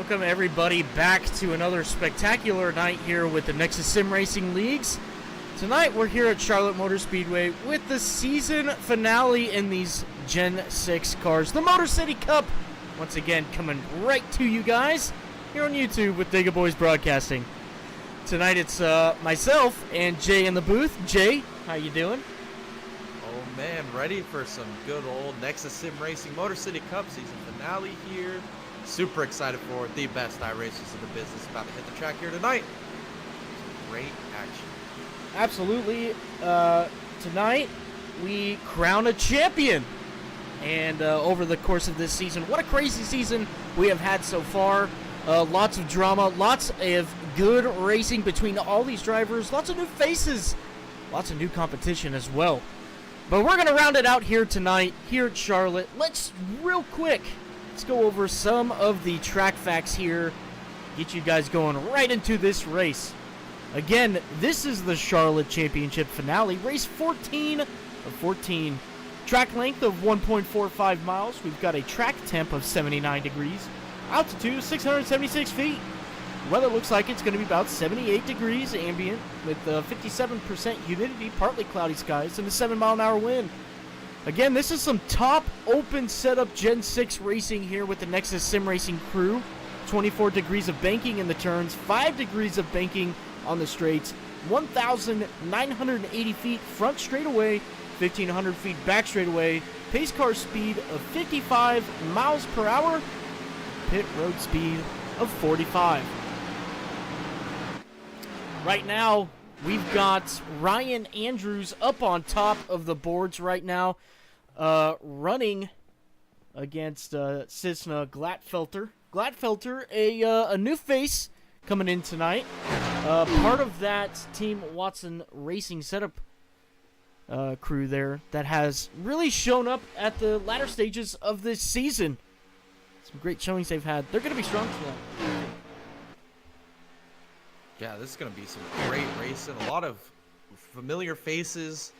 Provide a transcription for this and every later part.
Welcome everybody back to another spectacular night here with the Nexus Sim Racing Leagues. Tonight we're here at Charlotte Motor Speedway with the season finale in these Gen 6 cars. The Motor City Cup, once again coming right to you guys here on YouTube with Digga Boys Broadcasting. Tonight it's myself and Jay in the booth. Jay, how you doing? Oh man, ready for some good old Nexus Sim Racing Motor City Cup season finale here. Super excited for the best iRacers in the business about to hit the track here tonight. Some great action. Absolutely. Tonight we crown a champion. And over the course of this season, what a crazy season we have had so far. Lots of drama, lots of good racing between all these drivers, lots of new faces, lots of new competition as well. But we're going to round it out here tonight, here at Charlotte. Let's go over some of the track facts here, get you guys going right into this race. Again, this is the Charlotte Championship finale, race 14 of 14. Track length of 1.45 miles. We've got a track temp of 79 degrees. Altitude 676 feet. Weather looks like it's going to be about 78 degrees ambient with 57% humidity, partly cloudy skies, and a 7-mile-an-hour wind. Again, this is some top open setup Gen 6 racing here with the Nexus Sim Racing crew. 24 degrees of banking in the turns, 5 degrees of banking on the straights, 1,980 feet front straightaway, 1,500 feet back straightaway, pace car speed of 55 miles per hour, pit road speed of 45. Right now, we've got Ryan Andrews up on top of the boards right now, running against Cisna Glatfelter. Glatfelter, a new face coming in tonight. Part of that Team Watson Racing setup crew there that has really shown up at the latter stages of this season. Some great showings they've had. They're going to be strong tonight. Yeah, this is going to be some great racing. A lot of familiar faces,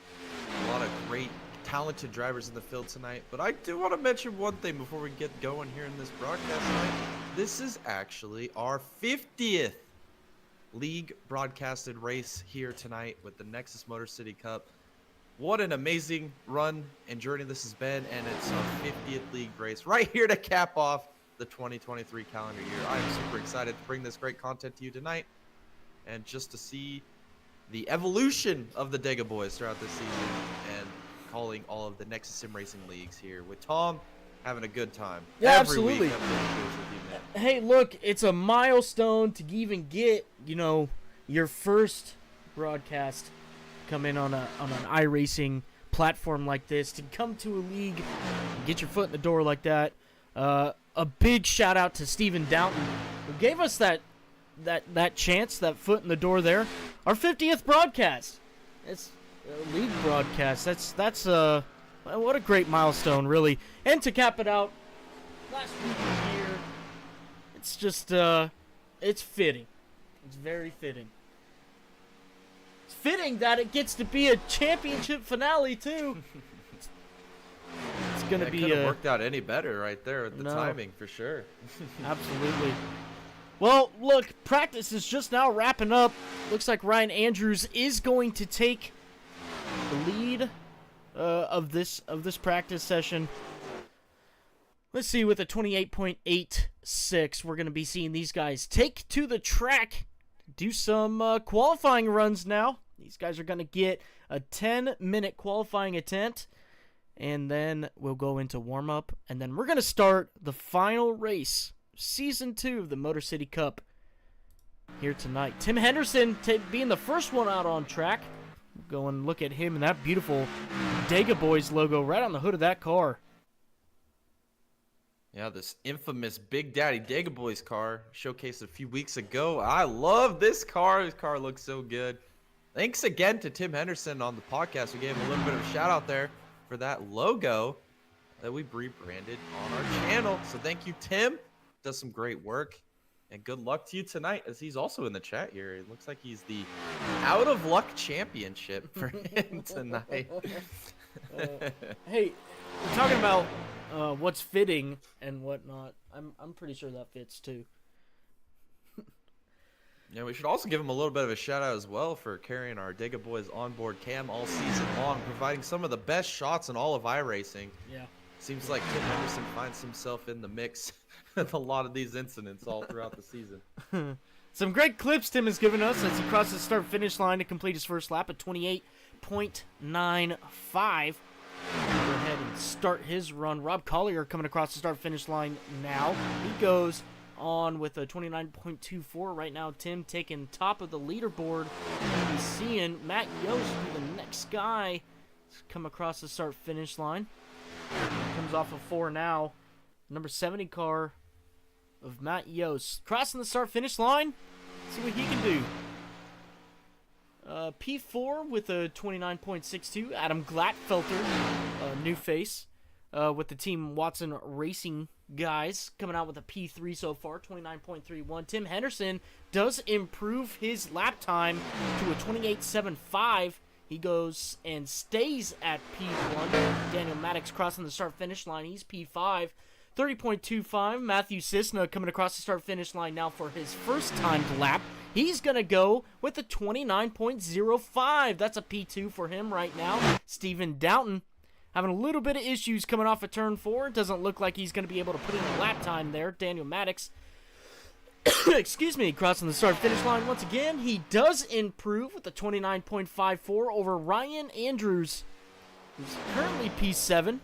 a lot of great, talented drivers in the field tonight. But I do want to mention one thing before we get going here in this broadcast tonight. This is actually our 50th league broadcasted race here tonight with the Nexus Motor City Cup. What an amazing run and journey this has been, and it's our 50th league race right here to cap off the 2023 calendar year. I am super excited to bring this great content to you tonight, and just to see the evolution of the Digga Boys throughout this season and calling all of the Nexus Sim Racing Leagues here with Tom having a good time. Yeah, Every absolutely. Week I'm doing this with you, man. Hey, look, it's a milestone to even get, your first broadcast come in on an iRacing platform like this, to come to a league, get your foot in the door like that. A big shout out to Stephen Downton, who gave us that chance, that foot in the door there. Our 50th broadcast. It's a league broadcast. That's what a great milestone, really. And to cap it out, last week of the year, it's just it's fitting. It's very fitting. It's fitting that it gets to be a championship finale too. It's gonna be. It could have worked out any better right there with the timing for sure. Absolutely. Well, look, practice is just now wrapping up. Looks like Ryan Andrews is going to take the lead of this practice session. Let's see, with a 28.86, we're going to be seeing these guys take to the track, do some qualifying runs now. These guys are going to get a 10-minute qualifying attempt, and then we'll go into warm-up, and then we're going to start the final race, Season 2 of the Motor City Cup here tonight. Tim Henderson being the first one out on track. Go and look at him and that beautiful Digga Boys logo right on the hood of that car. Yeah, this infamous Big Daddy Digga Boys car showcased a few weeks ago. I love this car. This car looks so good. Thanks again to Tim Henderson on the podcast. We gave him a little bit of a shout out there for that logo that we rebranded on our channel. So thank you, Tim. Does some great work. And good luck to you tonight, as he's also in the chat here. It looks like he's the out of luck championship for him tonight. Hey, we're talking about what's fitting and whatnot. I'm pretty sure that fits too. Yeah, we should also give him a little bit of a shout out as well for carrying our Dega Boys onboard cam all season long, providing some of the best shots in all of iRacing. Yeah. Seems like Tim Henderson finds himself in the mix with a lot of these incidents all throughout the season. Some great clips Tim has given us as he crosses the start-finish line to complete his first lap at 28.95. Go ahead and start his run. Rob Collier coming across the start-finish line now. He goes on with a 29.24 right now. Tim taking top of the leaderboard. He's seeing Matt Yost be the next guy to come across the start-finish line. Comes off of 4 now. Number 70 car of Matt Yost. Crossing the start-finish line. See what he can do. P4 with a 29.62. Adam Glatfelter, new face, with the Team Watson Racing guys, coming out with a P3 so far, 29.31. Tim Henderson does improve his lap time to a 28.75. He goes and stays at P1. Daniel Maddox crossing the start-finish line. He's P5. 30.25. Matthew Cisna coming across the start-finish line now for his first timed lap. He's going to go with a 29.05. That's a P2 for him right now. Stephen Doughton having a little bit of issues coming off of turn 4. Doesn't look like he's going to be able to put in a lap time there. Daniel Maddox, excuse me, crossing the start-finish line once again. He does improve with a 29.54 over Ryan Andrews, who's currently P7.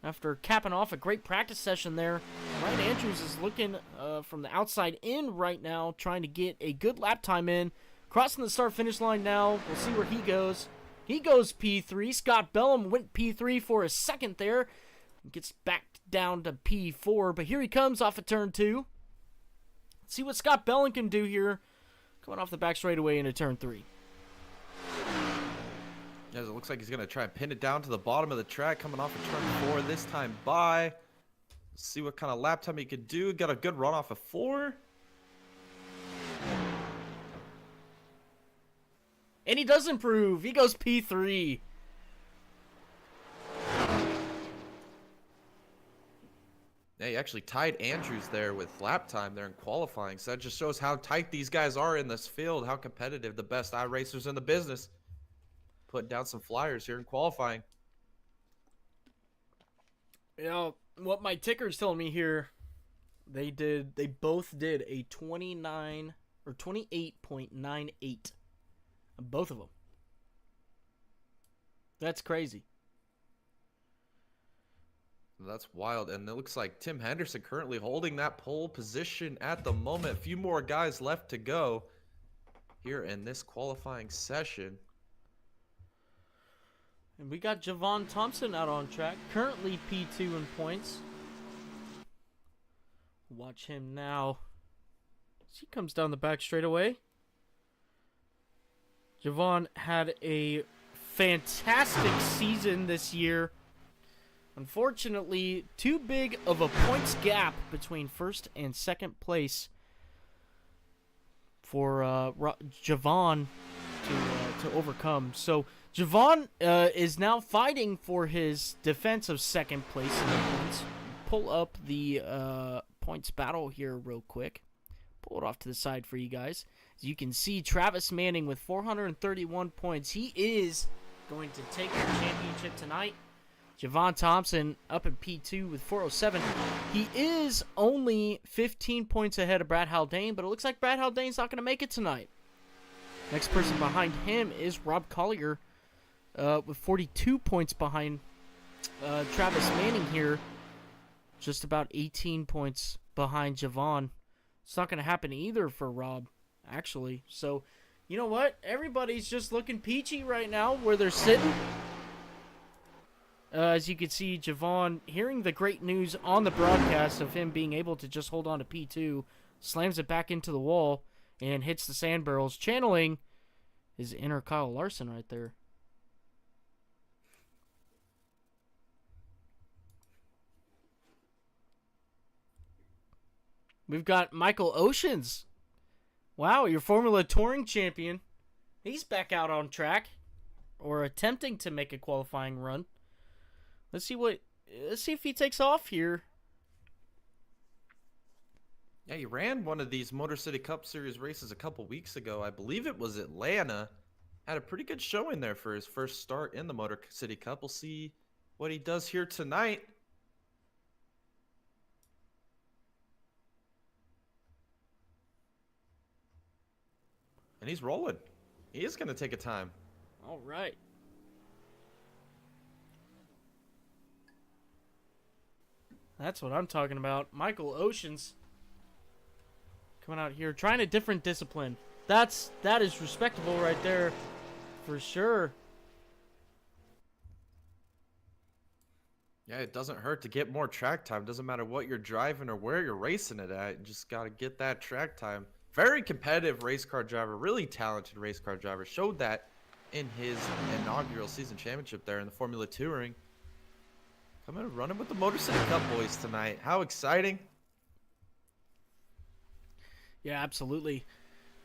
After capping off a great practice session there, Ryan Andrews is looking from the outside in right now, trying to get a good lap time in. Crossing the start-finish line now. We'll see where he goes. He goes P3. Scott Bellum went P3 for a second there. Gets back down to P4, but here he comes off of turn 2. Let's see what Scott Bellum can do here, coming off the back straightaway into turn 3. As it looks like he's going to try and pin it down to the bottom of the track, coming off of turn 4 this time by. See what kind of lap time he could do. Got a good run off of 4. And he does improve. He goes P3. Yeah, he actually tied Andrews there with lap time there in qualifying. So that just shows how tight these guys are in this field, how competitive the best iRacers in the business. Putting down some flyers here in qualifying. You know, what my ticker's telling me here, they both did a 29 or 28.98. Both of them. That's crazy. That's wild. And it looks like Tim Henderson currently holding that pole position at the moment. A few more guys left to go here in this qualifying session. And we got Javon Thompson out on track, currently P2 in points. Watch him now. As he comes down the back straightaway. Javon had a fantastic season this year. Unfortunately, too big of a points gap between first and second place for Javon to overcome. So Javon is now fighting for his defense of second place in the points. Pull up the points battle here real quick. Pull it off to the side for you guys. As you can see, Travis Manning with 431 points. He is going to take the championship tonight. Javon Thompson up in P2 with 407. He is only 15 points ahead of Brad Haldane, but it looks like Brad Haldane's not going to make it tonight. Next person behind him is Rob Collier with 42 points behind Travis Manning here. Just about 18 points behind Javon. It's not going to happen either for Rob, actually. So, you know what? Everybody's just looking peachy right now where they're sitting. As you can see, Javon, hearing the great news on the broadcast of him being able to just hold on to P2, slams it back into the wall and hits the sand barrels, channeling his inner Kyle Larson right there. We've got Michael Oceans. Wow, your Formula Touring champion. He's back out on track, or attempting to make a qualifying run. Let's see if he takes off here. Yeah, he ran one of these Motor City Cup Series races a couple weeks ago. I believe it was Atlanta. Had a pretty good showing there for his first start in the Motor City Cup. We'll see what he does here tonight. And he's rolling. He is going to take a time. All right. That's what I'm talking about. Michael Oceans coming out here trying a different discipline. That is respectable right there for sure. Yeah, it doesn't hurt to get more track time. Doesn't matter what you're driving or where you're racing it at. You just got to get that track time. Very competitive race car driver. Really talented race car driver. Showed that in his inaugural season championship there in the Formula Touring. Coming and running with the Motor City Cup boys tonight. How exciting. Yeah, absolutely.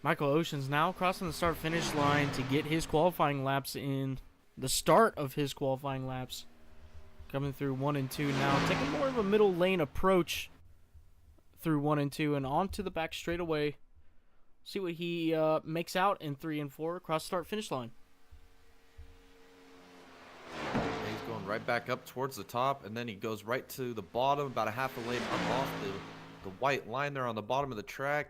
Michael Oceans now crossing the start-finish line to get his qualifying laps in. The start of his qualifying laps. Coming through 1 and 2 now. Taking more of a middle lane approach through 1 and 2 and onto the back straightaway. See what he makes out in 3 and 4 across start-finish line. He's going right back up towards the top, and then he goes right to the bottom, about a half a lane up off the white line there on the bottom of the track.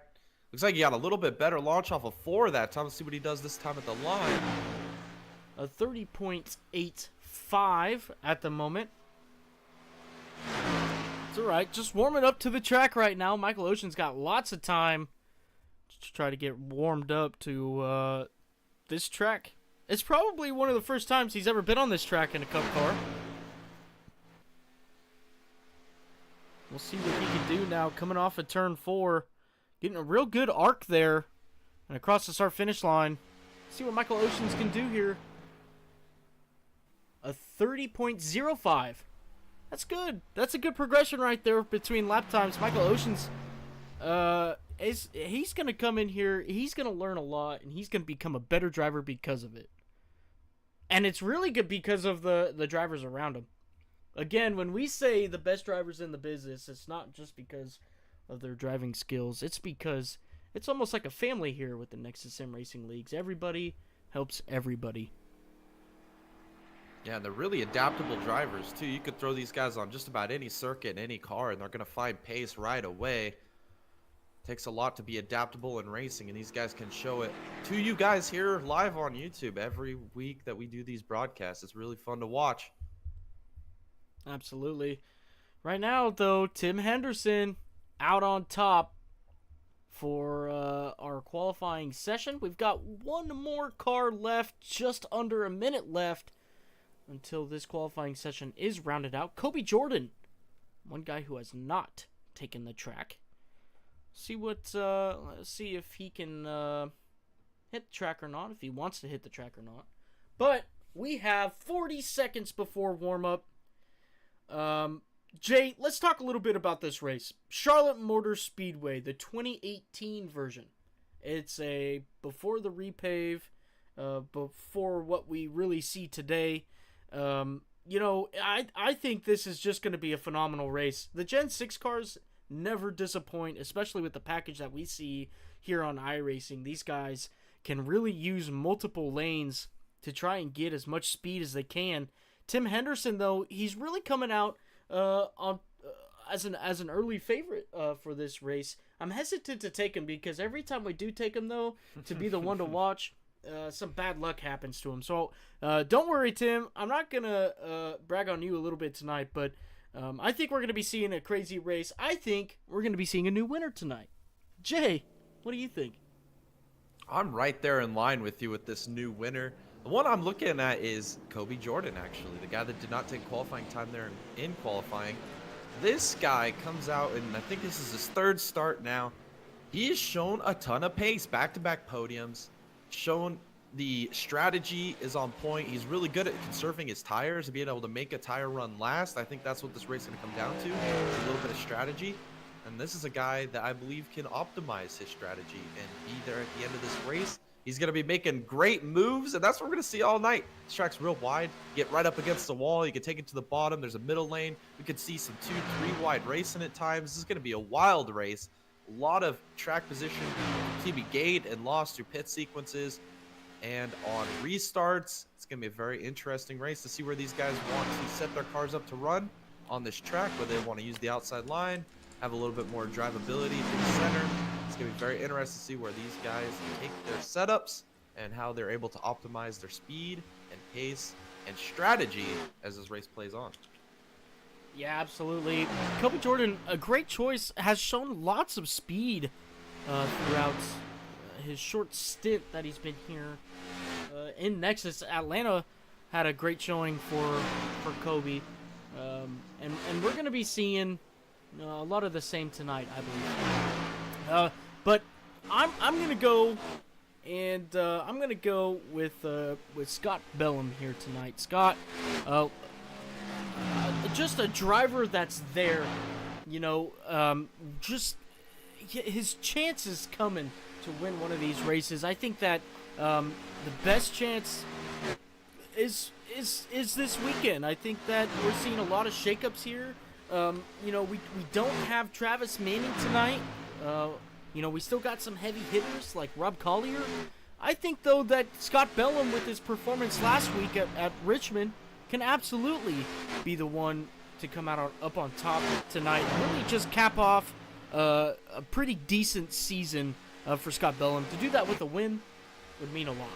Looks like he got a little bit better launch off of 4 that time. Let's see what he does this time at the line. A 30.85 at the moment. It's alright, just warming up to the track right now. Michael Ocean's got lots of time to try to get warmed up to this track. It's probably one of the first times he's ever been on this track in a Cup car. We'll see what he can do now coming off of turn 4. Getting a real good arc there. And across the start-finish line. See what Michael Oceans can do here. A 30.05. That's good. That's a good progression right there between lap times. Michael Oceans, he's going to come in here. He's going to learn a lot. And he's going to become a better driver because of it. And it's really good because of the drivers around him. Again, when we say the best drivers in the business, it's not just because of their driving skills. It's because it's almost like a family here with the Nexus Sim Racing Leagues. Everybody helps everybody. Yeah, and they're really adaptable drivers, too. You could throw these guys on just about any circuit, any car, and they're going to find pace right away. Takes a lot to be adaptable in racing, and these guys can show it to you guys here live on YouTube every week that we do these broadcasts. It's really fun to watch. Absolutely. Right now, though, Tim Henderson out on top for our qualifying session. We've got one more car left, just under a minute left until this qualifying session is rounded out. Kobe Jordan, one guy who has not taken the track. See if he can hit the track or not, if he wants to hit the track or not. But we have 40 seconds before warm-up. Jay, let's talk a little bit about this race. Charlotte Motor Speedway, the 2018 version. It's a before the repave, before what we really see today. I think this is just going to be a phenomenal race. The Gen 6 cars never disappoint, especially with the package that we see here on iRacing. These guys can really use multiple lanes to try and get as much speed as they can. Tim Henderson, though, he's really coming out as an early favorite for this race. I'm hesitant to take him because every time we do take him, though, to be the one to watch, some bad luck happens to him. So don't worry, Tim. I'm not going to brag on you a little bit tonight, but I think we're going to be seeing a crazy race. I think we're going to be seeing a new winner tonight. Jay, what do you think? I'm right there in line with you with this new winner. The one I'm looking at is Kobe Jordan, actually, the guy that did not take qualifying time there in qualifying. This guy comes out, and I think this is his 3rd start now. He has shown a ton of pace, back-to-back podiums, shown the strategy is on point. He's really good at conserving his tires and being able to make a tire run last. I think that's what this race is going to come down to, a little bit of strategy. And this is a guy that I believe can optimize his strategy and be there at the end of this race. He's going to be making great moves, and that's what we're going to see all night. This track's real wide. You get right up against the wall. You can take it to the bottom. There's a middle lane. We could see some 2-3 wide racing at times. This is going to be a wild race. A lot of track position to be gained and lost through pit sequences. And on restarts, it's going to be a very interesting race to see where these guys want to set their cars up to run on this track, whether they want to use the outside line, have a little bit more drivability through the center. It's going to be very interesting to see where these guys take their setups and how they're able to optimize their speed and pace and strategy as this race plays on. Yeah, absolutely. Kobe Jordan, a great choice, has shown lots of speed throughout his short stint that he's been here in Nexus. Atlanta had a great showing for Kobe, and we're going to be seeing a lot of the same tonight, I believe. But I'm going to go, and I'm going to go with Scott Bellum here tonight. Scott, just a driver that's there, just his chances coming to win one of these races. I think that the best chance is this weekend. I think that we're seeing a lot of shakeups here. We don't have Travis Manning tonight. We still got some heavy hitters like Rob Collier. I think, though, that Scott Bellum, with his performance last week at Richmond, can absolutely be the one to come out up on top tonight. Really just cap off a pretty decent season for Scott Bellum. To do that with a win would mean a lot.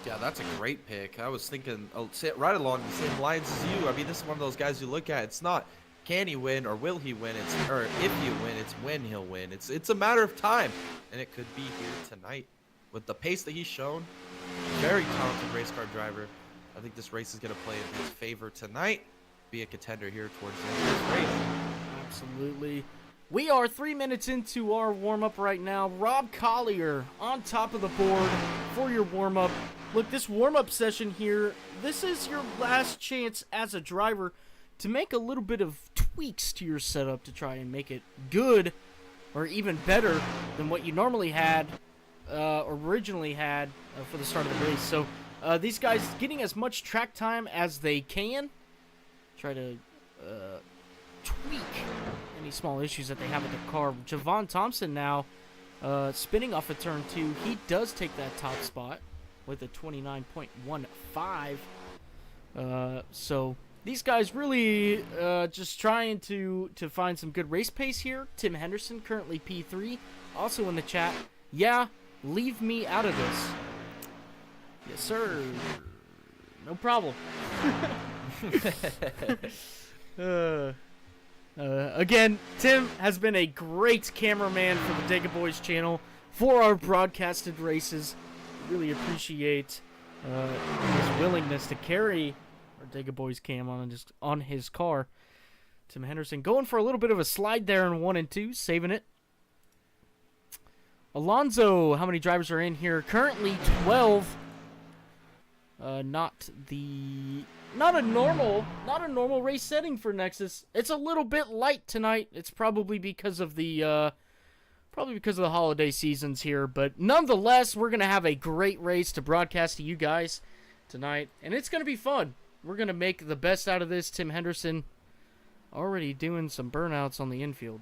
Yeah, that's a great pick. I was thinking right along the same lines as you. I mean, this is one of those guys you look at. It's not can he win or will he win. Or if you win, it's when he'll win. It's a matter of time, and it could be here tonight with the pace that he's shown. Very talented race car driver. I think this race is going to play in his favor tonight. Be a contender here towards the end of this race. Absolutely. We are 3 minutes into our warm-up right now. Rob Collier on top of the board for your warm-up. Look, this warm-up session here, this is your last chance as a driver to make a little bit of tweaks to your setup to try and make it good or even better than what you normally had, originally had for the start of the race. So these guys getting as much track time as they can. Try to tweak any small issues that they have with the car. Javon Thompson now spinning off of turn 2. He does take that top spot with a 29.15. So these guys really just trying to find some good race pace here. Tim Henderson currently P3. Also in the chat, yeah, leave me out of this. Yes, sir. No problem. Again, Tim has been a great cameraman for the Dega Boys channel for our broadcasted races. Really appreciate his willingness to carry our Dega Boys cam on his car. Tim Henderson going for a little bit of a slide there in 1 and 2, saving it. Alonso, how many drivers are in here? Currently 12. Not a normal race setting for Nexus. It's a little bit light tonight. It's probably because of the holiday seasons here, but nonetheless, we're gonna have a great race to broadcast to you guys tonight, and it's gonna be fun. We're gonna make the best out of this. Tim Henderson already doing some burnouts on the infield.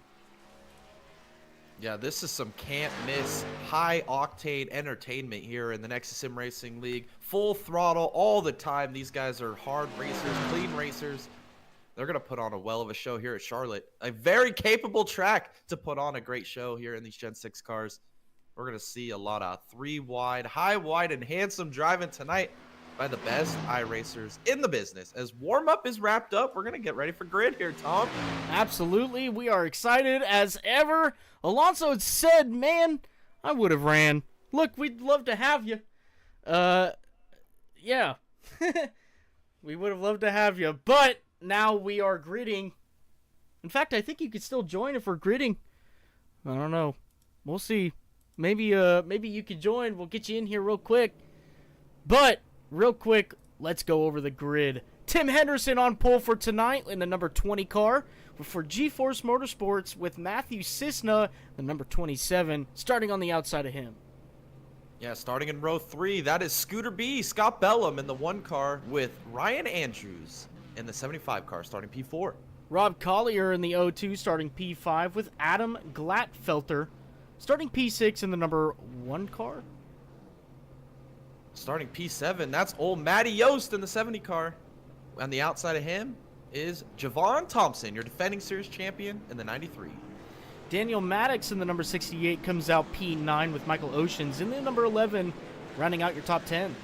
Yeah, this is some can't miss high octane entertainment here in the Nexus Sim Racing League. Full throttle all the time. These guys are hard racers, clean racers. They're going to put on a well of a show here at Charlotte. A very capable track to put on a great show here in these Gen 6 cars. We're going to see a lot of 3 wide, high wide, and handsome driving tonight by the best iRacers in the business. As warm-up is wrapped up, we're going to get ready for grid here, Tom. Absolutely. We are excited as ever. Alonso had said, man, I would have ran. Look, we'd love to have you. Yeah. We would have loved to have you. But now we are gridding. In fact, I think you could still join if we're gridding. I don't know. We'll see. Maybe you could join. We'll get you in here real quick. But real quick, let's go over the grid. Tim Henderson on pole for tonight in the number 20 car. For GeForce Motorsports with Matthew Cisna, the number 27, starting on the outside of him. Yeah, starting in row 3, that is Scooter B, Scott Bellum in the 1 car with Ryan Andrews in the 75 car, starting P4. Rob Collier in the 0-2 starting P5 with Adam Glatfelter starting P6 in the number 1 car. Starting P7, that's old Matty Yost in the 70 car. On the outside of him is Javon Thompson, your defending series champion in the 93. Daniel Maddox in the number 68 comes out P9 with Michael Oceans in the number 11, rounding out your top 10.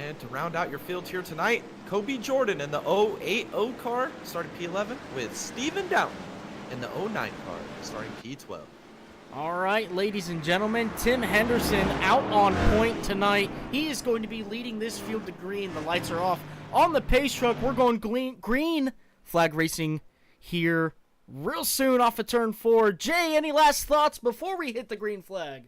And to round out your field here tonight, Kobe Jordan in the 080 car, starting P11, with Steven Downton in the 09 car, starting P12. All right, ladies and gentlemen, Tim Henderson out on point tonight. He is going to be leading this field to green. The lights are off. On the pace truck, we're going green flag racing here real soon off of turn 4. Jay, any last thoughts before we hit the green flag?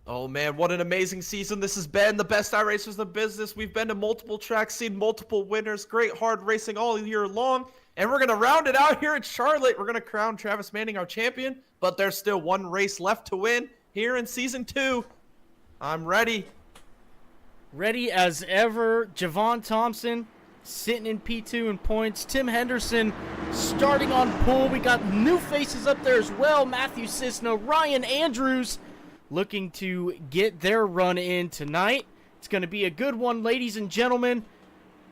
Oh man, what an amazing season this has been. The best iRacers in the business. We've been to multiple tracks, seen multiple winners, great hard racing all year long. And we're going to round it out here at Charlotte. We're going to crown Travis Manning our champion, but there's still one race left to win here in Season 2. I'm ready. Ready as ever. Javon Thompson sitting in P2 in points. Tim Henderson starting on pole. We got new faces up there as well. Matthew Cisna, Ryan Andrews looking to get their run in tonight. It's going to be a good one, ladies and gentlemen.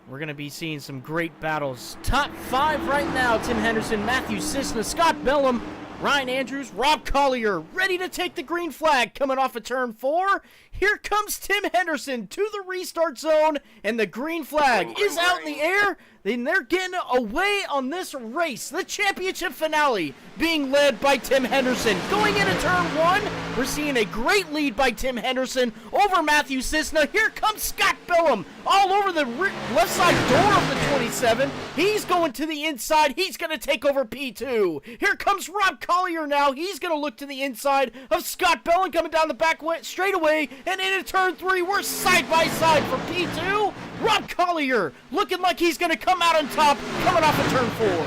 We're going to be seeing some great battles. Top 5 right now. Tim Henderson, Matthew Cisna, Scott Bellum, Ryan Andrews, Rob Collier, ready to take the green flag coming off of turn 4. Here comes Tim Henderson to the restart zone, and the green flag is out in the air. Then they're getting away on this race. The championship finale being led by Tim Henderson. Going into turn 1, we're seeing a great lead by Tim Henderson over Matthew Cisna. Here comes Scott Bellum all over the left side door of the 27. He's going to the inside. He's going to take over P2. Here comes Rob Collier now. He's going to look to the inside of Scott Bellum coming down the back straight away. And into turn 3, we're side by side for P2. Rob Collier looking like he's going to come out on top coming off of turn 4.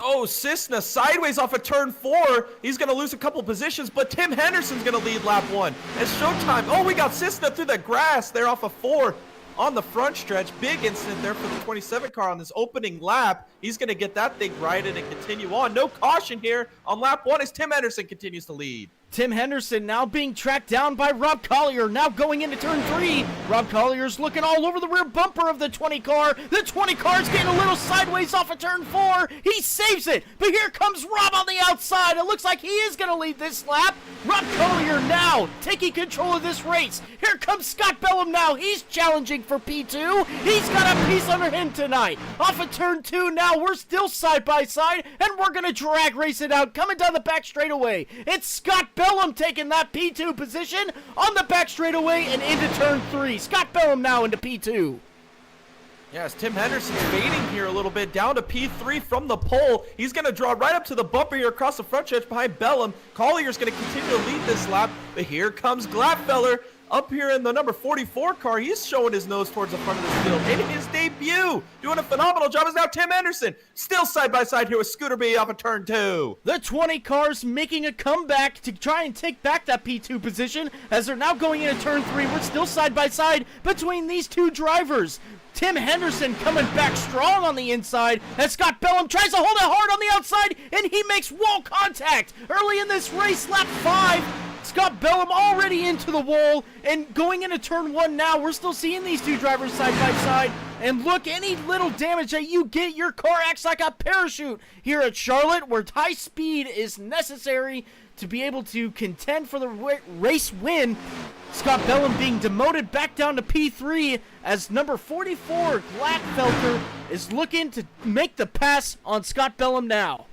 Oh, Cisna sideways off of turn 4. He's going to lose a couple positions, but Tim Henderson's going to lead lap 1. It's showtime. Oh, we got Cisna through the grass there off of 4 on the front stretch. Big incident there for the 27 car on this opening lap. He's going to get that thing righted and continue on. No caution here on lap 1 as Tim Henderson continues to lead. Tim Henderson now being tracked down by Rob Collier. Now going into turn 3. Rob Collier's looking all over the rear bumper of the 20 car. The 20 car's getting a little sideways off of turn 4. He saves it. But here comes Rob on the outside. It looks like he is going to lead this lap. Rob Collier now taking control of this race. Here comes Scott Bellum now. He's challenging for P2. He's got a piece under him tonight. Off of turn 2 now. We're still side by side. And we're going to drag race it out. Coming down the back straightaway. It's Scott Bellum taking that P2 position on the back straightaway and into turn 3. Scott Bellum now into P2. Yes, Tim Henderson's fading here a little bit down to P3 from the pole. He's going to draw right up to the bumper here across the front stretch behind Bellum. Collier's going to continue to lead this lap, but here comes Gladfeller up here in the number 44 car. He's showing his nose towards the front of this field in his debut. Doing a phenomenal job is now Tim Henderson. Still side by side here with Scooter B off of turn 2. The 20 cars making a comeback to try and take back that P2 position as they're now going into turn 3. We're still side by side between these two drivers. Tim Henderson coming back strong on the inside as Scott Bellum tries to hold it hard on the outside, and he makes wall contact early in this race, lap 5. Scott Bellum already into the wall, and going into turn 1 now, we're still seeing these two drivers side by side. And look, any little damage that you get, your car acts like a parachute here at Charlotte, where high speed is necessary to be able to contend for the race win. Scott Bellum being demoted back down to P3 as number 44, Gladfelter, is looking to make the pass on Scott Bellum now.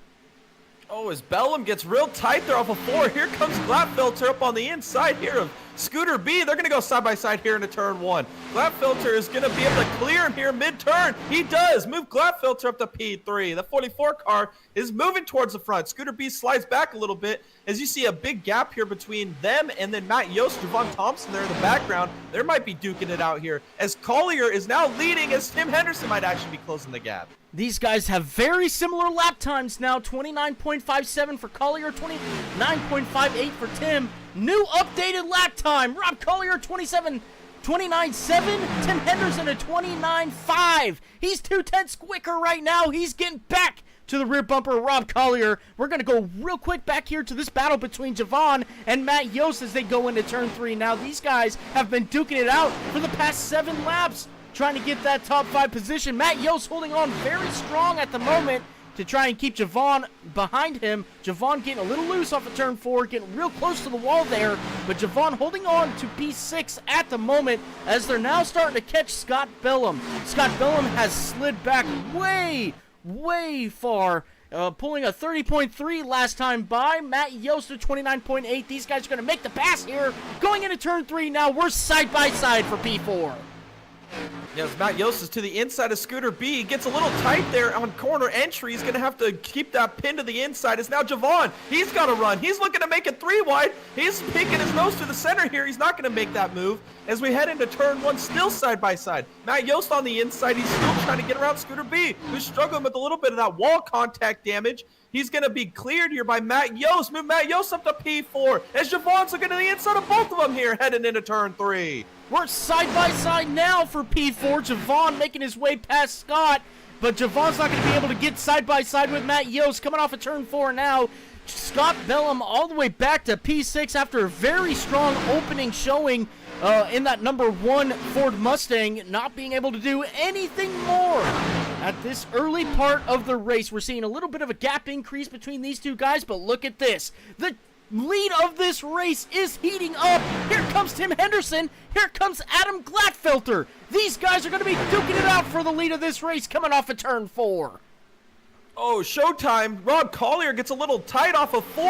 Oh, as Bellum gets real tight there off of 4. Here comes Gladfelter up on the inside here of Scooter B. They're going to go side by side here into turn 1. Gladfelter is going to be able to clear him here mid-turn. He does move Gladfelter up to P3. The 44 car is moving towards the front. Scooter B slides back a little bit as you see a big gap here between them and then Matt Yost, Javon Thompson there in the background. They might be duking it out here as Collier is now leading as Tim Henderson might actually be closing the gap. These guys have very similar lap times now. 29.57 for Collier, 29.58 for Tim. New updated lap time. Rob Collier, 27 29.7. Tim Henderson at 29.5. He's 2/10 quicker right now. He's getting back to the rear bumper of Rob Collier. We're going to go real quick back here to this battle between Javon and Matt Yost as they go into turn 3. Now, these guys have been duking it out for the past 7 laps, trying to get that top 5 position. Matt Yost holding on very strong at the moment to try and keep Javon behind him. Javon getting a little loose off of turn 4, getting real close to the wall there, but Javon holding on to P6 at the moment as they're now starting to catch Scott Bellum. Scott Bellum has slid back way far, pulling a 30.3 last time by. Matt Yost at 29.8. These guys are going to make the pass here. Going into turn 3 now, we're side by side for P4. Yes, Matt Yost is to the inside of Scooter B. He gets a little tight there on corner entry. He's going to have to keep that pin to the inside. It's now Javon. He's got to run. He's looking to make it 3 wide. He's peeking his nose to the center here. He's not going to make that move as we head into turn 1, still side by side. Matt Yost on the inside. He's still trying to get around Scooter B, who's struggling with a little bit of that wall contact damage. He's going to be cleared here by Matt Yost. Move Matt Yost up to P4 as Javon's looking to the inside of both of them here heading into turn 3. We're side by side now for P4. Javon making his way past Scott, but Javon's not going to be able to get side by side with Matt Yost. Coming off of turn 4 now, Scott Bellum all the way back to P6 after a very strong opening showing in that number 1 Ford Mustang, not being able to do anything more. At this early part of the race, we're seeing a little bit of a gap increase between these two guys, but look at this. The lead of this race is heating up. Here comes Tim Henderson. Here comes Adam Glatfelter. These guys are going to be duking it out for the lead of this race coming off of turn 4. Oh, showtime. Rob Collier gets a little tight off of 4.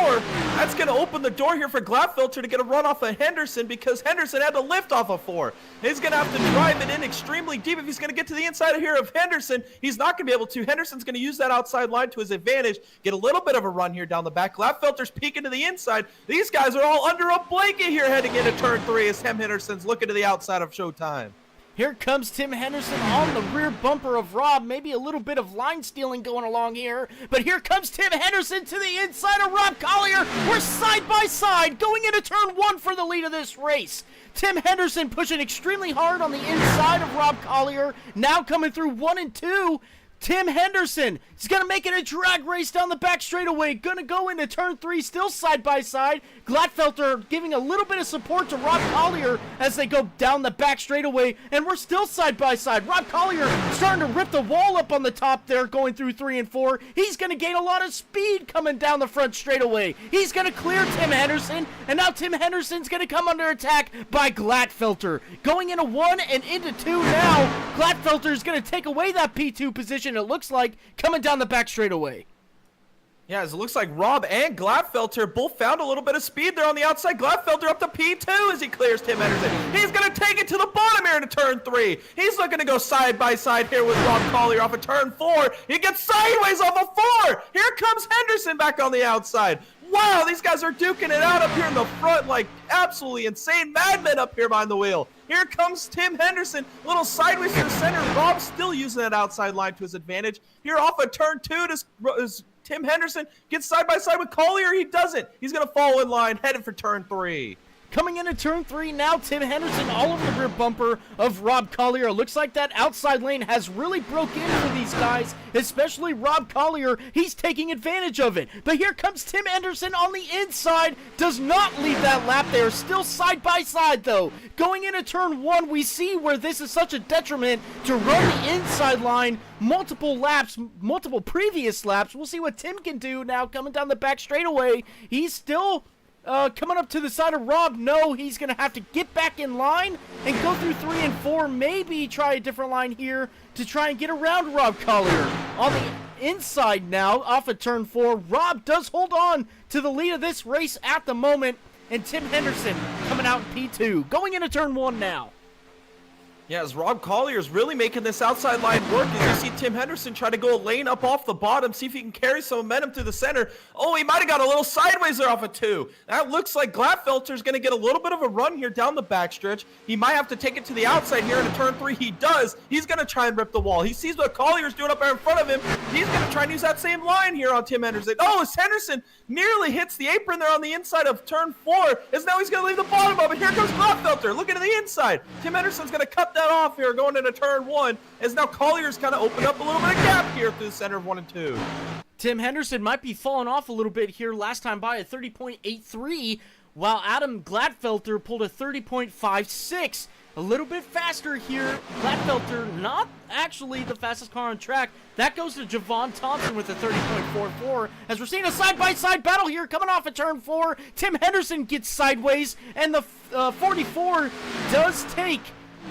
That's going to open the door here for Glatfelter to get a run off of Henderson because Henderson had to lift off of 4. He's going to have to drive it in extremely deep if he's going to get to the inside of here of Henderson. He's not going to be able to. Henderson's going to use that outside line to his advantage, get a little bit of a run here down the back. Glatfelter's peeking to the inside. These guys are all under a blanket here heading into turn 3 as Tim Henderson's looking to the outside of showtime. Here comes Tim Henderson on the rear bumper of Rob. Maybe a little bit of line stealing going along here. But here comes Tim Henderson to the inside of Rob Collier. We're side by side going into turn 1 for the lead of this race. Tim Henderson pushing extremely hard on the inside of Rob Collier. Now coming through 1 and 2. Tim Henderson is going to make it a drag race down the back straightaway. Going to go into turn 3, still side by side. Glatfelter giving a little bit of support to Rob Collier as they go down the back straightaway. And we're still side by side. Rob Collier starting to rip the wall up on the top there going through 3 and 4. He's going to gain a lot of speed coming down the front straightaway. He's going to clear Tim Henderson. And now Tim Henderson's going to come under attack by Glatfelter. Going into 1 and into 2 now. Glatfelter is going to take away that P2 position. It looks like coming down the back straightaway. Yeah, as it looks like Rob and Glatfelter both found a little bit of speed there on the outside. Glatfelter up to P2 as he clears Tim Henderson. He's going to take it to the bottom here into turn 3. He's looking to go side by side here with Rob Collier off of turn 4. He gets sideways off of 4. Here comes Henderson back on the outside. Wow, these guys are duking it out up here in the front like absolutely insane madmen up here behind the wheel. Here comes Tim Henderson, a little sideways to the center. Rob's still using that outside line to his advantage. Here off of turn 2 does Tim Henderson gets side by side with Collier. He doesn't. He's going to fall in line, headed for turn 3. Coming into turn 3 now, Tim Henderson all over the rear bumper of Rob Collier. Looks like that outside lane has really broke in for these guys, especially Rob Collier. He's taking advantage of it. But here comes Tim Henderson on the inside. Does not leave that lap there. Still side by side though. Going into turn 1, we see where this is such a detriment to run the inside line multiple laps, multiple previous laps. We'll see what Tim can do now coming down the back straightaway. He's still coming up to the side of Rob. No, he's going to have to get back in line and go through 3 and 4. Maybe try a different line here to try and get around Rob Collier. On the inside now, off of turn 4, Rob does hold on to the lead of this race at the moment. And Tim Henderson coming out in P2. Going into turn 1 now. Yeah, as Rob Collier's really making this outside line work. As you see Tim Henderson try to go a lane up off the bottom, see if he can carry some momentum through the center. Oh, he might have got a little sideways there off of 2. That looks like Glatfelter's going to get a little bit of a run here down the backstretch. He might have to take it to the outside here into turn 3. He does. He's going to try and rip the wall. He sees what Collier's doing up there in front of him. He's going to try and use that same line here on Tim Henderson. Oh, as Henderson nearly hits the apron there on the inside of turn 4, as now he's going to leave the bottom of it. Here comes Glatfelter looking to the inside. Tim Henderson's going to cut that off here going into turn 1, as now Collier's kind of opened up a little bit of gap here through the center of 1 and 2. Tim Henderson might be falling off a little bit here. Last time by a 30.83, while Adam Glatfelter pulled a 30.56. A little bit faster here. Glatfelter not actually the fastest car on track. That goes to Javon Thompson with a 30.44. As we're seeing a side-by-side battle here coming off of turn 4. Tim Henderson gets sideways, and the 44 does take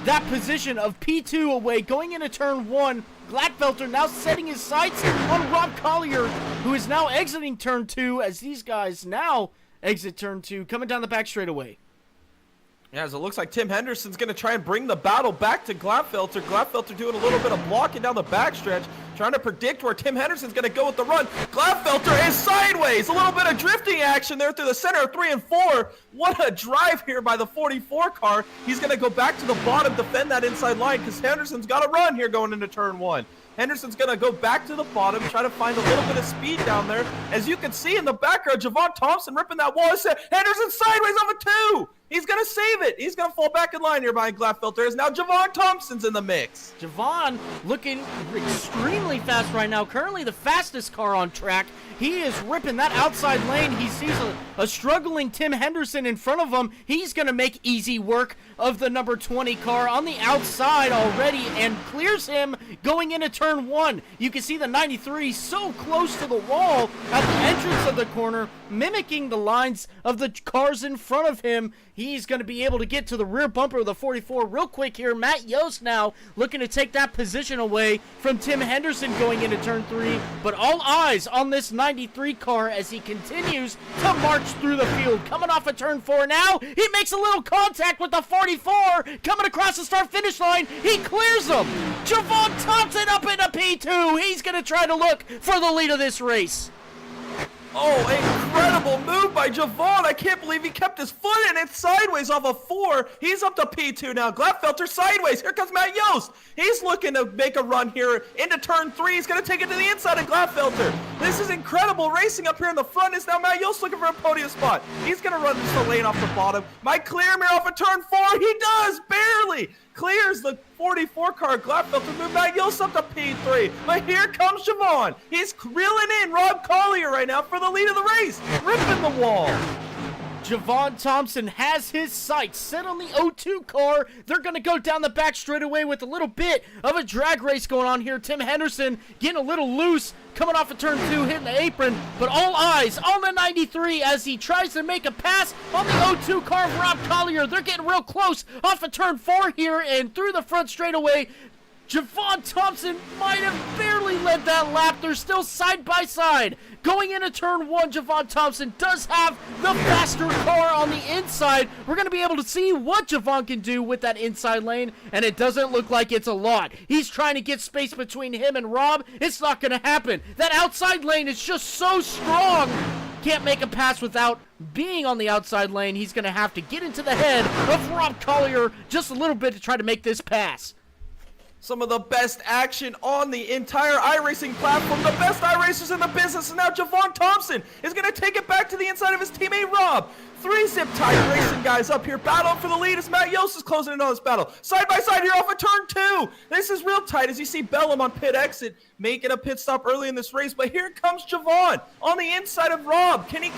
that position of P2 away going into turn 1. Glatfelter now setting his sights on Rob Collier, who is now exiting turn 2 as these guys now exit turn 2, coming down the back straightaway. Yeah, as it looks like Tim Henderson's going to try and bring the battle back to Glatfelter. Glatfelter doing a little bit of blocking down the backstretch, trying to predict where Tim Henderson's going to go with the run. Glatfelter is sideways. A little bit of drifting action there through the center of 3 and 4. What a drive here by the 44 car. He's going to go back to the bottom, defend that inside line, because Henderson's got to run here going into turn 1. Henderson's going to go back to the bottom, try to find a little bit of speed down there. As you can see in the background, Javon Thompson ripping that wall. Henderson sideways off a 2. He's going to save it. He's going to fall back in line here behind Glatfelter. As now Javon Thompson's in the mix. Javon looking extremely fast right now. Currently the fastest car on track. He is ripping that outside lane. He sees a struggling Tim Henderson in front of him. He's going to make easy work of the number 20 car on the outside already and clears him going into turn 1. You can see the 93 so close to the wall at the entrance of the corner, mimicking the lines of the cars in front of him. He's going to be able to get to the rear bumper of the 44 real quick here. Matt Yost now looking to take that position away from Tim Henderson going into turn 3. But all eyes on this 93 car as he continues to march through the field. Coming off of turn 4 now, he makes a little contact with the 44. Coming across the start-finish line, he clears him. Javon Thompson up into P2. He's going to try to look for the lead of this race. Oh, incredible move by Javon. I can't believe he kept his foot in it sideways off of 4. He's up to P2 now. Glatfelter sideways. Here comes Matt Yost. He's looking to make a run here into turn 3. He's going to take it to the inside of Glatfelter. This is incredible. Racing up here in the front is now Matt Yost looking for a podium spot. He's going to run just the lane off the bottom. Might clear him here off of turn 4. He does, barely. Clears the 44 car. Glatfelter move Matt Yost up to P3. But here comes Javon. He's reeling in Rob Collier right now for the lead of the race. Ripping the wall. Javon Thompson has his sights set on the O2 car. They're going to go down the back straightaway with a little bit of a drag race going on here. Tim Henderson getting a little loose, coming off of turn 2, hitting the apron. But all eyes on the 93 as he tries to make a pass on the O2 car of Rob Collier. They're getting real close off of turn 4 here and through the front straightaway. Javon Thompson might have barely led that lap. They're still side by side. Going into turn 1, Javon Thompson does have the faster car on the inside. We're going to be able to see what Javon can do with that inside lane, and it doesn't look like it's a lot. He's trying to get space between him and Rob. It's not going to happen. That outside lane is just so strong. Can't make a pass without being on the outside lane. He's going to have to get into the head of Rob Collier just a little bit to try to make this pass. Some of the best action on the entire iRacing platform. The best iRacers in the business. And now Javon Thompson is going to take it back to the inside of his teammate Rob. 3 zip tie racing guys up here battling for the lead as Matt Yost is closing in on this battle. Side by side here off of turn 2. This is real tight as you see Bellum on pit exit making a pit stop early in this race. But here comes Javon on the inside of Rob. Can he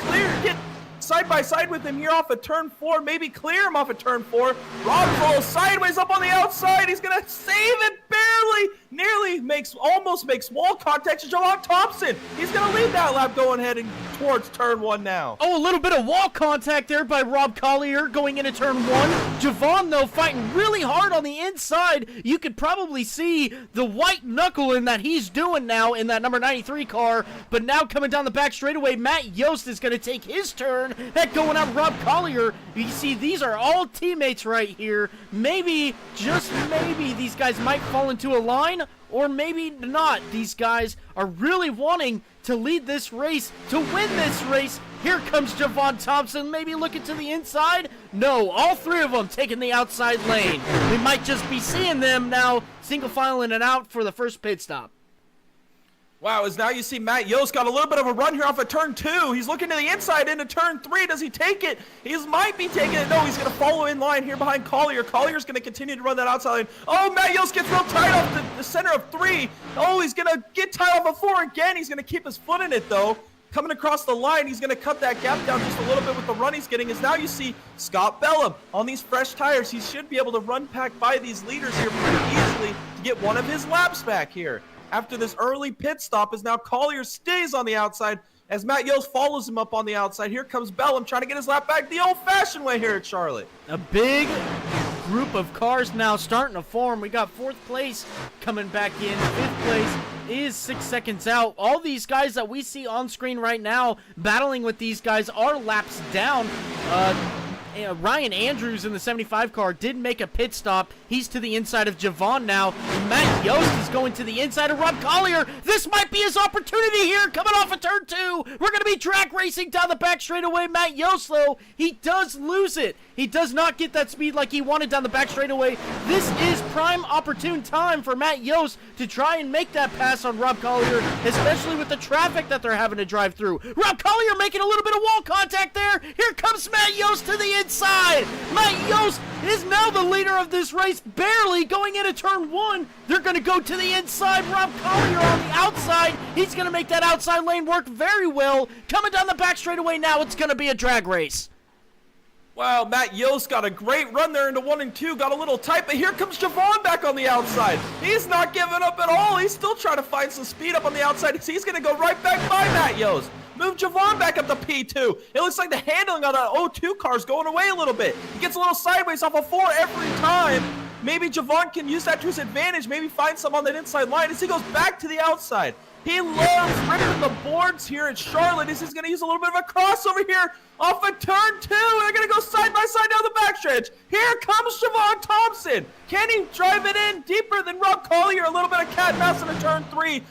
get side by side with him here off of turn 4, maybe clear him off of turn 4. Rob rolls sideways up on the outside. He's going to save it barely. nearly almost makes wall contact to Javon Thompson. He's going to lead that lap going heading towards turn 1 now. Oh, a little bit of wall contact there by Rob Collier going into turn 1. Javon, though, fighting really hard on the inside. You could probably see the white knuckling that he's doing now in that number 93 car. But now coming down the back straightaway, Matt Yost is going to take his turn. That going out Rob Collier. You see, these are all teammates right here. Maybe, just maybe, these guys might fall into a line, or maybe not. These guys are really wanting to lead this race, to win this race. Here comes Javon Thompson, maybe looking to the inside. No, all three of them taking the outside lane. We might just be seeing them now single filing and out for the first pit stop. Wow, as now you see Matt Yost got a little bit of a run here off of turn 2. He's looking to the inside into turn 3. Does he take it? He might be taking it. No, he's going to follow in line here behind Collier. Collier's going to continue to run that outside lane. Oh, Matt Yost gets real tight off the center of 3. Oh, he's going to get tight off of 4 again. He's going to keep his foot in it, though. Coming across the line, he's going to cut that gap down just a little bit with the run he's getting. As now you see Scott Bellum on these fresh tires. He should be able to run back by these leaders here pretty easily to get one of his laps back here. After this early pit stop, as now Collier stays on the outside as Matt Yost follows him up on the outside. Here comes Bellum trying to get his lap back the old-fashioned way here at Charlotte. A big group of cars now starting to form. We got 4th place coming back in. 5th place is 6 seconds out. All these guys that we see on screen right now battling with these guys are laps down. Ryan Andrews in the 75 car did make a pit stop. He's to the inside of Javon now. Matt Yost is going to the inside of Rob Collier. This might be his opportunity here coming off of turn 2. We're going to be drag racing down the back straightaway. Matt Yost, though, he does lose it. He does not get that speed like he wanted down the back straightaway. This is prime opportune time for Matt Yost to try and make that pass on Rob Collier, especially with the traffic that they're having to drive through. Rob Collier making a little bit of wall contact there. Here comes Matt Yost to the inside. Matt Yost is now the leader of this race, barely going into turn 1. They're going to go to the inside. Rob Collier on the outside. He's going to make that outside lane work very well. Coming down the back straightaway now, it's going to be a drag race. Wow, Matt Yost got a great run there into 1 and 2. Got a little tight, but here comes Javon back on the outside. He's not giving up at all. He's still trying to find some speed up on the outside. He's going to go right back by Matt Yost. Move Javon back up to P2. It looks like the handling on that O2 car is going away a little bit. He gets a little sideways off of 4 every time. Maybe Javon can use that to his advantage. Maybe find some on that inside line as he goes back to the outside. He loves ripping the boards here at Charlotte. This is going to use a little bit of a crossover here off of turn 2. They're going to go side by side down the backstretch. Here comes Javon Thompson. Can he drive it in deeper than Rob Collier? A little bit of cat and mouse into turn 3.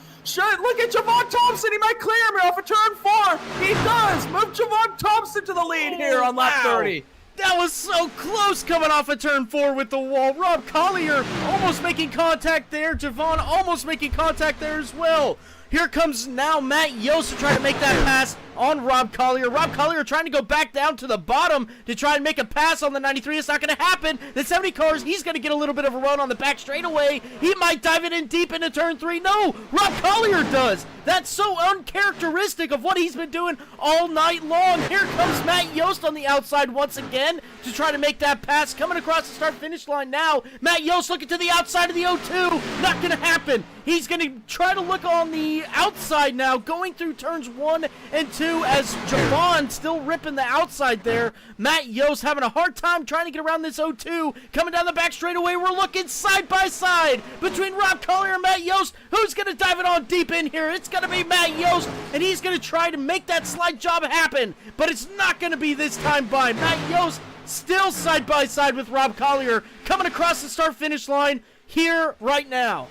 Look at Javon Thompson. He might clear him here off of turn 4. He does. Move Javon Thompson to the lead here on lap 30. That was so close coming off of turn 4 with the wall. Rob Collier almost making contact there. Javon almost making contact there as well. Here comes now Matt Yost to try to make that pass on Rob Collier. Rob Collier trying to go back down to the bottom to try and make a pass on the 93. It's not going to happen. The 70 cars, he's going to get a little bit of a run on the back straightaway. He might dive it in deep into turn 3. No, Rob Collier does. That's so uncharacteristic of what he's been doing all night long. Here comes Matt Yost on the outside once again to try to make that pass. Coming across the start-finish line now. Matt Yost looking to the outside of the O2. Not going to happen. He's going to try to look on the outside now, going through turns 1 and 2 as Javon still ripping the outside there. Matt Yost having a hard time trying to get around this O2. Coming down the back straightaway, we're looking side by side between Rob Collier and Matt Yost. Who's going to dive it on deep in here? It's going to be Matt Yost, and he's going to try to make that slide job happen, but it's not going to be this time by. Matt Yost still side by side with Rob Collier, coming across the start-finish line here right now.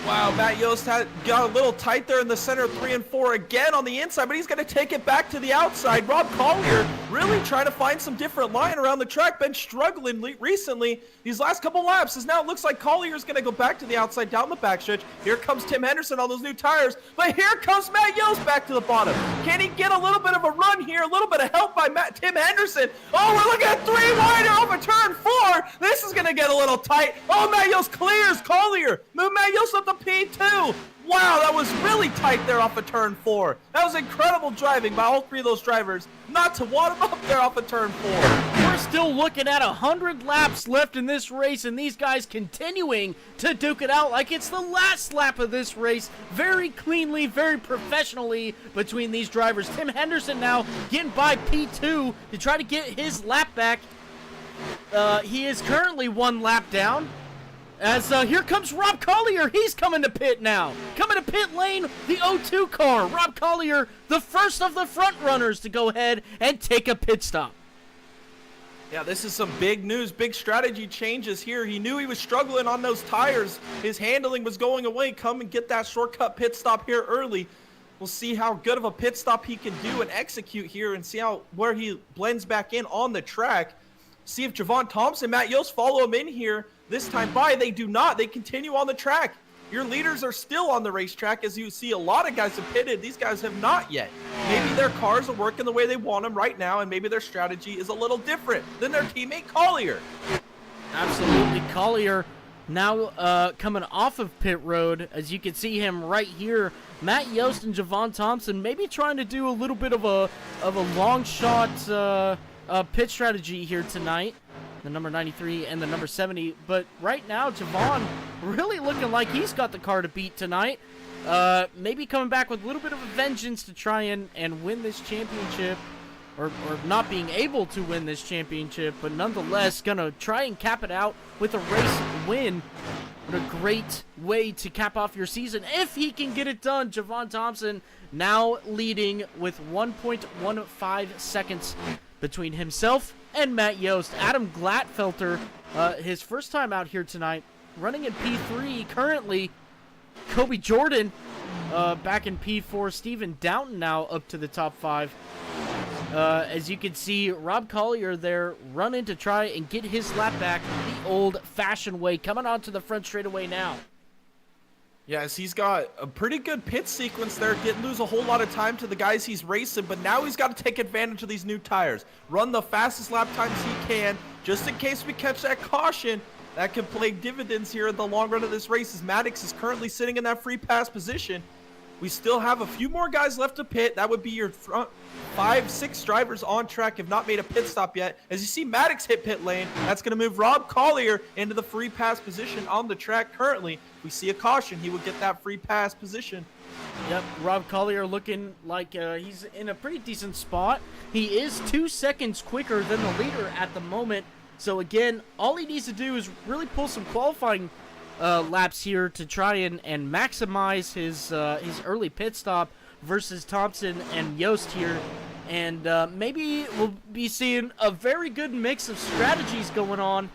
Wow, Matt Yost got a little tight there in the center, 3 and 4 again on the inside, but he's going to take it back to the outside. Rob Collier really trying to find some different line around the track. Been struggling recently these last couple laps. As now it looks like Collier's going to go back to the outside down the backstretch. Here comes Tim Henderson on those new tires, but here comes Matt Yost back to the bottom. Can he get a little bit of a run here? A little bit of help by Tim Henderson. Oh, we're looking at 3 wider off of turn 4. This is going to get a little tight. Oh, Matt Yost clears Collier. Move Matt Yost up to P2. Wow, that was really tight there off of turn 4. That was incredible driving by all 3 of those drivers not to wad him up there off of turn 4. We're still still looking at 100 laps left in this race, and these guys continuing to duke it out like it's the last lap of this race. Very cleanly, very professionally between these drivers. Tim Henderson now getting by P2 to try to get his lap back. He is currently 1 lap down. As here comes Rob Collier. He's coming to pit now. Coming to pit lane, the O2 car. Rob Collier, the first of the front runners to go ahead and take a pit stop. Yeah, this is some big news, big strategy changes here. He knew he was struggling on those tires. His handling was going away. Come and get that shortcut pit stop here early. We'll see how good of a pit stop he can do and execute here and see where he blends back in on the track. See if Javon Thompson, Matt Yost follow him in here this time by. They do not. They continue on the track. Your leaders are still on the racetrack, as you see a lot of guys have pitted. These guys have not yet. Maybe their cars are working the way they want them right now, and maybe their strategy is a little different than their teammate Collier. Absolutely. Collier now coming off of pit road. As you can see him right here, Matt Yost and Javon Thompson maybe trying to do a little bit of a long shot pit strategy here tonight. The number 93 and the number 70. But right now, Javon really looking like he's got the car to beat tonight. Maybe coming back with a little bit of a vengeance to try and win this championship. Or not being able to win this championship. But nonetheless, going to try and cap it out with a race win. What a great way to cap off your season if he can get it done. Javon Thompson now leading with 1.15 seconds between himself and Matt Yost. Adam Glatfelter, his first time out here tonight, running in P3 currently. Kobe Jordan back in P4. Steven Downton now up to the top 5. As you can see, Rob Collier there running to try and get his lap back the old-fashioned way. Coming onto the front straightaway now. Yes, he's got a pretty good pit sequence there. Didn't lose a whole lot of time to the guys he's racing, but now he's got to take advantage of these new tires. Run the fastest lap times he can, just in case we catch that caution. That could play dividends here in the long run of this race, as Maddox is currently sitting in that free pass position. We still have a few more guys left to pit. That would be your front 5-6 drivers on track have not made a pit stop yet. As you see Maddox hit pit lane, that's going to move Rob Collier into the free pass position on the track currently. If we see a caution, he will get that free pass position. Yep, Rob Collier looking like he's in a pretty decent spot. He is 2 seconds quicker than the leader at the moment. So again, all he needs to do is really pull some qualifying laps here to try and maximize his early pit stop versus Thompson and Yost here. And maybe we'll be seeing a very good mix of strategies going on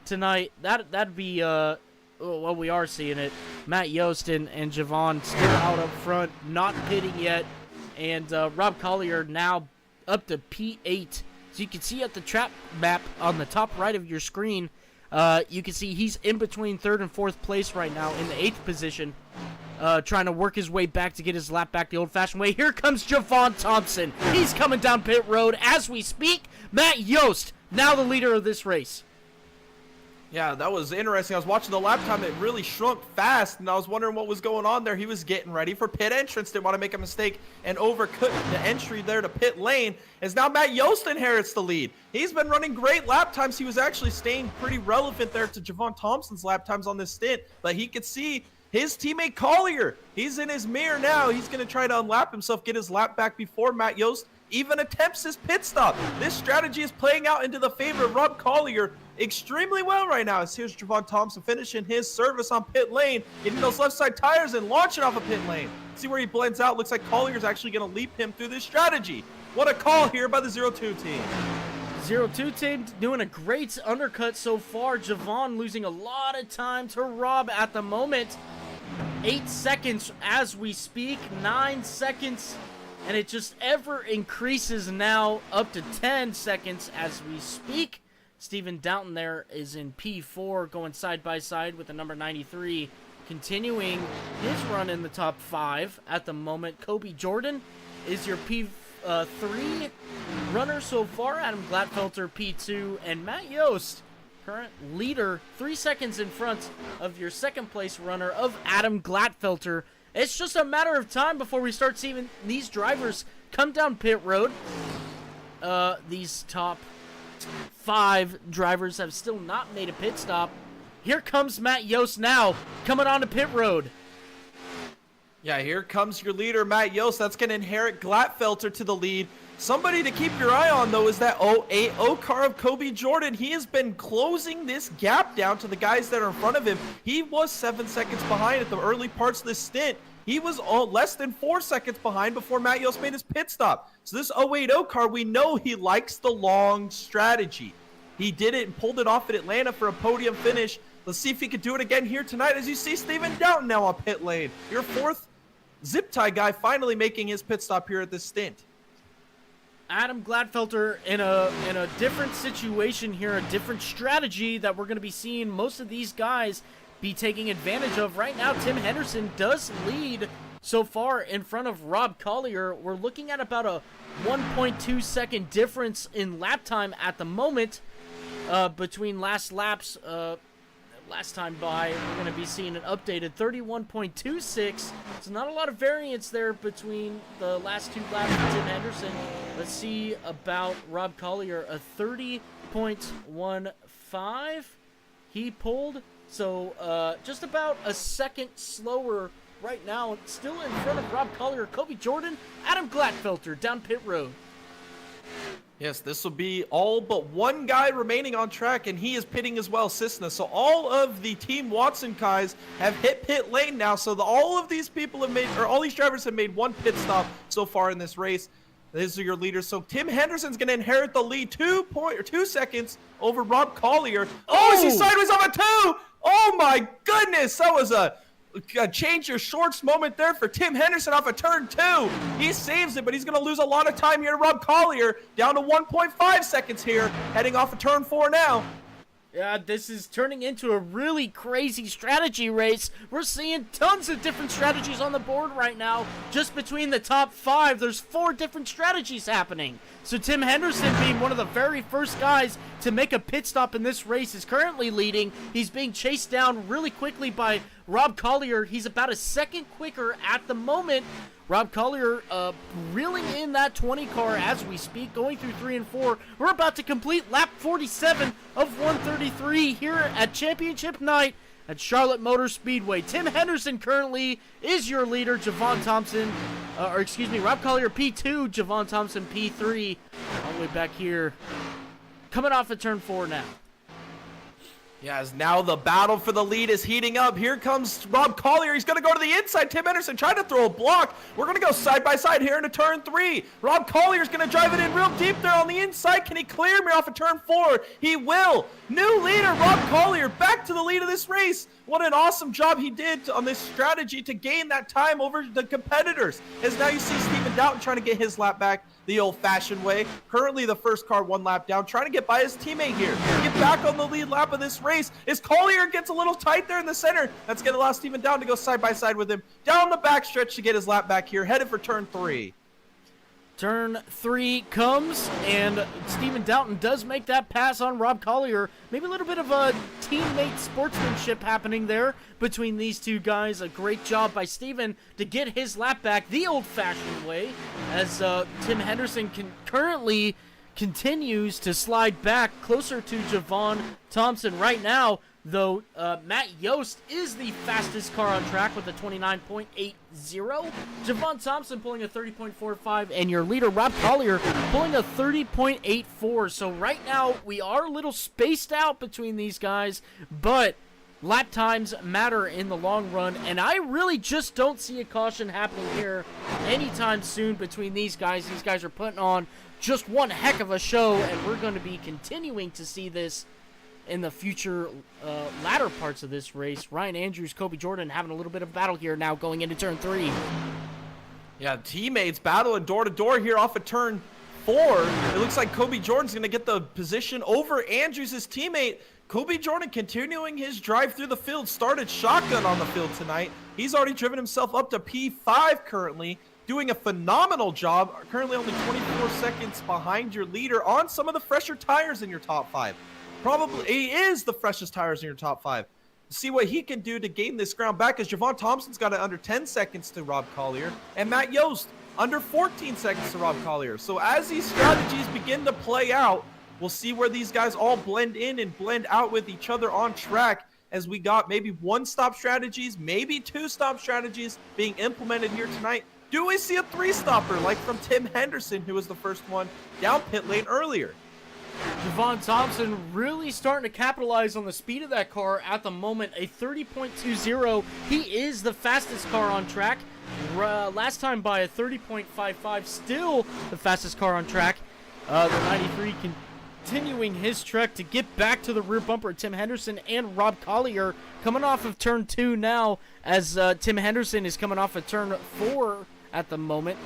tonight. That'd be well, we are seeing it. Matt Yost and Javon still out up front, not pitting yet. And Rob Collier now up to P8. So you can see at the track map on the top right of your screen, you can see he's in between 3rd and 4th place right now in the 8th position, trying to work his way back to get his lap back the old-fashioned way. Here comes Javon Thompson. He's coming down pit road as we speak. Matt Yost, now the leader of this race. Yeah, that was interesting. I was watching the lap time. It really shrunk fast, and I was wondering what was going on there. He was getting ready for pit entrance. Didn't want to make a mistake and overcook the entry there to pit lane. As now Matt Yost inherits the lead. He's been running great lap times. He was actually staying pretty relevant there to Javon Thompson's lap times on this stint, but he could see his teammate Collier. He's in his mirror now. He's going to try to unlap himself, get his lap back before Matt Yost even attempts his pit stop. This strategy is playing out into the favor of Rob Collier extremely well right now. As here's Javon Thompson finishing his service on pit lane, getting those left side tires and launching off a pit lane. See where he blends out. Looks like Collier's actually going to leap him through this strategy. What a call here by the 0-2 team. 0-2 team doing a great undercut so far. Javon losing a lot of time to Rob at the moment. 8 seconds as we speak, 9 seconds, and it just ever increases now up to 10 seconds as we speak. Steven Downton there is in P4, going side by side with the number 93, continuing his run in the top 5 at the moment. Kobe Jordan is your P3 runner so far. Adam Glatfelter P2, and Matt Yost, current leader, 3 seconds in front of your second place runner of Adam Glatfelter. It's just a matter of time before we start seeing these drivers come down pit road. These top 5 drivers have still not made a pit stop. Here comes Matt Yost now, coming onto pit road. Yeah, here comes your leader, Matt Yost. That's going to inherit Glatfelter to the lead. Somebody to keep your eye on, though, is that 08 car of Kobe Jordan. He has been closing this gap down to the guys that are in front of him. He was 7 seconds behind at the early parts of this stint. He was less than 4 seconds behind before Matt Yost made his pit stop. So this 080 car, we know he likes the long strategy. He did it and pulled it off at Atlanta for a podium finish. Let's see if he could do it again here tonight. As you see, Steven Doughton now on pit lane. Your 4th zip tie guy finally making his pit stop here at this stint. Adam Gladfelter in a different situation here, a different strategy that we're going to be seeing most of these guys be taking advantage of. Right now, Tim Henderson does lead so far in front of Rob Collier. We're looking at about a 1.2 second difference in lap time at the moment between last laps. Last time by, we're going to be seeing an updated 31.26. So not a lot of variance there between the last 2 laps for Tim Henderson. Let's see about Rob Collier, a 30.15 he pulled. So just about a second slower right now. Still in front of Rob Collier, Kobe Jordan, Adam Glatfelter down pit road. Yes, this will be all but one guy remaining on track, and he is pitting as well, Cisna. So all of the Team Watson guys have hit pit lane now. So all of these people have made, or all these drivers have made 1 pit stop so far in this race. These are your leaders. So Tim Henderson's going to inherit the lead 2 seconds over Rob Collier. Oh, is he sideways on a 2? Oh my goodness, that was a change your shorts moment there for Tim Henderson off of turn 2. He saves it, but he's going to lose a lot of time here to Rob Collier. Down to 1.5 seconds here, heading off of turn 4 now. Yeah, this is turning into a really crazy strategy race. We're seeing tons of different strategies on the board right now. Just between the top 5, there's 4 different strategies happening. So Tim Henderson, being one of the very first guys to make a pit stop in this race, is currently leading. He's being chased down really quickly by Rob Collier. He's about a second quicker at the moment. Rob Collier reeling in that 20 car as we speak, going through 3 and 4. We're about to complete lap 47 of 133 here at Championship Night at Charlotte Motor Speedway. Tim Henderson currently is your leader. Rob Collier P2, Javon Thompson P3. All the way back here, coming off of turn 4 now. Yeah, as now the battle for the lead is heating up. Here comes Rob Collier. He's going to go to the inside. Tim Henderson trying to throw a block. We're going to go side by side here into turn 3. Rob Collier's going to drive it in real deep there on the inside. Can he clear me off of turn 4? He will. New leader, Rob Collier, back to the lead of this race. What an awesome job he did on this strategy to gain that time over the competitors. As now you see Steven Doughton trying to get his lap back the old-fashioned way. Currently the first car 1 lap down, trying to get by his teammate here. Get back on the lead lap of this race. As Collier gets a little tight there in the center, that's going to allow Steven Doughton to go side by side with him. Down the backstretch to get his lap back here, headed for turn 3. Turn 3 comes, and Steven Doughton does make that pass on Rob Collier. Maybe a little bit of a teammate sportsmanship happening there between these two guys. A great job by Steven to get his lap back the old-fashioned way, as Tim Henderson currently continues to slide back closer to Javon Thompson right now. Though Matt Yost is the fastest car on track with a 29.80. Javon Thompson pulling a 30.45, and your leader, Rob Collier, pulling a 30.84. So right now, we are a little spaced out between these guys, but lap times matter in the long run, and I really just don't see a caution happening here anytime soon between these guys. These guys are putting on just one heck of a show, and we're going to be continuing to see this in the future latter parts of this race. Ryan Andrews, Kobe Jordan having a little bit of battle here now going into turn 3. Yeah, teammates battling door to door here off of turn 4. It looks like Kobe Jordan's going to get the position over Andrews, his teammate. Kobe Jordan continuing his drive through the field, started shotgun on the field tonight. He's already driven himself up to P5 currently, doing a phenomenal job. Currently only 24 seconds behind your leader on some of the fresher tires in your top 5. Probably he is the freshest tires in your top 5. See what he can do to gain this ground back, as Javon Thompson's got it under 10 seconds to Rob Collier, and Matt Yost under 14 seconds to Rob Collier. So as these strategies begin to play out, We'll see where these guys all blend in and blend out with each other on track, as we got maybe one-stop strategies, maybe two-stop strategies being implemented here tonight. Do we see a three-stopper like from Tim Henderson, who was the first one down pit lane earlier? Javon Thompson really starting to capitalize on the speed of that car at the moment. A 30.20. He is the fastest car on track. Last time by a 30.55. Still the fastest car on track. The 93 continuing his trek to get back to the rear bumper. Tim Henderson and Rob Collier coming off of turn 2 now, as Tim Henderson is coming off of turn 4 at the moment.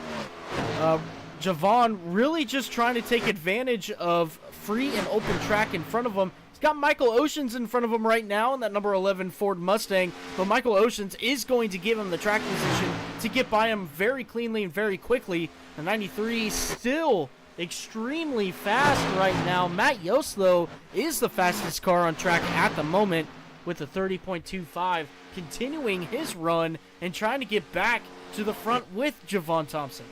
Javon really just trying to take advantage of free and open track in front of him. He's got Michael Oceans in front of him right now in that number 11 Ford Mustang, but Michael Oceans is going to give him the track position to get by him very cleanly and very quickly. The 93 still extremely fast right now. Matt Yost, though, is the fastest car on track at the moment with a 30.25, continuing his run and trying to get back to the front with Javon Thompson.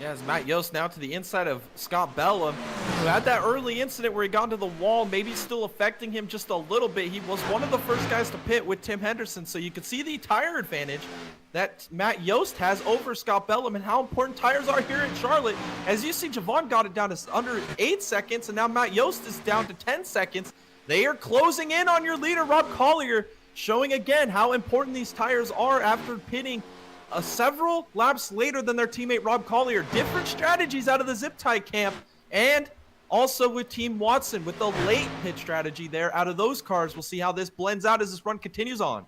Yeah, as Matt Yost now to the inside of Scott Bellum, who had that early incident where he got into the wall, maybe still affecting him just a little bit. He was one of the first guys to pit with Tim Henderson, so you could see the tire advantage that Matt Yost has over Scott Bellum and how important tires are here in Charlotte. As you see, Javon got it down to under 8 seconds, and now Matt Yost is down to 10 seconds. They are closing in on your leader, Rob Collier, showing again how important these tires are after pitting several laps later than their teammate Rob Collier. Different strategies out of the zip tie camp, and also with Team Watson with the late pit strategy there out of those cars. We'll see how this blends out as this run continues on.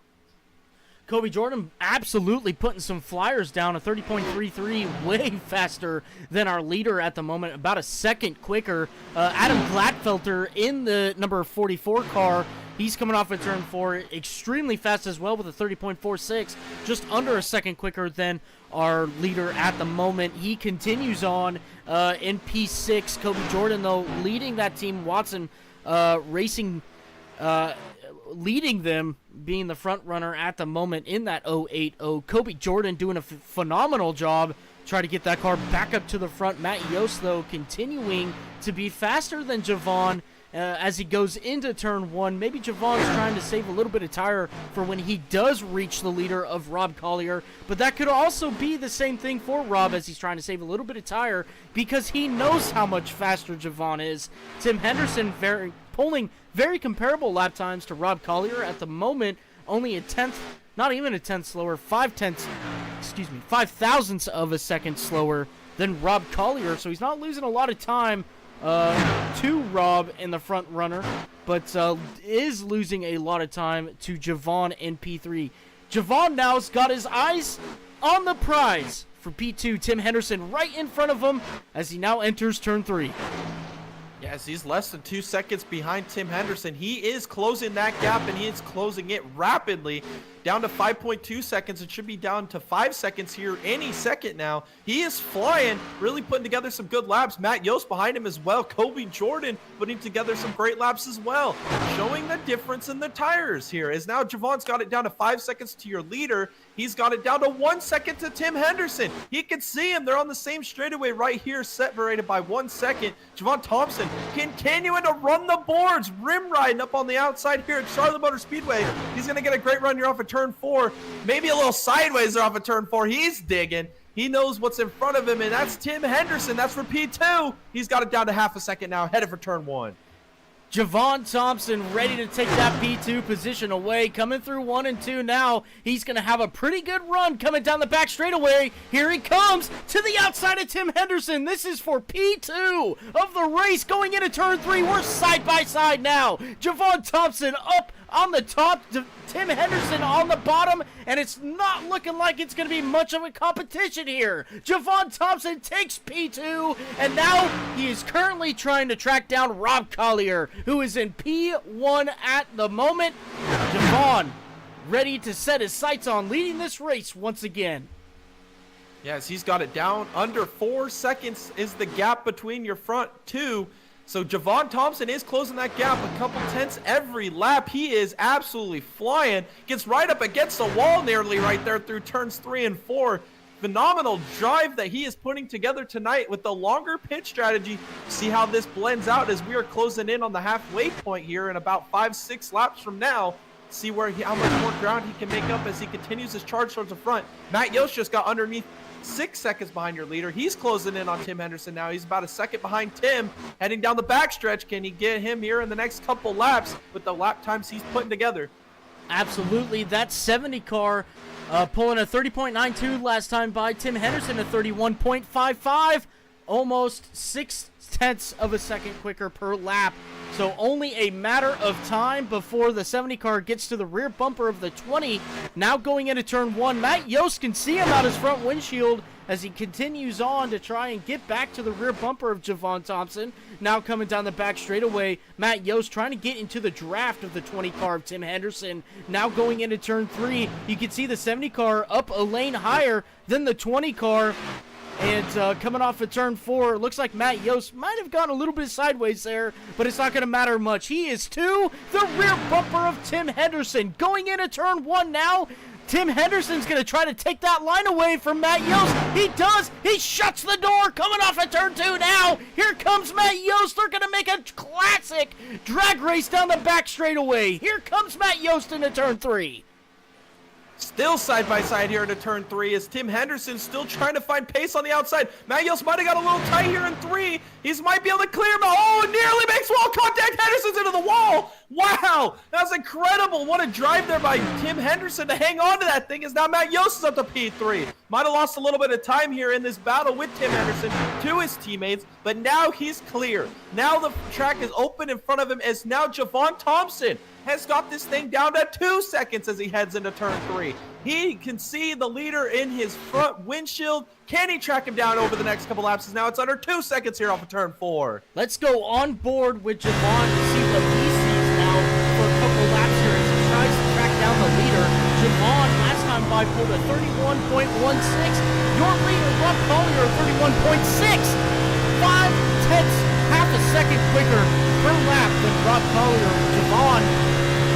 Kobe Jordan absolutely putting some flyers down, a 30.33, way faster than our leader at the moment, about a second quicker. Adam Gladfelter in the number 44 car, he's coming off of turn 4, extremely fast as well with a 30.46, just under a second quicker than our leader at the moment. He continues on in P6. Kobe Jordan, though, leading that team. Watson racing, leading them, being the front runner at the moment in that 080. Kobe Jordan doing a phenomenal job trying to get that car back up to the front. Matt Yost, though, continuing to be faster than Javon as he goes into turn 1. Maybe Javon's trying to save a little bit of tire for when he does reach the leader of Rob Collier, but that could also be the same thing for Rob as he's trying to save a little bit of tire because he knows how much faster Javon is. Tim Henderson pulling very comparable lap times to Rob Collier at the moment, only a tenth, not even a tenth slower, 5 thousandths of a second slower than Rob Collier, so he's not losing a lot of time to Rob in the front runner, but is losing a lot of time to Javon in P3. Javon now's got his eyes on the prize for P2. Tim Henderson right in front of him as he now enters turn 3. Yes, he's less than 2 seconds behind Tim Henderson. He is closing that gap, and he is closing it rapidly, down to 5.2 seconds. It should be down to 5 seconds here any second now. He is flying, really putting together some good laps. Matt Yost behind him as well. Kobe Jordan putting together some great laps as well, showing the difference in the tires here. As now Javon's got it down to 5 seconds to your leader. He's got it down to 1 second to Tim Henderson. He can see him. They're on the same straightaway right here, separated by 1 second. Javon Thompson continuing to run the boards, rim riding up on the outside here at Charlotte Motor Speedway. He's going to get a great run here off of turn 4, maybe a little sideways off of turn 4. He's digging. He knows what's in front of him, and that's Tim Henderson. That's for P2. He's got it down to half a second now, headed for turn 1. Javon Thompson ready to take that P2 position away, coming through 1 and 2 now. He's going to have a pretty good run coming down the back straightaway. Here he comes to the outside of Tim Henderson. This is for P2 of the race going into turn 3. We're side by side now. Javon Thompson up on the top, Tim Henderson on the bottom, and it's not looking like it's going to be much of a competition here. Javon Thompson takes P2, and now he is currently trying to track down Rob Collier, who is in P1 at the moment. Javon ready to set his sights on leading this race once again. Yes, he's got it down. Under 4 seconds is the gap between your front two. So Javon Thompson is closing that gap a couple tenths every lap. He is absolutely flying. Gets right up against the wall nearly right there through turns 3 and 4. phenomenal drive that he is putting together tonight with the longer pit strategy. See how this blends out as we are closing in on the halfway point here in about 5-6 laps from now. See how much more ground he can make up as he continues his charge towards the front. Matt Yost just got underneath 6 seconds behind your leader. He's closing in on Tim Henderson now. He's about a second behind Tim, heading down the backstretch. Can he get him here in the next couple laps with the lap times he's putting together? Absolutely. That 70 car pulling a 30.92 last time by. Tim Henderson a 31.55. Almost 0.6 of a second quicker per lap. So only a matter of time before the 70 car gets to the rear bumper of the 20. Now going into turn 1, Matt Yost can see him out his front windshield as he continues on to try and get back to the rear bumper of Javon Thompson. Now coming down the back straightaway, Matt Yost trying to get into the draft of the 20 car of Tim Henderson. Now going into turn 3, you can see the 70 car up a lane higher than the 20 car. And coming off of turn 4, looks like Matt Yost might have gone a little bit sideways there, but it's not going to matter much. He is to the rear bumper of Tim Henderson. Going into turn 1 now, Tim Henderson's going to try to take that line away from Matt Yost. He does. He shuts the door. Coming off of turn 2 now. Here comes Matt Yost. They're going to make a classic drag race down the back straightaway. Here comes Matt Yost into turn 3. Still side by side here into turn 3 as Tim Henderson still trying to find pace on the outside. Matt Yost might have got a little tight here in 3. He might be able to clear him. Oh, nearly makes wall contact. Henderson's into the wall. Wow, that's incredible. What a drive there by Tim Henderson to hang on to that thing as now Matt Yost is up to P3. Might have lost a little bit of time here in this battle with Tim Henderson to his teammates, but now he's clear. Now the track is open in front of him as now Javon Thompson has got this thing down to 2 seconds as he heads into turn 3. He can see the leader in his front windshield. Can he track him down over the next couple laps? Now it's under 2 seconds here off of turn 4. Let's go on board with Javon to see what he sees now for a couple laps here as he tries to track down the leader. Javon last time by pulled a 31.16. Your leader, Rob Collier, 31.6. 5/10, half a second quicker per lap than Rob Collier. Javon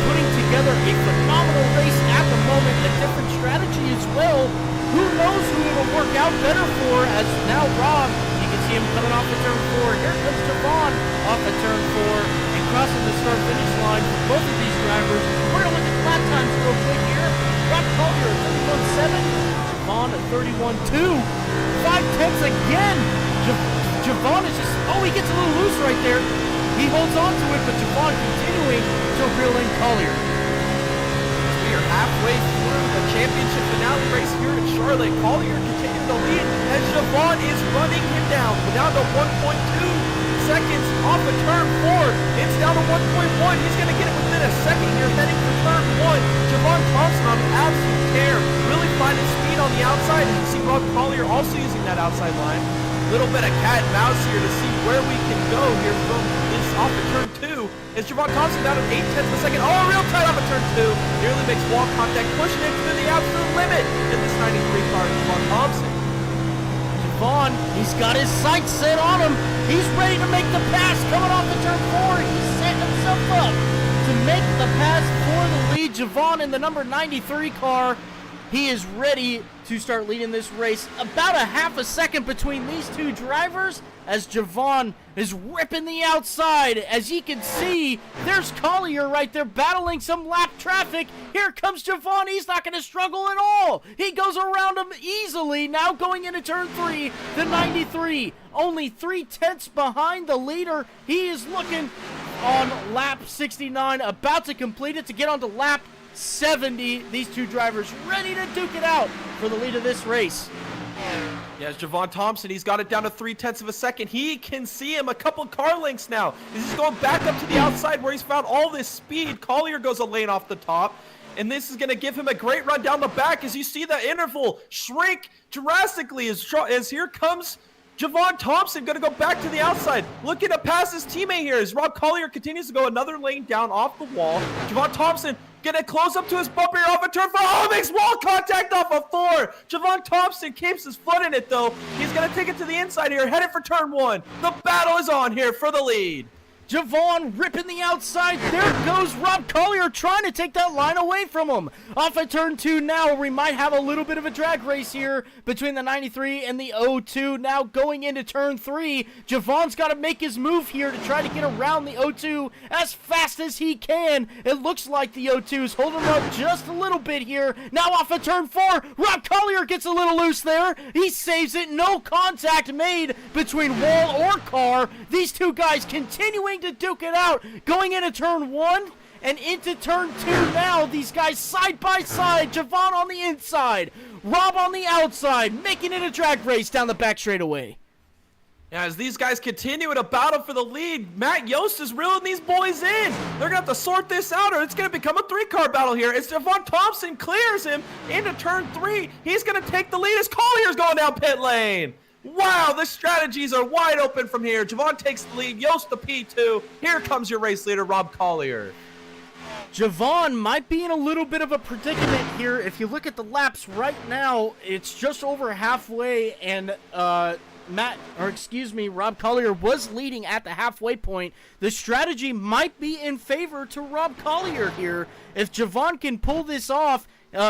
putting together a phenomenal race at the moment, a different strategy as well. Who knows who it'll work out better for as now Rob, you can see him coming off of turn 4. Here comes Javon off of turn 4 and crossing the start-finish line for both of these drivers. We're going to look at lap times real quick here. Rob Collier at 31.7, Javon at 31.2. 5/10 again. Javon is just, he gets a little loose right there. He holds on to it, but Javon continuing to reel in Collier. We are halfway through the championship finale race here in Charlotte. Collier continuing to lead as Javon is running him down. We're down to 1.2 seconds off of turn 4. It's down to 1.1. He's going to get it within a second here heading for turn 1. Javon Thompson on an absolute tear, really finding speed on the outside. And you see Rob Collier also using that outside line. Little bit of cat and mouse here to see where we can go here from this off of turn 2. Is Javon Thompson down at 0.8 of a second? Oh, real tight off of turn 2. Nearly makes wall contact, pushing it to the absolute limit in this 93 car, Javon Thompson. Javon, he's got his sights set on him. He's ready to make the pass coming off of turn 4. He's setting himself up to make the pass for the lead. Javon in the number 93 car. He is ready to start leading this race. About a half a second between these two drivers as Javon is ripping the outside. As you can see, there's Collier right there battling some lap traffic. Here comes Javon. He's not going to struggle at all. He goes around him easily. Now going into turn 3, the 93. Only 3/10 behind the leader. He is looking on lap 69, about to complete it to get onto lap 70. These two drivers ready to duke it out for the lead of this race. Yes, Javon Thompson, he's got it down to 0.3 of a second. He can see him a couple car lengths now. He's going back up to the outside where he's found all this speed. Collier goes a lane off the top, and this is going to give him a great run down the back as you see the interval shrink drastically as here comes Javon Thompson, going to go back to the outside, looking to pass his teammate here as Rob Collier continues to go another lane down off the wall. Javon Thompson going to close up to his bumper here off of turn 4. Oh, makes wall contact off of 4. Javon Thompson keeps his foot in it, though. He's going to take it to the inside here, headed for turn 1. The battle is on here for the lead. Javon ripping the outside. There goes Rob Collier trying to take that line away from him. Off at turn 2 now. We might have a little bit of a drag race here between the 93 and the 02. Now going into turn 3, Javon's got to make his move here to try to get around the 02 as fast as he can. It looks like the 02 is holding up just a little bit here. Now off at turn 4, Rob Collier gets a little loose there. He saves it. No contact made between wall or car. These two guys continuing to duke it out, going into turn 1 and into turn 2 now. These guys side by side, Javon on the inside, Rob on the outside, making it a drag race down the back straightaway. As these guys continue in a battle for the lead, Matt Yost is reeling these boys in. They're going to have to sort this out, or it's going to become a 3-car battle here. As Javon Thompson clears him into turn 3, he's going to take the lead as Collier's going down pit lane. Wow, the strategies are wide open from here. Javon takes the lead, Yost the P2. Here comes your race leader, Rob Collier. Javon might be in a little bit of a predicament here. If you look at the laps right now, it's just over halfway, and Rob Collier was leading at the halfway point. The strategy might be in favor to Rob Collier here. If Javon can pull this off,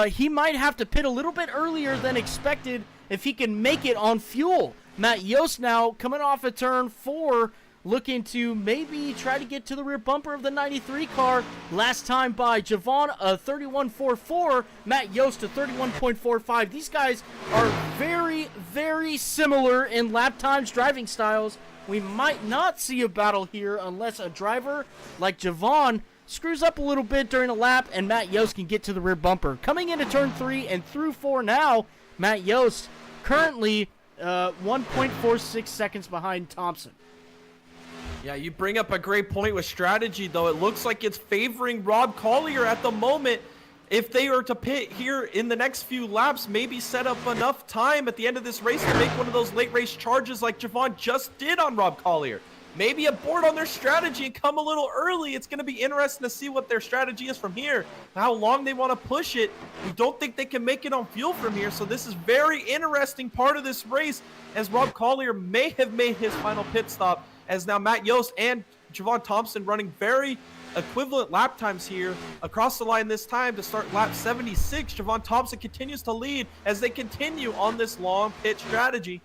he might have to pit a little bit earlier than expected if he can make it on fuel. Matt Yost now coming off a turn 4, looking to maybe try to get to the rear bumper of the 93 car. Last time by Javon, a 31.44, Matt Yost a 31.45. These guys are very, very similar in lap times, driving styles. We might not see a battle here unless a driver like Javon screws up a little bit during a lap and Matt Yost can get to the rear bumper. Coming into turn 3 and through 4 now, Matt Yost currently 1.46 seconds behind Thompson. Yeah, you bring up a great point with strategy, though. It looks like it's favoring Rob Collier at the moment. If they were to pit here in the next few laps, maybe set up enough time at the end of this race to make one of those late race charges like Javon just did on Rob Collier. Maybe abort on their strategy and come a little early. It's going to be interesting to see what their strategy is from here, how long they want to push it. We don't think they can make it on fuel from here, so this is very interesting part of this race as Rob Collier may have made his final pit stop, as now Matt Yost and Javon Thompson running very equivalent lap times here across the line this time to start lap 76. Javon Thompson continues to lead as they continue on this long pit strategy.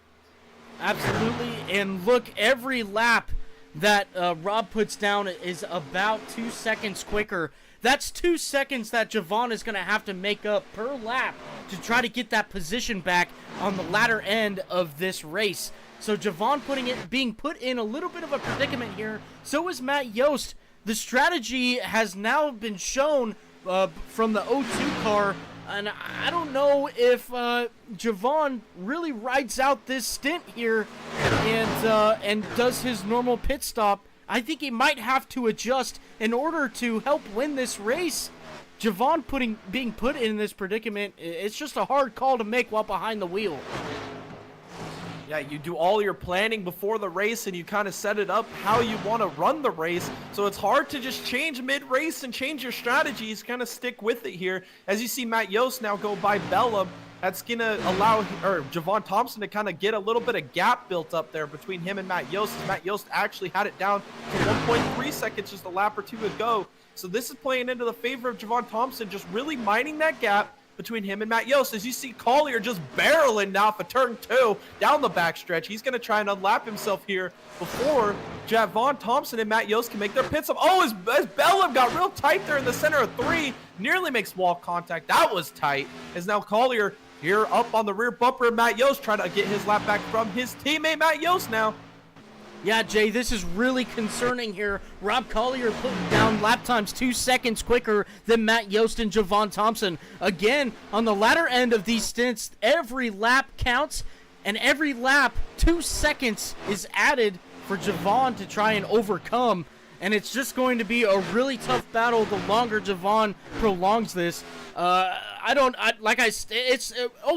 Absolutely, and look, every lap that Rob puts down is about 2 seconds quicker. That's 2 seconds that Javon is going to have to make up per lap to try to get that position back on the latter end of this race. So Javon being put in a little bit of a predicament here. So is Matt Yost. The strategy has now been shown from the 02 car, and I don't know if Javon really rides out this stint here and does his normal pit stop. I think he might have to adjust in order to help win this race. Javon being put in this predicament, it's just a hard call to make while behind the wheel. Yeah, you do all your planning before the race and you kind of set it up how you want to run the race. So it's hard to just change mid-race and change your strategies, kind of stick with it here. As you see Matt Yost now go by Bella, that's going to allow Javon Thompson to kind of get a little bit of gap built up there between him and Matt Yost. Matt Yost actually had it down to 1.3 seconds just a lap or two ago. So this is playing into the favor of Javon Thompson, just really mining that gap between him and Matt Yost. As you see Collier just barreling now for turn 2 down the backstretch. He's going to try and unlap himself here before Javon Thompson and Matt Yost can make their pit stop. Oh, as Bellum got real tight there in the center of 3, nearly makes wall contact. That was tight. As now Collier here up on the rear bumper of Matt Yost trying to get his lap back from his teammate Matt Yost now. Yeah, Jay, this is really concerning here. Rob Collier putting down lap times 2 seconds quicker than Matt Yost and Javon Thompson. Again, on the latter end of these stints, every lap counts, and every lap 2 seconds is added for Javon to try and overcome. And it's just going to be a really tough battle the longer Javon prolongs this.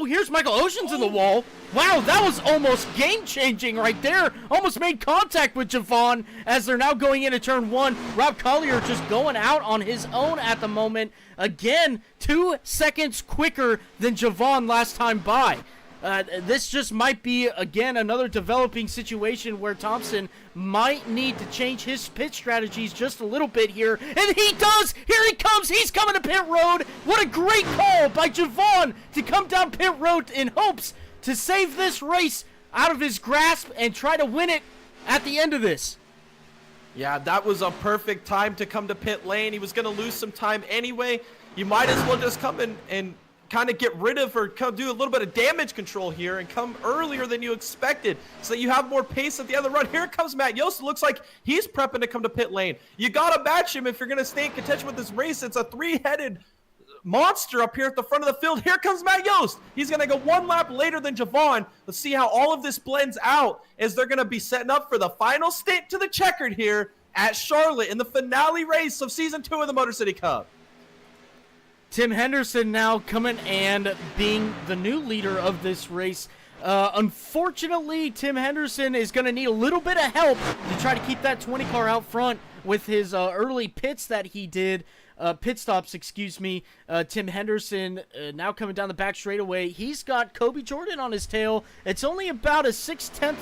Here's Michael Ocean's in the wall. Wow, that was almost game-changing right there. Almost made contact with Javon as they're now going into turn 1. Rob Collier just going out on his own at the moment. Again, 2 seconds quicker than Javon last time by. This just might be, again, another developing situation where Thompson might need to change his pit strategies just a little bit here. And he does! Here he comes! He's coming to pit road! What a great call by Javon to come down pit road in hopes to save this race out of his grasp and try to win it at the end of this. Yeah, that was a perfect time to come to pit lane. He was going to lose some time anyway. You might as well just come in and kind of get rid of or do a little bit of damage control here and come earlier than you expected so that you have more pace at the end of the run. Here comes Matt Yost. It looks like he's prepping to come to pit lane. You got to match him if you're going to stay in contention with this race. It's a three-headed monster up here at the front of the field. Here comes Matt Yost. He's going to go one lap later than Javon. Let's see how all of this blends out as they're going to be setting up for the final stint to the checkered here at Charlotte in the finale race of Season 2 of the Motor City Cup. Tim Henderson now coming and being the new leader of this race. Unfortunately, Tim Henderson is going to need a little bit of help to try to keep that 20 car out front with his early pits that he did. Pit stops, excuse me. Tim Henderson now coming down the back straightaway. He's got Kobe Jordan on his tail. It's only about a six-tenths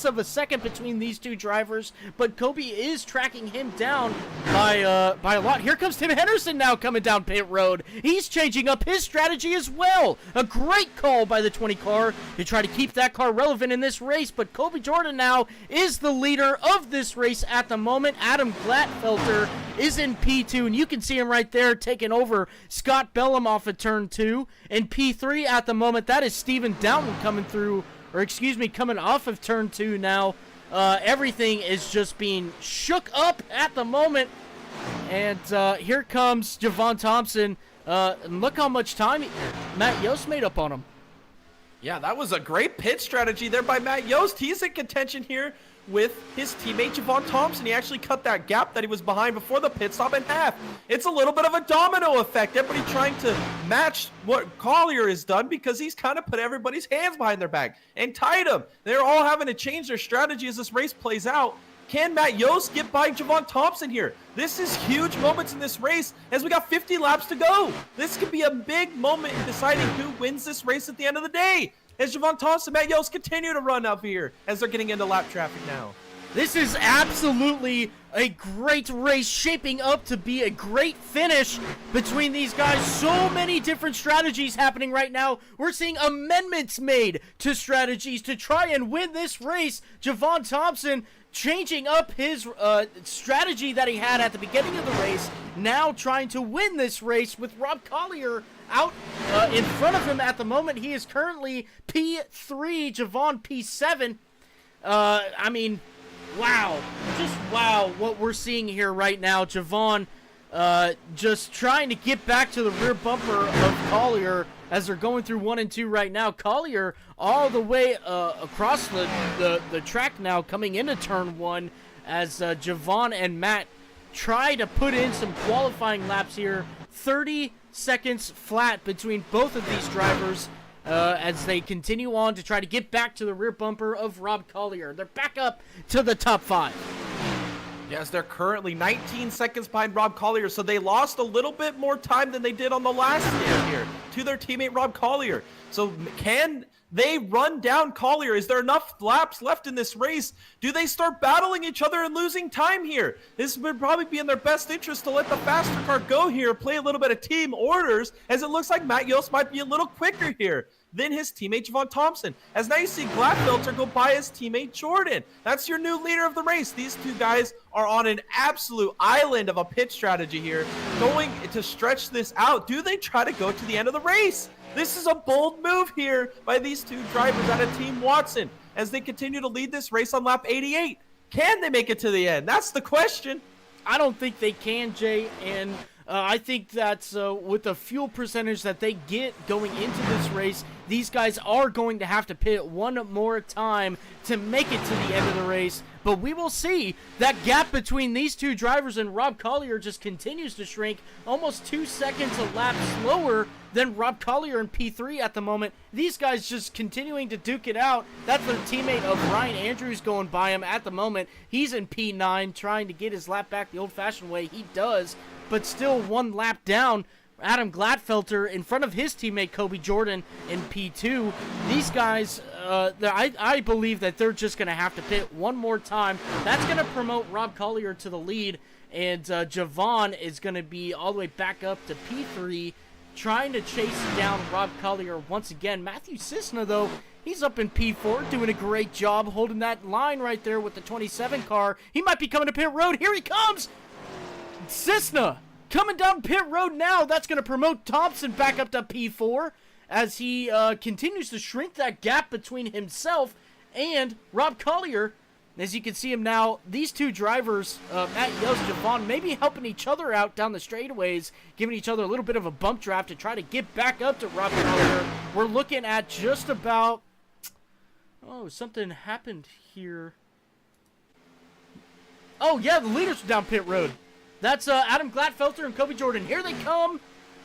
of a second between these two drivers, but Kobe is tracking him down by a lot. Here comes Tim Henderson now coming down pit road. He's changing up his strategy as well. A great call by the 20 car to try to keep that car relevant in this race, but Kobe Jordan now is the leader of this race at the moment. Adam Glatfelter is in P2, and you can see him right there taking over Scott Bellum off of turn 2. In P3 at the moment, that is Steven Downton coming through, or excuse me, coming off of turn 2 now. Everything is just being shook up at the moment. And here comes Javon Thompson. And look how much time Matt Yost made up on him. Yeah, that was a great pit strategy there by Matt Yost. He's in contention here with his teammate Javon Thompson. He actually cut that gap that he was behind before the pit stop in half. It's a little bit of a domino effect. Everybody trying to match what Collier has done because he's kind of put everybody's hands behind their back and tied them. They're all having to change their strategy as this race plays out. Can Matt Yost get by Javon Thompson here? This is huge moments in this race as we got 50 laps to go. This could be a big moment in deciding who wins this race at the end of the day. As Javon Thompson and Matt Yost continue to run up here as they're getting into lap traffic now. This is absolutely a great race, shaping up to be a great finish between these guys. So many different strategies happening right now. We're seeing amendments made to strategies to try and win this race. Javon Thompson changing up his strategy that he had at the beginning of the race, now trying to win this race with Rob Collier out in front of him at the moment. He is currently P3, Javon P7. I mean, wow. Just wow what we're seeing here right now. Javon just trying to get back to the rear bumper of Collier as they're going through 1 and 2 right now. Collier all the way across the track now, coming into turn 1 as Javon and Matt try to put in some qualifying laps here. 30 seconds flat between both of these drivers as they continue on to try to get back to the rear bumper of Rob Collier. They're back up to the top 5. Yes, they're currently 19 seconds behind Rob Collier, so they lost a little bit more time than they did on the last stand here to their teammate Rob Collier. So can they run down Collier? Is there enough laps left in this race? Do they start battling each other and losing time here? This would probably be in their best interest to let the faster car go here, play a little bit of team orders, as it looks like Matt Yost might be a little quicker here than his teammate Javon Thompson. As now you see Glatfelter go by his teammate Jordan. That's your new leader of the race. These two guys are on an absolute island of a pit strategy here, going to stretch this out. Do they try to go to the end of the race? This is a bold move here by these two drivers out of Team Watson as they continue to lead this race on lap 88. Can they make it to the end? That's the question. I don't think they can, Jay, and I think that with the fuel percentage that they get going into this race, these guys are going to have to pit one more time to make it to the end of the race. But we will see. That gap between these two drivers and Rob Collier just continues to shrink, almost 2 seconds a lap slower than Rob Collier in P3 at the moment. These guys just continuing to duke it out. That's their teammate of Ryan Andrews going by him at the moment. He's in P9 trying to get his lap back the old-fashioned way. He does, but still 1 lap down. Adam Gladfelter in front of his teammate Kobe Jordan in P2. These guys, I believe that they're just going to have to pit one more time. That's going to promote Rob Collier to the lead, and Javon is going to be all the way back up to P3, trying to chase down Rob Collier once again. Matthew Cisna, though, he's up in P4, doing a great job holding that line right there with the 27 car. He might be coming to pit road. Here he comes! Cisna coming down pit road now. That's going to promote Thompson back up to P4 as he continues to shrink that gap between himself and Rob Collier. As you can see him now, these two drivers, Matt Yost, Javon, maybe helping each other out down the straightaways, giving each other a little bit of a bump draft to try to get back up to Rob Collier. We're looking at just about... Oh, something happened here. Oh, yeah, the leaders are down pit road. That's Adam Gladfelter and Kobe Jordan. Here they come.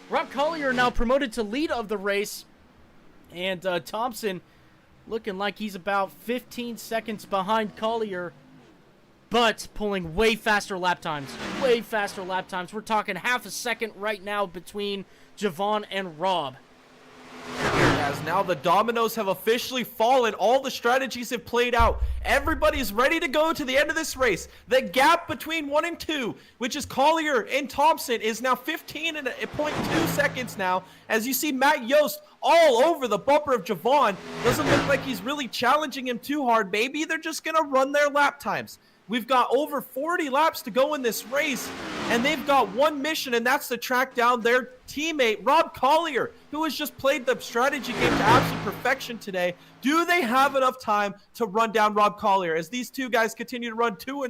Rob Collier now promoted to lead of the race. And Thompson looking like he's about 15 seconds behind Collier, but pulling way faster lap times. Way faster lap times. We're talking half a second right now between Javon and Rob. As now the dominoes have officially fallen, all the strategies have played out. Everybody's ready to go to the end of this race. The gap between 1 and 2, which is Collier and Thompson, is now 15.2 seconds now. As you see Matt Yost all over the bumper of Javon. Doesn't look like he's really challenging him too hard. Maybe they're just going to run their lap times. We've got over 40 laps to go in this race, and they've got one mission, and that's to track down their teammate, Rob Collier, who has just played the strategy game to absolute perfection today. Do they have enough time to run down Rob Collier as these two guys continue to run P2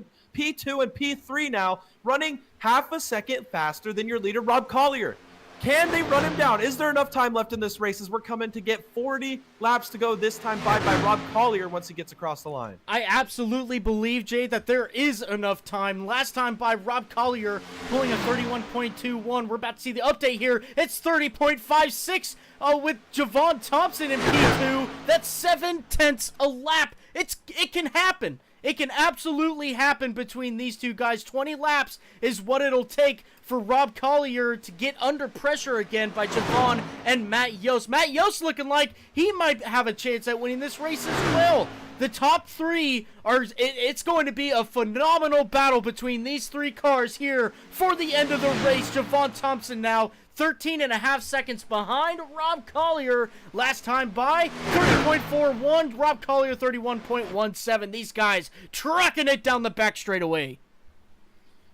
and P3 now, running half a second faster than your leader, Rob Collier? Can they run him down? Is there enough time left in this race as we're coming to get 40 laps to go this time by Rob Collier once he gets across the line? I absolutely believe, Jay, that there is enough time. Last time by Rob Collier pulling a 31.21. We're about to see the update here. It's 30.56 with Javon Thompson in P2. That's 7/10 a lap. It can happen. It can absolutely happen between these two guys. 20 laps is what it'll take for Rob Collier to get under pressure again by Javon and Matt Yost. Matt Yost looking like he might have a chance at winning this race as well. The top three it's going to be a phenomenal battle between these three cars here for the end of the race. Javon Thompson now 13.5 seconds behind Rob Collier. Last time by 30.41. Rob Collier 31.17. These guys trucking it down the back straightaway.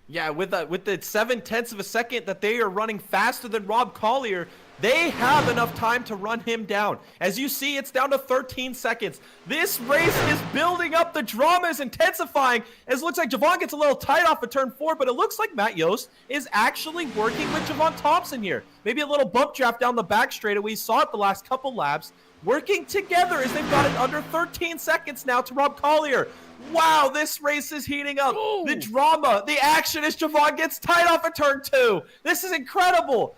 Yeah, with the 7/10 of a second that they are running faster than Rob Collier, they have enough time to run him down. As you see, it's down to 13 seconds. This race is building up. The drama is intensifying. As it looks like Javon gets a little tight off of turn 4, but it looks like Matt Yost is actually working with Javon Thompson here. Maybe a little bump draft down the back straightaway. We saw it the last couple laps. Working together as they've got it under 13 seconds now to Rob Collier. Wow, this race is heating up. Ooh. The drama, the action as Javon gets tight off of turn 2. This is incredible.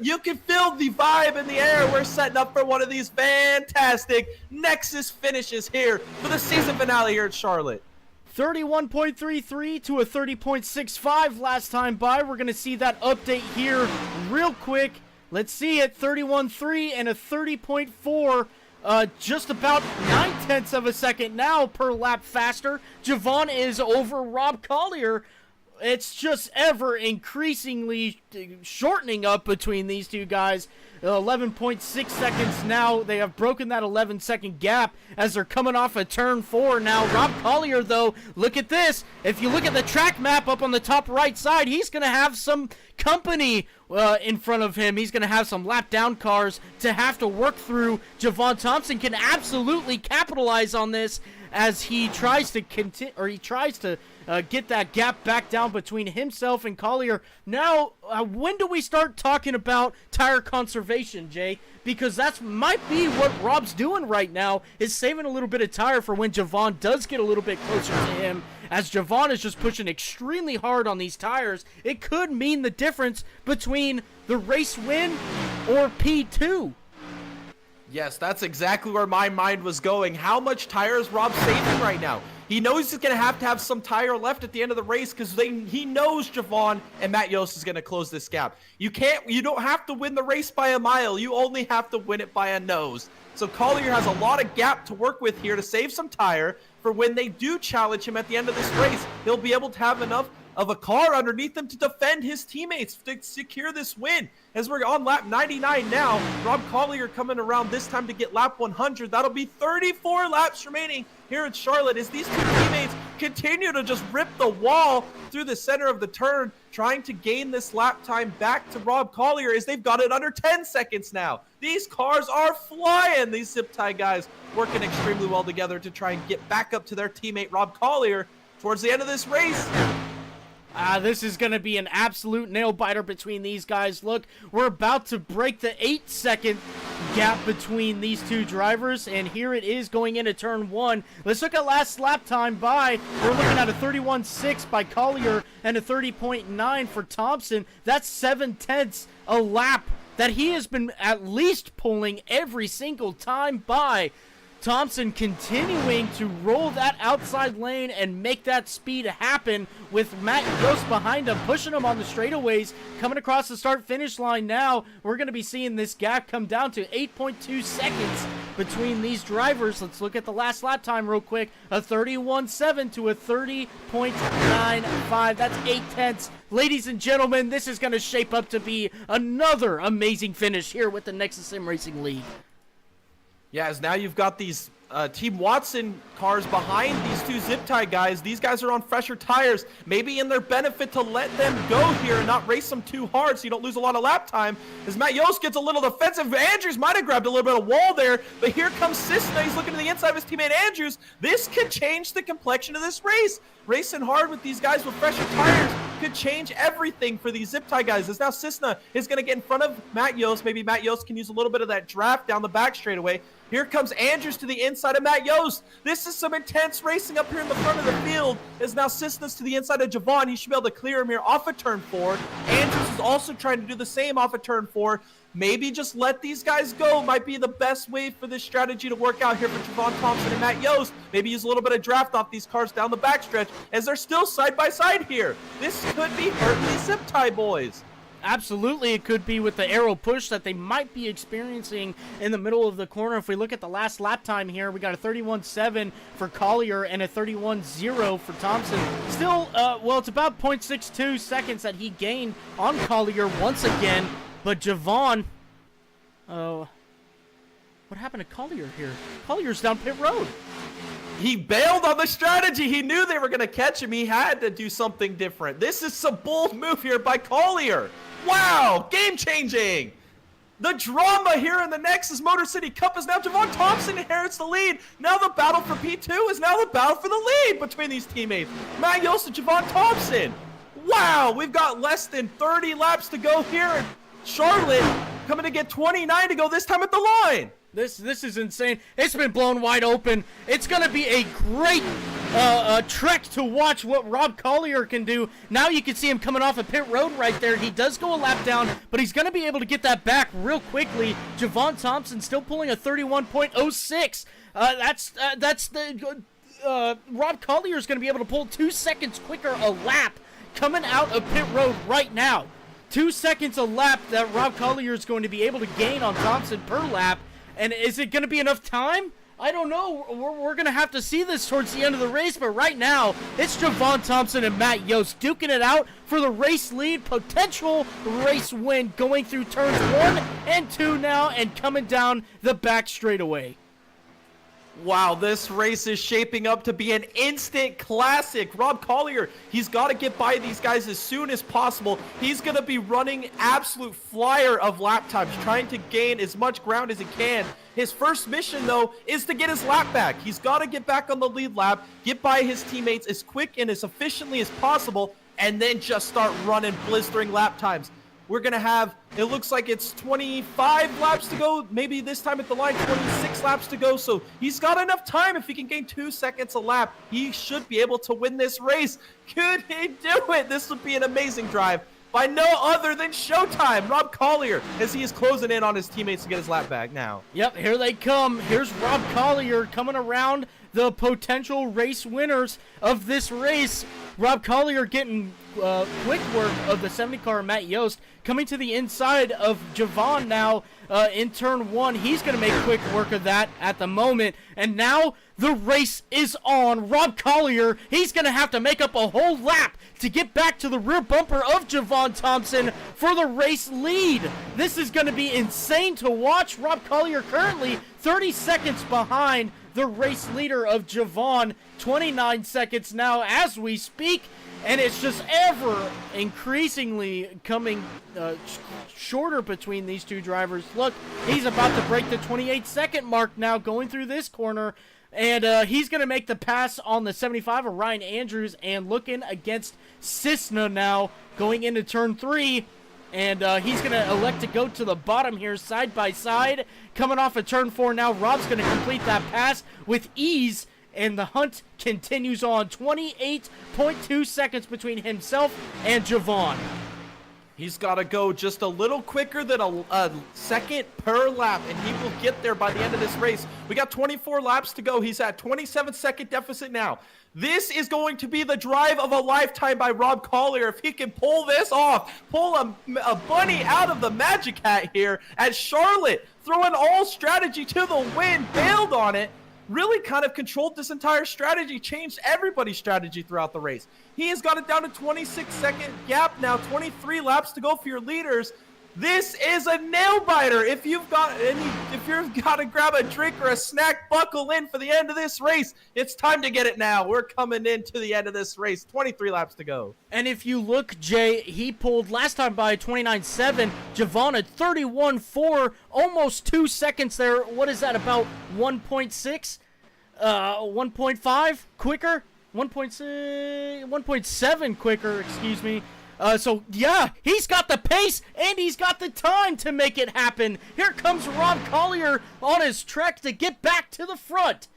You can feel the vibe in the air. We're setting up for one of these fantastic Nexus finishes here for the season finale here at Charlotte. 31.33 to a 30.65 last time by. We're going to see that update here real quick. Let's see it. 31.3 and a 30.4. Just about 9/10 of a second now per lap faster. Javon is over Rob Collier. It's just ever increasingly shortening up between these two guys. 11.6 seconds now. They have broken that 11-second gap as they're coming off of turn 4 now. Rob Collier, though, look at this. If you look at the track map up on the top right side, he's going to have some company in front of him. He's going to have some lap down cars to have to work through. Javon Thompson can absolutely capitalize on this as he tries to get that gap back down between himself and Collier. Now, when do we start talking about tire conservation, Jay? Because that might be what Rob's doing right now, is saving a little bit of tire for when Javon does get a little bit closer to him. As Javon is just pushing extremely hard on these tires, it could mean the difference between the race win or P2. Yes, that's exactly where my mind was going. How much tire is Rob saving right now? He knows he's going to have some tire left at the end of the race because he knows Javon and Matt Yost is going to close this gap. You don't have to win the race by a mile. You only have to win it by a nose. So Collier has a lot of gap to work with here to save some tire for when they do challenge him at the end of this race. He'll be able to have enough of a car underneath him to defend his teammates to secure this win. As we're on lap 99 now, Rob Collier coming around this time to get lap 100. That'll be 34 laps remaining here at Charlotte as these two teammates continue to just rip the wall through the center of the turn, trying to gain this lap time back to Rob Collier as they've got it under 10 seconds now. These cars are flying. These zip tie guys working extremely well together to try and get back up to their teammate Rob Collier towards the end of this race. This is going to be an absolute nail-biter between these guys. Look, we're about to break the 8-second gap between these two drivers, and here it is going into turn 1. Let's look at last lap time by. We're looking at a 31.6 by Collier and a 30.9 for Thompson. That's 7/10 a lap that he has been at least pulling every single time by. Thompson continuing to roll that outside lane and make that speed happen with Matt Yost behind him, pushing him on the straightaways, coming across the start-finish line now. We're going to be seeing this gap come down to 8.2 seconds between these drivers. Let's look at the last lap time real quick. A 31.7 to a 30.95. That's 8/10. Ladies and gentlemen, this is going to shape up to be another amazing finish here with the Nexus Sim Racing League. Yeah, as now you've got these Team Watson cars behind these two zip tie guys. These guys are on fresher tires. Maybe in their benefit to let them go here and not race them too hard so you don't lose a lot of lap time. As Matt Yost gets a little defensive, Andrews might have grabbed a little bit of wall there, but here comes Cisna. He's looking to the inside of his teammate Andrews. This could change the complexion of this race. Racing hard with these guys with fresher tires could change everything for these zip tie guys. As now Cisna is going to get in front of Matt Yost. Maybe Matt Yost can use a little bit of that draft down the back straightaway. Here comes Andrews to the inside of Matt Yost. This is some intense racing up here in the front of the field. As now Cisna's to the inside of Javon. He should be able to clear him here off of turn 4. Andrews is also trying to do the same off of turn 4. Maybe just let these guys go might be the best way for this strategy to work out here for Javon Thompson and Matt Yost. Maybe use a little bit of draft off these cars down the backstretch as they're still side by side here. This could be hurting these zip tie boys. Absolutely, it could be with the arrow push that they might be experiencing in the middle of the corner. If we look at the last lap time here, we got a 31.7 for Collier and a 31.0 for Thompson. Still, well, it's about 0.62 seconds that he gained on Collier once again. But Javon, what happened to Collier here? Collier's down pit road. He bailed on the strategy. He knew they were going to catch him. He had to do something different. This is some bold move here by Collier. Wow, game-changing. The drama here in the Nexus Motor City Cup is now Javon Thompson inherits the lead. Now the battle for P2 is now the battle for the lead between these teammates. Matt Yost and Javon Thompson. Wow, we've got less than 30 laps to go here in Charlotte, coming to get 29 to go this time at the line. This is insane. It's been blown wide open. It's going to be a great trek to watch what Rob Collier can do. Now you can see him coming off a pit road right there. He does go a lap down, but he's going to be able to get that back real quickly. Javon Thompson still pulling a 31.06. That's the Rob Collier is going to be able to pull 2 seconds quicker a lap coming out of pit road right now. 2 seconds a lap that Rob Collier is going to be able to gain on Thompson per lap. And is it going to be enough time? I don't know. We're going to have to see this towards the end of the race. But right now, it's Javon Thompson and Matt Yost duking it out for the race lead. Potential race win going through turns 1 and 2 now and coming down the back straightaway. Wow, this race is shaping up to be an instant classic. Rob Collier, he's got to get by these guys as soon as possible. He's going to be running absolute flyer of lap times, trying to gain as much ground as he can. His first mission, though, is to get his lap back. He's got to get back on the lead lap, get by his teammates as quick and as efficiently as possible, and then just start running blistering lap times. We're going to have, it looks like it's 25 laps to go, maybe this time at the line, 26 laps to go. So he's got enough time. If he can gain 2 seconds a lap, he should be able to win this race. Could he do it? This would be an amazing drive by no other than Showtime, Rob Collier, as he is closing in on his teammates to get his lap back now. Yep, here they come. Here's Rob Collier coming around the potential race winners of this race. Rob Collier getting quick work of the 70 car, Matt Yost, coming to the inside of Javon now in turn 1. He's going to make quick work of that at the moment. And now the race is on. Rob Collier, he's going to have to make up a whole lap to get back to the rear bumper of Javon Thompson for the race lead. This is going to be insane to watch. Rob Collier currently 30 seconds behind the race leader of Javon, 29 seconds now as we speak, and it's just ever increasingly coming shorter between these two drivers. Look, he's about to break the 28-second mark now going through this corner, and he's going to make the pass on the 75 of Ryan Andrews and looking against Cisna now going into turn 3. And he's going to elect to go to the bottom here, side by side. Coming off of turn 4 now, Rob's going to complete that pass with ease. And the hunt continues on. 28.2 seconds between himself and Javon. He's got to go just a little quicker than a second per lap, and he will get there by the end of this race. We got 24 laps to go. He's at 27-second deficit now. This is going to be the drive of a lifetime by Rob Collier. If he can pull this off, pull a bunny out of the magic hat here at Charlotte, throwing all strategy to the wind, bailed on it, really kind of controlled this entire strategy, changed everybody's strategy throughout the race. He has got it down to 26-second gap now, 23 laps to go for your leaders. This is a nail biter. If you've got to grab a drink or a snack, buckle in for the end of this race. It's time to get it now. We're coming into the end of this race. 23 laps to go. And if you look, Jay, he pulled last time by 29.7. Javon at 31.4, almost 2 seconds there. What is that, about 1.6? 1.5 quicker? 1.7 quicker, excuse me. So, yeah, he's got the pace and he's got the time to make it happen. Here comes Rob Collier on his trek to get back to the front.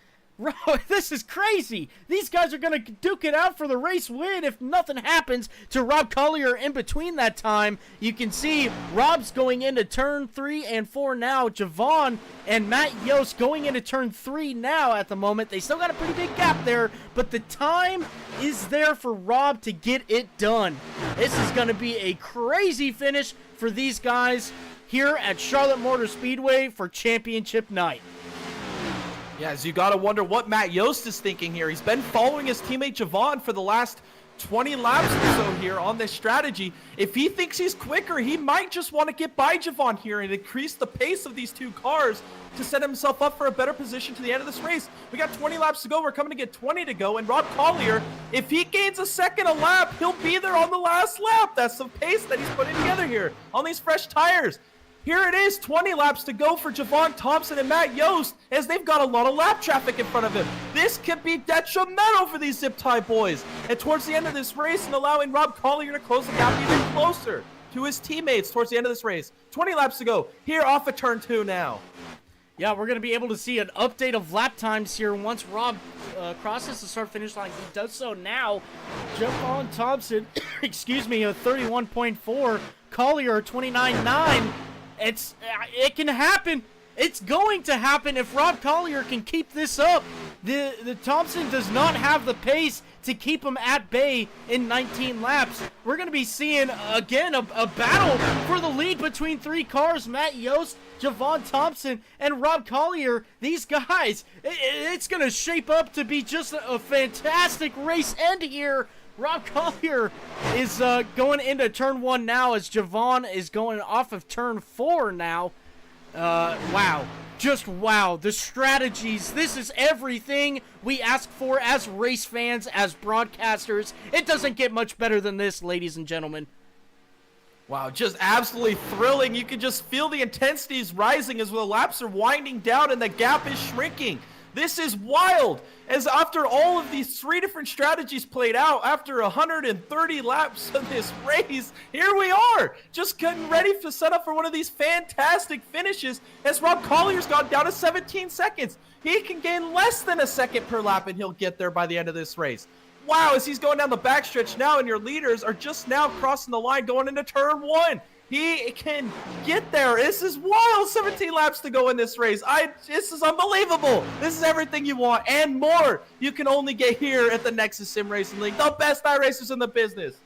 This is crazy. These guys are going to duke it out for the race win if nothing happens to Rob Collier in between that time. You can see Rob's going into turn 3 and 4 now. Javon and Matt Yost going into turn 3 now at the moment. They still got a pretty big gap there, but the time is there for Rob to get it done. This is going to be a crazy finish for these guys here at Charlotte Motor Speedway for championship night. Yeah, as you got to wonder what Matt Yost is thinking here. He's been following his teammate Javon for the last 20 laps or so here on this strategy. If he thinks he's quicker, he might just want to get by Javon here and increase the pace of these two cars to set himself up for a better position to the end of this race. We got 20 laps to go. We're coming to get 20 to go. And Rob Collier, if he gains a second a lap, he'll be there on the last lap. That's the pace that he's putting together here on these fresh tires. Here it is, 20 laps to go for Javon Thompson and Matt Yost as they've got a lot of lap traffic in front of him. This could be detrimental for these zip tie boys. And towards the end of this race and allowing Rob Collier to close the gap even closer to his teammates towards the end of this race. 20 laps to go. Here off of turn 2 now. Yeah, we're going to be able to see an update of lap times here once Rob crosses the start-finish line. He does so now. Javon Thompson, excuse me, a 31.4. Collier, 29.9. It can happen. It's going to happen if Rob Collier can keep this up. The Thompson does not have the pace to keep him at bay in 19 laps. We're going to be seeing, again, a battle for the lead between 3 cars. Matt Yost, Javon Thompson, and Rob Collier. These guys, it's going to shape up to be just a fantastic race end here. Rob Collier is going into turn 1 now as Javon is going off of turn 4 now. Wow. Just wow. The strategies. This is everything we ask for as race fans, as broadcasters. It doesn't get much better than this, ladies and gentlemen. Wow, just absolutely thrilling. You can just feel the intensities rising as the laps are winding down and the gap is shrinking. This is wild, as after all of these 3 different strategies played out, after 130 laps of this race, here we are, just getting ready to set up for one of these fantastic finishes, as Rob Collier's gone down to 17 seconds. He can gain less than a second per lap, and he'll get there by the end of this race. Wow, as he's going down the backstretch now, and your leaders are just now crossing the line going into turn 1. He can get there. This is wild. 17 laps to go in this race. This is unbelievable. This is everything you want and more. You can only get here at the Nexus Sim Racing League. The best iRacers in the business.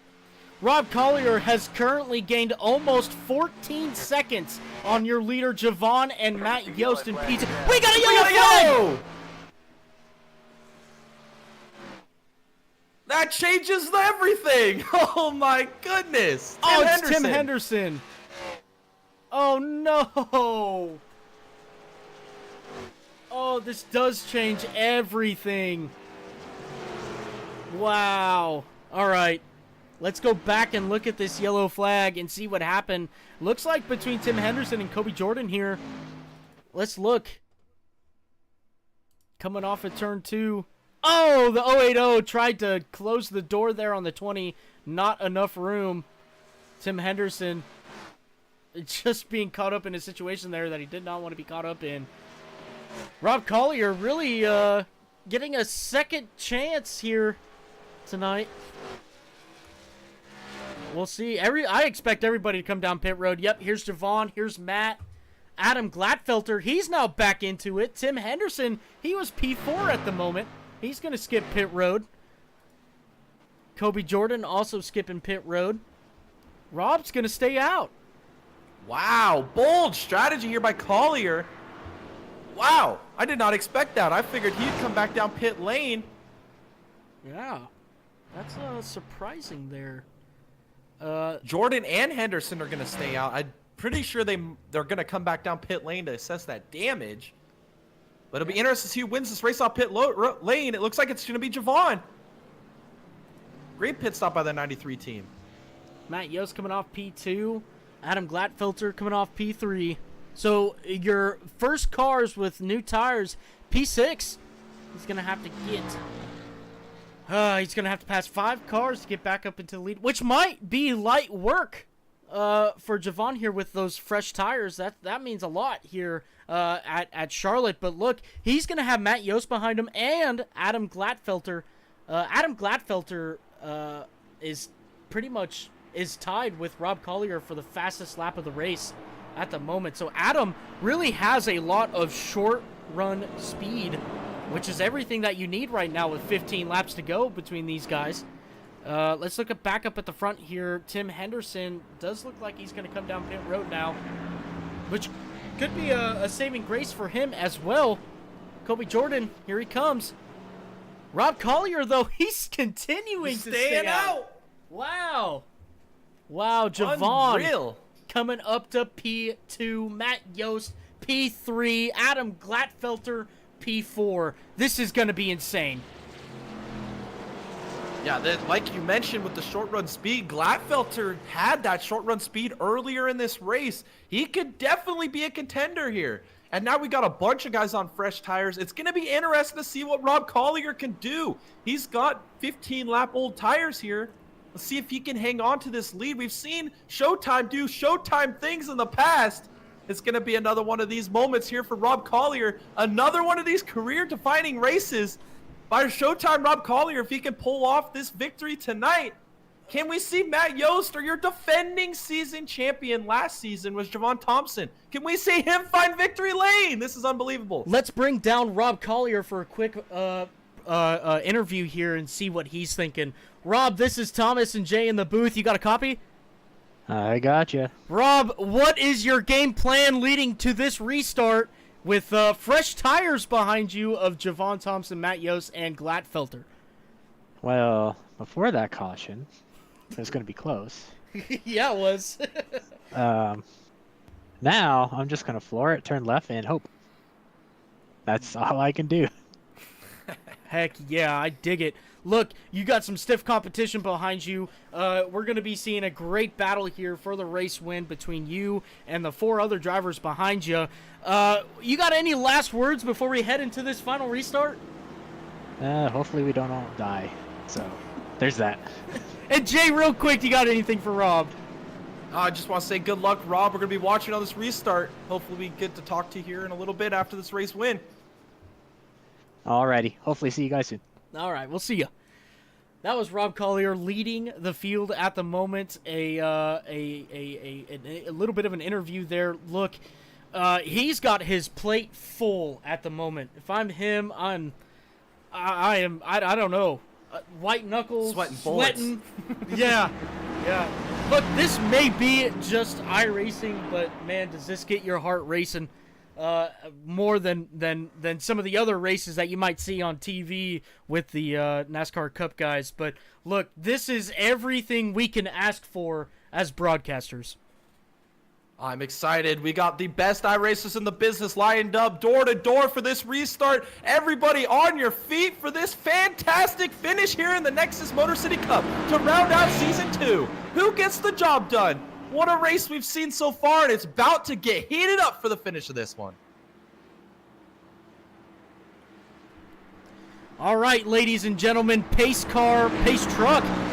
Rob Collier has currently gained almost 14 seconds on your leader, Javon and Matt Yost in P2. We got a yellow flag! That changes everything. Oh my goodness. It's Tim Henderson. Oh no. Oh, this does change everything. Wow. All right. Let's go back and look at this yellow flag and see what happened. Looks like between Tim Henderson and Kobe Jordan here. Let's look. Coming off of turn 2. Oh, the 080 tried to close the door there on the 20. Not enough room. Tim Henderson just being caught up in a situation there that he did not want to be caught up in. Rob Collier really getting a second chance here tonight. We'll see. I expect everybody to come down pit road. Yep, here's Javon. Here's Matt. Adam Glatfelter, he's now back into it. Tim Henderson, he was P4 at the moment. He's going to skip pit road. Kobe Jordan also skipping pit road. Rob's going to stay out. Wow, bold strategy here by Collier. Wow, I did not expect that. I figured he'd come back down pit lane. Yeah, that's surprising there. Jordan and Henderson are going to stay out. I'm pretty sure they're going to come back down pit lane to assess that damage. But it'll be interesting to see who wins this race off pit lane. It looks like it's going to be Javon. Great pit stop by the 93 team. Matt Yost coming off P2. Adam Glatfelter coming off P3. So your first cars with new tires, P6, he's going to have to get... he's going to have to pass 5 cars to get back up into the lead, which might be light work for Javon here with those fresh tires. That means a lot here at Charlotte. But look, he's going to have Matt Yost behind him and Adam Glatfelter. Adam Glatfelter is pretty much tied with Rob Collier for the fastest lap of the race at the moment. So Adam really has a lot of short run speed, which is everything that you need right now with 15 laps to go between these guys. Let's look back up at the front here. Tim Henderson does look like he's going to come down pit road now, which could be a saving grace for him as well. Kobe Jordan, here he comes. Rob Collier, though, he's continuing to stay out. Wow. Wow, Javon. Unreal. Coming up to P2. Matt Yost, P3. Adam Glatfelter, P4. This is going to be insane. Yeah, like you mentioned with the short run speed, Glatfelter had that short run speed earlier in this race. He could definitely be a contender here. And now we got a bunch of guys on fresh tires. It's going to be interesting to see what Rob Collier can do. He's got 15 lap old tires here. Let's see if he can hang on to this lead. We've seen Showtime do Showtime things in the past. It's going to be another one of these moments here for Rob Collier. Another one of these career-defining races by Showtime Rob Collier if he can pull off this victory tonight. Can we see Matt Yost, or your defending season champion last season was Javon Thompson? Can we see him find victory lane? This is unbelievable. Let's bring down Rob Collier for a quick interview here and see what he's thinking. Rob, this is Thomas and Jay in the booth. You got a copy? I gotcha. Rob, what is your game plan leading to this restart with fresh tires behind you of Javon Thompson, Matt Yost, and Glatfelter? Well, before that caution, it was going to be close. Yeah, it was. Now, I'm just going to floor it, turn left, and hope. That's all I can do. Heck yeah, I dig it. Look, you got some stiff competition behind you. We're going to be seeing a great battle here for the race win between you and the 4 other drivers behind you. You got any last words before we head into this final restart? Hopefully we don't all die. So, there's that. And Jay, real quick, you got anything for Rob? I just want to say good luck, Rob. We're going to be watching on this restart. Hopefully we get to talk to you here in a little bit after this race win. Alrighty. Hopefully see you guys soon. All right, we'll see you. That was Rob Collier leading the field at the moment. A little bit of an interview there. Look, he's got his plate full at the moment. If I'm him, I don't know, white knuckles, sweating. Yeah. Look, this may be just iRacing, but man, does this get your heart racing more than some of the other races that you might see on TV with the NASCAR Cup guys. But look, this is everything we can ask for as broadcasters. I'm excited. We got the best iRacers in the business lined up door to door for this restart. Everybody on your feet for this fantastic finish here in the Nexus Motor City Cup to round out Season 2. Who gets the job done? What a race we've seen so far, and it's about to get heated up for the finish of this one. All right, ladies and gentlemen, pace truck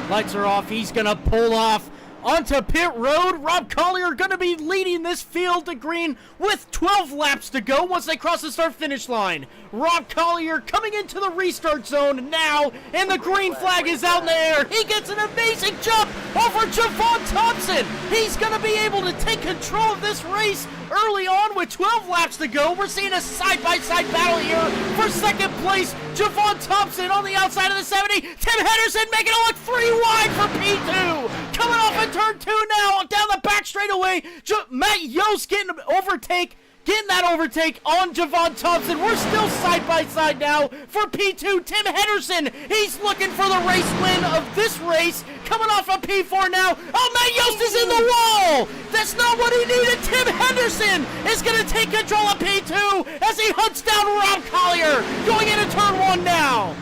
lights are off. He's going to pull off onto pit road. Rob Collier going to be leading this field to green with 12 laps to go once they cross the start-finish line. Rob Collier coming into the restart zone now, and the green flag is out in the air. He gets an amazing jump over Javon Thompson. He's going to be able to take control of this race early on with 12 laps to go. We're seeing a side-by-side battle here for second place. Javon Thompson on the outside of the 70. Tim Henderson making it look 3 wide for P2. Coming off in turn 2 now, down the back straightaway. Matt Yost getting that overtake on Javon Thompson. We're still side-by-side now for P2. Tim Henderson, he's looking for the race win of this race. Coming off of P4 now. Oh, Matt Yost is in the wall. That's not what he needed. Tim Henderson is going to take control of P2 as he hunts down Rob Collier. Going into turn 1 now.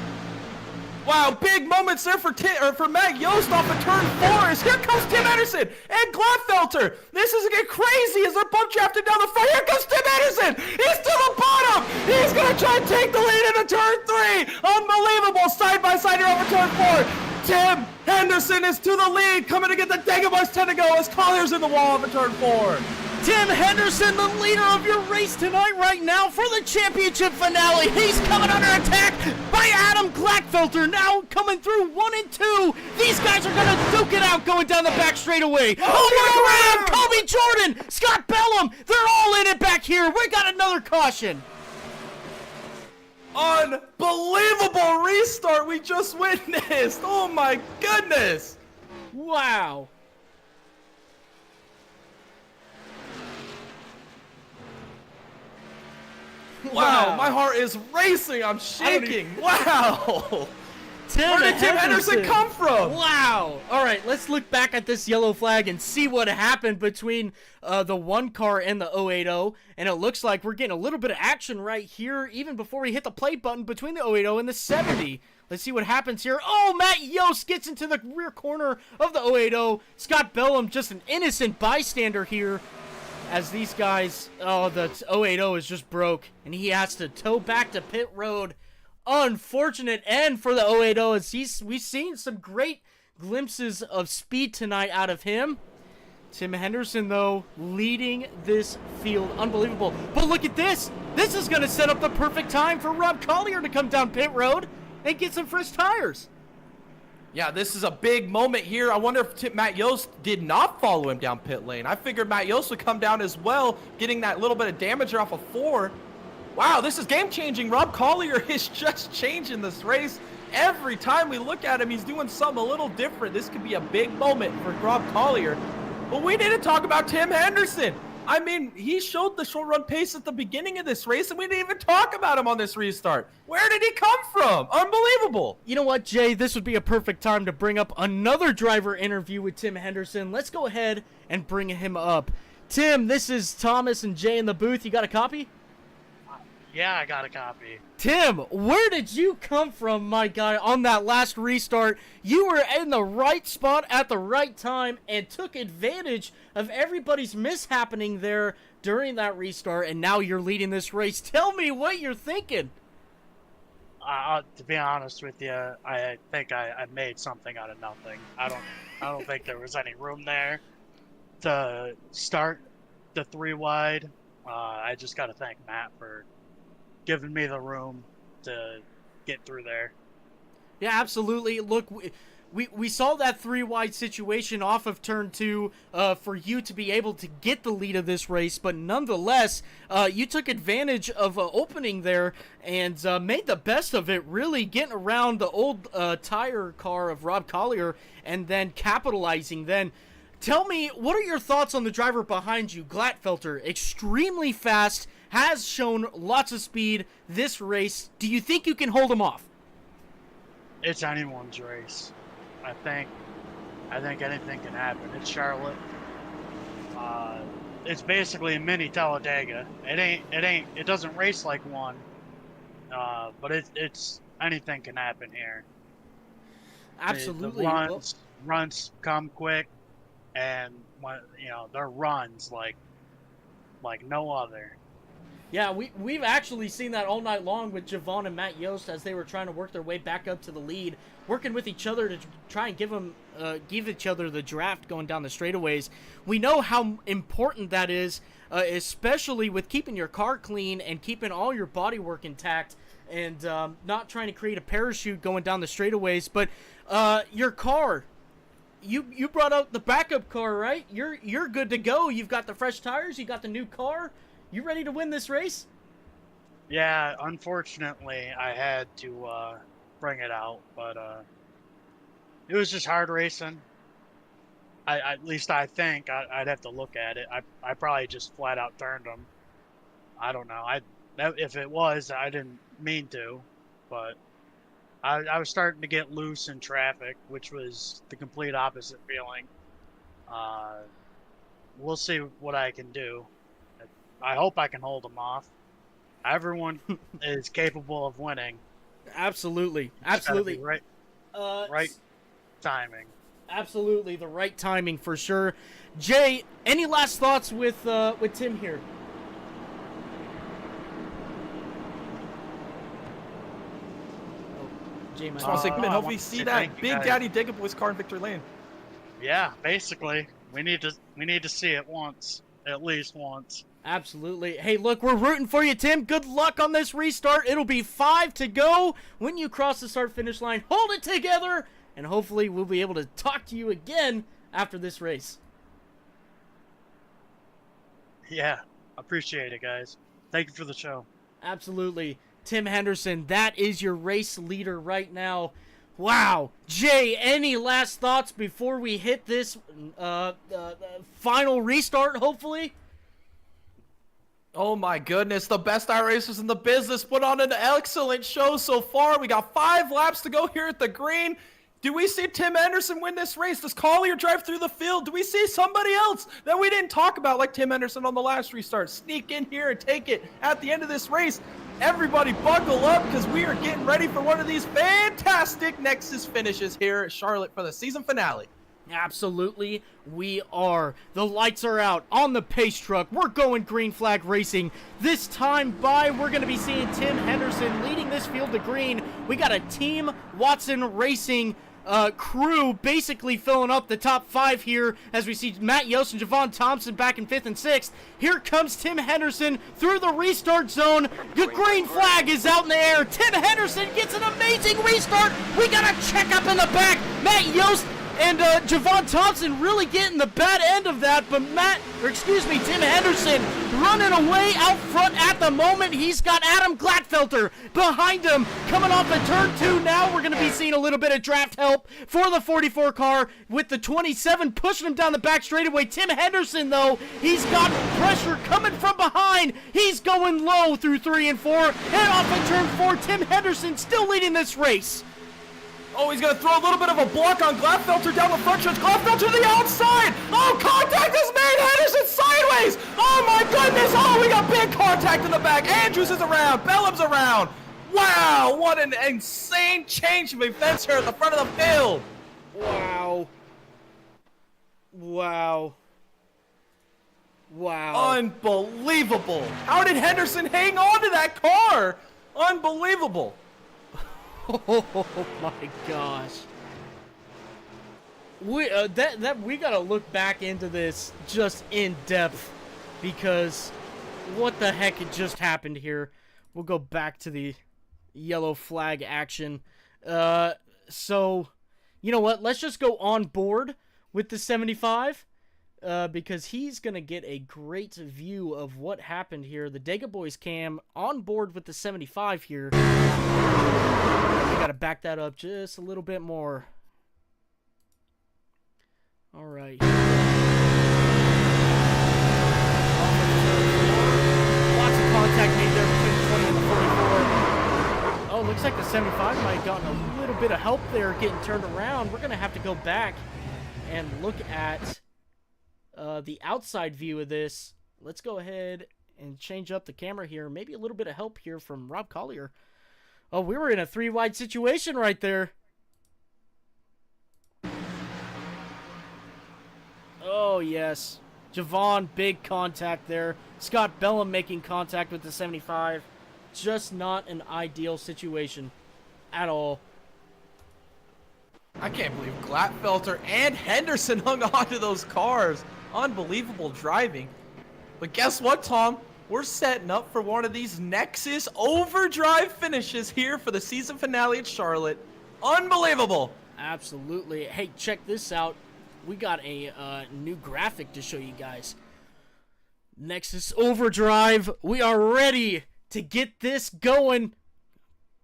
Wow, big moments there for Matt Yost off of turn 4 as here comes Tim Henderson and Gladfelter. This is getting crazy as they're bump drafting down the front. Here comes Tim Henderson. He's to the bottom. He's going to try and take the lead into turn 3. Unbelievable. Side by side here over turn 4. Tim Henderson is to the lead, coming to get the Dega Boys 10 to go as Collier's in the wall over turn 4. Tim Henderson, the leader of your race tonight right now for the championship finale. He's coming under attack by Adam Gladfelter, now coming through 1 and 2. These guys are going to duke it out going down the back straightaway. Oh, my God! Kobe Jordan, Scott Bellum, they're all in it back here. We got another caution. Unbelievable restart we just witnessed. Oh, my goodness. Wow. Wow, my heart is racing. I'm shaking. Wow. Where did Tim Henderson come from? Wow. All right, let's look back at this yellow flag and see what happened between the 1 car and the 080. And it looks like we're getting a little bit of action right here, even before we hit the play button between the 080 and the 70. Let's see what happens here. Oh, Matt Yost gets into the rear corner of the 080. Scott Bellum, just an innocent bystander here. As these guys, the 080 is just broke, and he has to tow back to pit road. Unfortunate end for the 080, as we've seen some great glimpses of speed tonight out of him. Tim Henderson, though, leading this field. Unbelievable. But look at this. This is going to set up the perfect time for Rob Collier to come down pit road and get some fresh tires. Yeah, this is a big moment here. I wonder if Matt Yost did not follow him down pit lane. I figured Matt Yost would come down as well, getting that little bit of damage off of 4. Wow, this is game-changing. Rob Collier is just changing this race. Every time we look at him, he's doing something a little different. This could be a big moment for Rob Collier. But we need to talk about Tim Henderson. I mean, he showed the short run pace at the beginning of this race, and we didn't even talk about him on this restart. Where did he come from? Unbelievable. You know what, Jay? This would be a perfect time to bring up another driver interview with Tim Henderson. Let's go ahead and bring him up. Tim, this is Thomas and Jay in the booth. You got a copy? Yeah, I got a copy. Tim, where did you come from, my guy, on that last restart? You were in the right spot at the right time and took advantage of everybody's mishappening there during that restart, and now you're leading this race. Tell me what you're thinking. To be honest with you, I think I made something out of nothing. I don't think there was any room there to start the 3 wide. I just got to thank Matt for giving me the room to get through there. Yeah, absolutely. Look, we saw that 3-wide situation off of turn 2 for you to be able to get the lead of this race, but nonetheless, you took advantage of opening there and made the best of it, really getting around the old tire car of Rob Collier and then capitalizing then. Tell me, what are your thoughts on the driver behind you, Glatfelter? Extremely fast, has shown lots of speed this race. Do you think you can hold him off? It's anyone's race. I think anything can happen. It's Charlotte. It's basically a mini Talladega. It doesn't race like one. But it's anything can happen here. Absolutely. The runs come quick, and when they're runs like no other. Yeah, we've actually seen that all night long with Javon and Matt Yost as they were trying to work their way back up to the lead, working with each other to try and give each other the draft going down the straightaways. We know how important that is, especially with keeping your car clean and keeping all your bodywork intact and not trying to create a parachute going down the straightaways. But your car, you brought out the backup car, right? You're good to go. You've got the fresh tires. You got the new car. You ready to win this race? Yeah, unfortunately, I had to bring it out, but it was just hard racing. At least I think I'd have to look at it. I probably just flat out turned them. I don't know. If it was, I didn't mean to, but I was starting to get loose in traffic, which was the complete opposite feeling. We'll see what I can do. I hope I can hold them off. Everyone is capable of winning. Absolutely. Right timing. Absolutely, the right timing for sure. Jay, any last thoughts with Tim here? Just want to say, man, hopefully see that Big Daddy Digga Boy's car in Victory Lane. Yeah, basically, we need to see it once, at least once. Absolutely. Hey, look, we're rooting for you, Tim. Good luck on this restart. It'll be 5 to go when you cross the start-finish line. Hold it together, and hopefully we'll be able to talk to you again after this race. Yeah, appreciate it, guys. Thank you for the show. Absolutely. Tim Henderson, that is your race leader right now. Wow. Jay, any last thoughts before we hit this final restart, hopefully? Oh my goodness, the best iRacers in the business put on an excellent show so far. We got 5 laps to go here at the green. Do we see Tim Henderson win this race? Does Collier drive through the field? Do we see somebody else that we didn't talk about like Tim Henderson on the last restart sneak in here and take it at the end of this race? Everybody buckle up because we are getting ready for one of these fantastic Nexus finishes here at Charlotte for the season finale. Absolutely, we are. The lights are out on the pace truck. We're going green flag racing. This time by, we're going to be seeing Tim Henderson leading this field to green. We got a Team Watson Racing crew basically filling up the top 5 here as we see Matt Yost and Javon Thompson back in 5th and 6th. Here comes Tim Henderson through the restart zone. The green flag is out in the air. Tim Henderson gets an amazing restart. We got a check up in the back. Matt Yost and Javon Thompson really getting the bad end of that, but Tim Henderson running away out front at the moment. He's got Adam Glatfelter behind him coming off of turn 2. Now we're going to be seeing a little bit of draft help for the 44 car with the 27 pushing him down the back straightaway. Tim Henderson, though, he's got pressure coming from behind. He's going low through 3 and 4. And off of turn 4, Tim Henderson still leading this race. Oh, he's going to throw a little bit of a block on Glatfelter down the front stretch. Glatfelter to the outside. Oh, contact is made. Henderson sideways. Oh, my goodness. Oh, we got big contact in the back. Andrews is around. Bellum's around. Wow, what an insane change of events here at the front of the field. Wow. Wow. Wow. Unbelievable. How did Henderson hang on to that car? Unbelievable. Oh my gosh. We gotta look back into this just in depth because what the heck had just happened here. We'll go back to the yellow flag action. So, you know what? Let's just go on board with the 75 because he's going to get a great view of what happened here. The Dega Boys cam on board with the 75 here. We got to back that up just a little bit more. All right. Lots of contact made there between the 20 and the 44. Oh, looks like the 75 might have gotten a little bit of help there getting turned around. We're going to have to go back and look at the outside view of this. Let's go ahead and change up the camera here. Maybe a little bit of help here from Rob Collier. Oh, we were in a 3-wide situation right there. Oh, yes. Javon, big contact there. Scott Bellum making contact with the 75. Just not an ideal situation at all. I can't believe Glatfelter and Henderson hung on to those cars. Unbelievable driving. But guess what, Tom? We're setting up for one of these Nexus overdrive finishes here for the season finale at Charlotte. Unbelievable. Absolutely. Hey, check this out. We got a new graphic to show you guys. Nexus Overdrive. We are ready to get this going.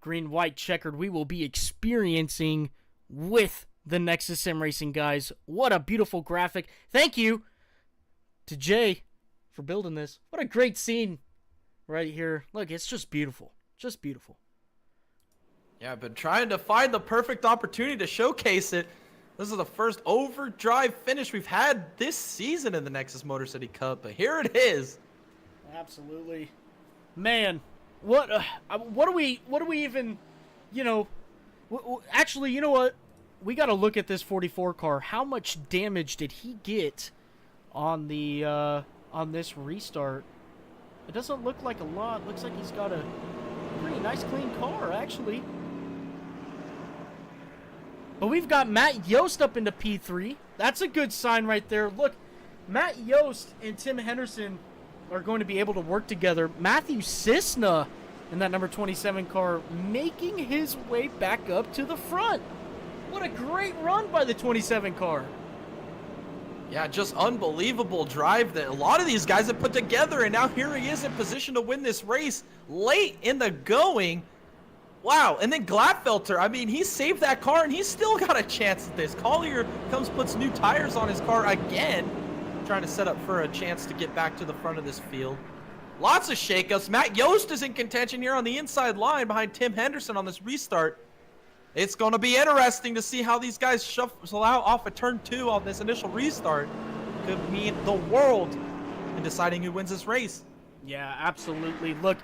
Green, white, checkered. We will be experiencing with the Nexus Sim Racing guys. What a beautiful graphic. Thank you to Jay for building this. What a great scene right here. Look, it's just beautiful. Just beautiful. Yeah, I've been trying to find the perfect opportunity to showcase it. This is the first overdrive finish we've had this season in the Nexus Motor City Cup, but here it is. Absolutely. Man, what do we even, you know, actually, you know what? We got to look at this 44 car. How much damage did he get on the on this restart? It doesn't look like a lot. Looks like he's got a pretty nice clean car, actually. But we've got Matt Yost up into P3. That's a good sign right there. Look, Matt Yost and Tim Henderson are going to be able to work together. Matthew Cisna in that number 27 car making his way back up to the front. What a great run by the 27 car. Yeah, just unbelievable drive that a lot of these guys have put together, and now here he is in position to win this race late in the going. Wow, and then Glatfelter, I mean, he saved that car, and he's still got a chance at this. Collier comes, puts new tires on his car again, trying to set up for a chance to get back to the front of this field. Lots of shakeups. Matt Yost is in contention here on the inside line behind Tim Henderson on this restart. It's going to be interesting to see how these guys shuffle out off of turn 2 on this initial restart. Could mean the world in deciding who wins this race. Yeah, absolutely. Look,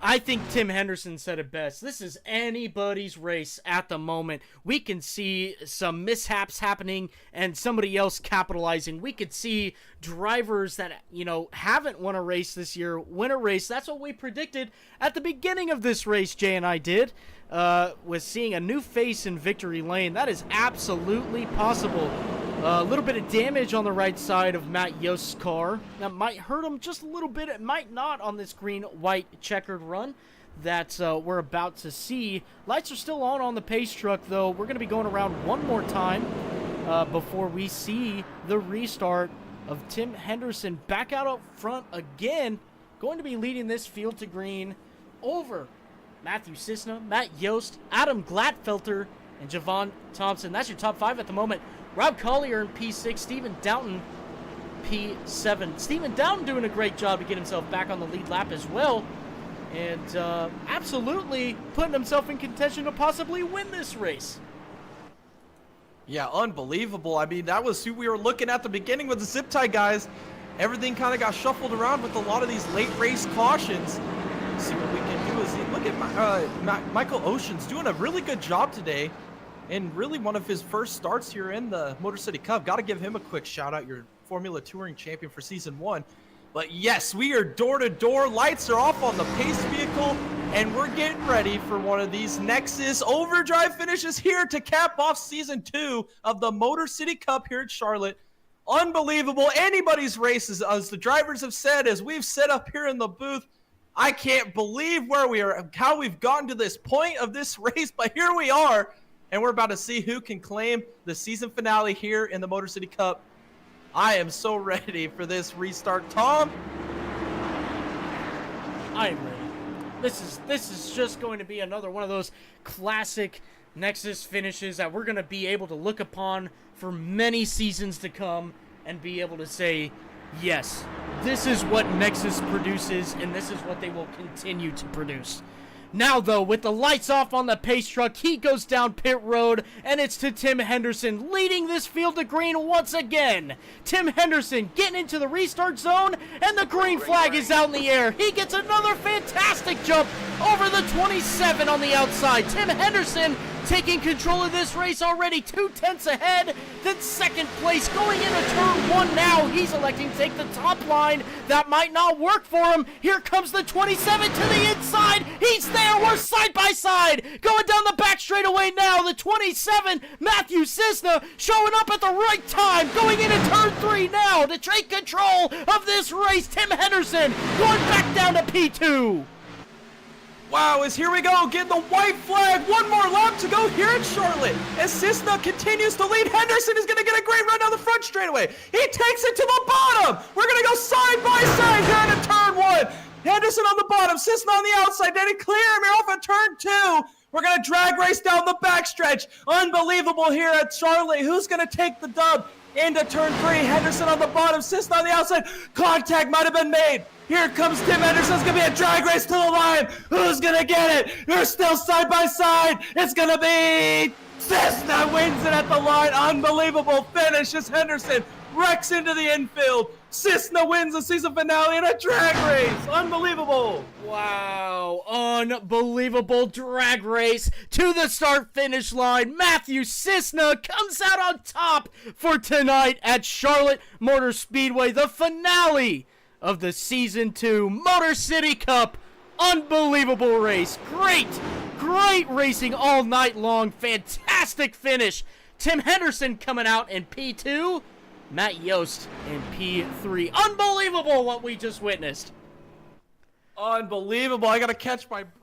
I think Tim Henderson said it best. This is anybody's race at the moment. We can see some mishaps happening and somebody else capitalizing. We could see drivers that, you know, haven't won a race this year win a race. That's what we predicted at the beginning of this race, Jay and I did, was seeing a new face in victory lane. That is absolutely possible. A little bit of damage on the right side of Matt Yost's car. That might hurt him just a little bit. It might not on this green-white checkered run that we're about to see. Lights are still on the pace truck, though. We're going to be going around one more time before we see the restart of Tim Henderson back out up front again. Going to be leading this field to green over Matthew Cisna, Matt Yost, Adam Glatfelter, and Javon Thompson. That's your top 5 at the moment. Rob Collier in P6, Stephen Downton P7. Stephen Downton doing a great job to get himself back on the lead lap as well. And absolutely putting himself in contention to possibly win this race. Yeah, unbelievable. I mean, that was who we were looking at the beginning with the zip tie guys. Everything kind of got shuffled around with a lot of these late race cautions. Let's see what we can do is look at Michael Ocean's doing a really good job today. And really one of his first starts here in the Motor City Cup. Got to give him a quick shout out, your Formula Touring champion for Season 1. But yes, we are door to door. Lights are off on the pace vehicle. And we're getting ready for one of these Nexus overdrive finishes here to cap off Season 2 of the Motor City Cup here at Charlotte. Unbelievable. Anybody's race, as the drivers have said, as we've set up here in the booth. I can't believe where we are, how we've gotten to this point of this race. But here we are. and we're about to see who can claim the season finale here in the Motor City Cup. I am so ready for this restart. Tom? I am ready. This is just going to be another one of those classic Nexus finishes that we're going to be able to look upon for many seasons to come and be able to say, yes, this is what Nexus produces, and this is what they will continue to produce. Now, though, with the lights off on the pace truck, he goes down pit road, and it's to Tim Henderson leading this field to green once again. Tim Henderson getting into the restart zone, and the green flag is out in the air. He gets another fantastic jump over the 27 on the outside. Tim Henderson taking control of this race already, 2/10 ahead. Then second place going into turn 1 now. He's electing to take the top line. That might not work for him. Here comes the 27 to the inside. He's there. We're side by side. Going down the back straightaway now. The 27, Matthew Cisna, showing up at the right time. Going into turn 3 now to take control of this race. Tim Henderson going back down to P2. Wow, here we go, getting the white flag. One more lap to go here in Charlotte. As Cisna continues to lead, Henderson is going to get a great run down the front straightaway. He takes it to the bottom. We're going to go side by side here into turn 1. Henderson on the bottom, Cisna on the outside. Then he clear him off at turn 2. We're going to drag race down the backstretch. Unbelievable here at Charlotte. Who's going to take the dub into turn 3? Henderson on the bottom, Cisna on the outside. Contact might have been made. Here comes Tim Henderson. It's going to be a drag race to the line. Who's going to get it? They're still side by side. It's going to be Cisna wins it at the line. Unbelievable finish as Henderson wrecks into the infield. Cisna wins the season finale in a drag race. Unbelievable. Wow, unbelievable drag race to the start-finish line. Matthew Cisna comes out on top for tonight at Charlotte Motor Speedway, the finale of the Season 2 Motor City Cup. Unbelievable race. Great racing all night long. Fantastic finish. Tim Henderson coming out in P2. Matt Yost in P3. Unbelievable what we just witnessed. Unbelievable. I got to catch my breath.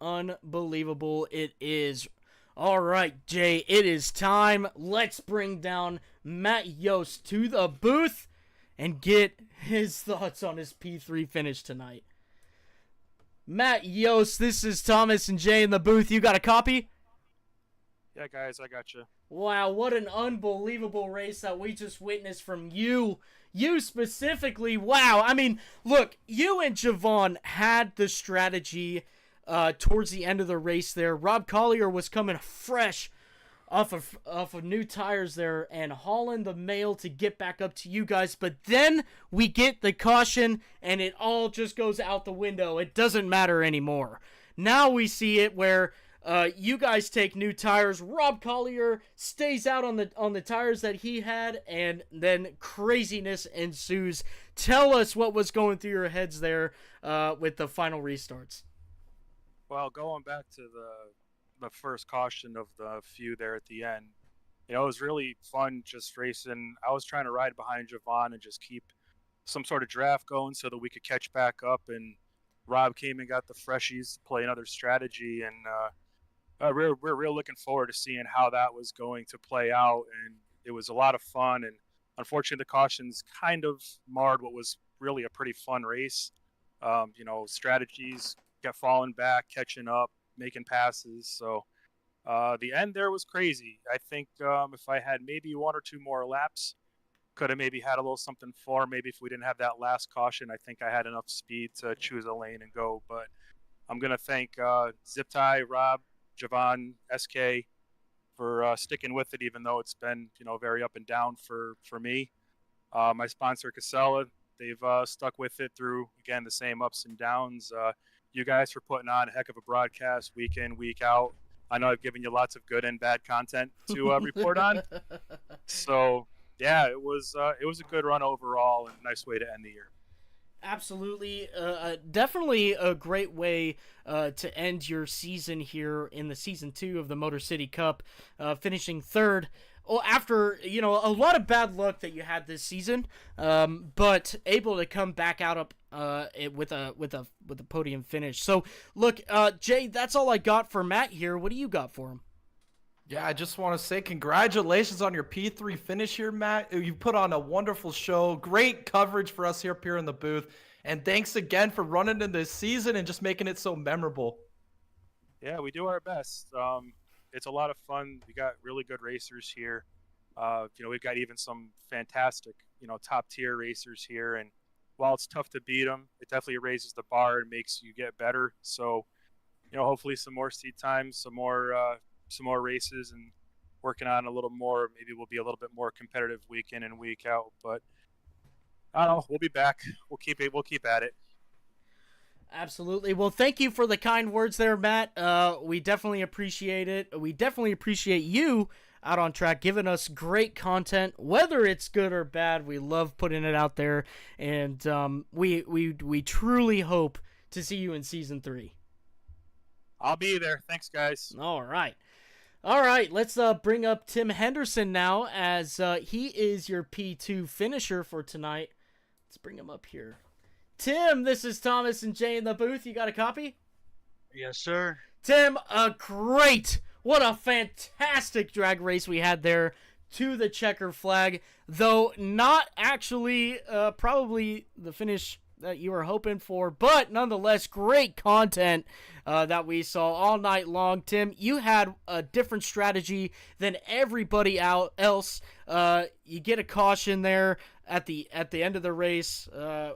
Unbelievable it is. All right, Jay, it is time. Let's bring down Matt Yost to the booth and get his thoughts on his P3 finish tonight. Matt Yost, this is Thomas and Jay in the booth. You got a copy? Yeah, guys, I got you. Wow, what an unbelievable race that we just witnessed from you. You specifically, wow. I mean, look, you and Javon had the strategy towards the end of the race there. Rob Collier was coming fresh off of new tires there and hauling the mail to get back up to you guys. But then we get the caution and it all just goes out the window. It doesn't matter anymore. Now we see it where you guys take new tires. Rob Collier stays out on the tires that he had, and then craziness ensues. Tell us what was going through your heads there with the final restarts. Well, going back to the first caution of the few there at the end, it was really fun just racing. I was trying to ride behind Javon and just keep some sort of draft going so that we could catch back up, and Rob came and got the freshies to play another strategy, and we're real looking forward to seeing how that was going to play out, and it was a lot of fun. And unfortunately, the cautions kind of marred what was really a pretty fun race. Strategies kept falling back, catching up, making passes. So the end there was crazy. I think if I had maybe one or two more laps, could have maybe had a little something for. Maybe if we didn't have that last caution, I think I had enough speed to choose a lane and go. But I'm going to thank Zip Tie, Rob, Javon, SK for sticking with it, even though it's been, very up and down for me. My sponsor, Casella, they've stuck with it through, again, the same ups and downs. You guys for putting on a heck of a broadcast week in, week out. I know I've given you lots of good and bad content to report on. So, yeah, it was a good run overall and a nice way to end the year. Absolutely. Definitely a great way to end your season here in the Season 2 of the Motor City Cup, finishing third. after a lot of bad luck that you had this season, but able to come back out up with a podium finish. So look, Jay, that's all I got for Matt here. What do you got for him? Yeah, I just want to say congratulations on your P3 finish here, Matt. You put on a wonderful show. Great coverage for us here in the booth. And thanks again for running in this season and just making it so memorable. Yeah, we do our best. It's a lot of fun. We got really good racers here. We've got even some fantastic, top tier racers here. And while it's tough to beat them, it definitely raises the bar and makes you get better. So, hopefully some more seat times, some more races, and working on a little more. Maybe we'll be a little bit more competitive week in and week out. But I don't know. We'll be back. We'll keep at it. Absolutely. Well, thank you for the kind words there, Matt. We definitely appreciate it. We definitely appreciate you out on track giving us great content, whether it's good or bad. We love putting it out there, and we truly hope to see you in season 3. I'll be there. Thanks, guys. All right. Let's bring up Tim Henderson now, as he is your P2 finisher for tonight. Let's bring him up here. Tim, this is Thomas and Jay in the booth. You got a copy? Yes, sir. Tim, what a fantastic drag race we had there to the checker flag, though not actually probably the finish that you were hoping for, but nonetheless, great content that we saw all night long. Tim, you had a different strategy than everybody else. You get a caution there at the end of the race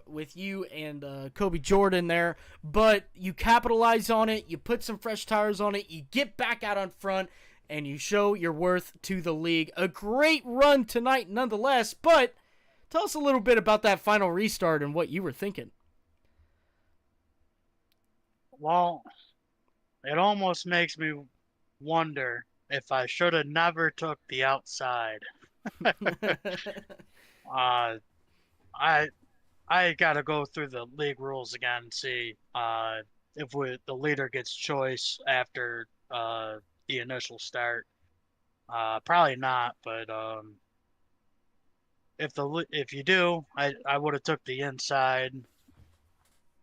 with you and Kobe Jordan there, but you capitalize on it, you put some fresh tires on it, you get back out on front, and you show your worth to the league. A great run tonight nonetheless, but tell us a little bit about that final restart and what you were thinking. Well, it almost makes me wonder if I should have never took the outside. I gotta go through the league rules again and see if the leader gets choice after the initial start. Probably not, but if you do, I would have took the inside.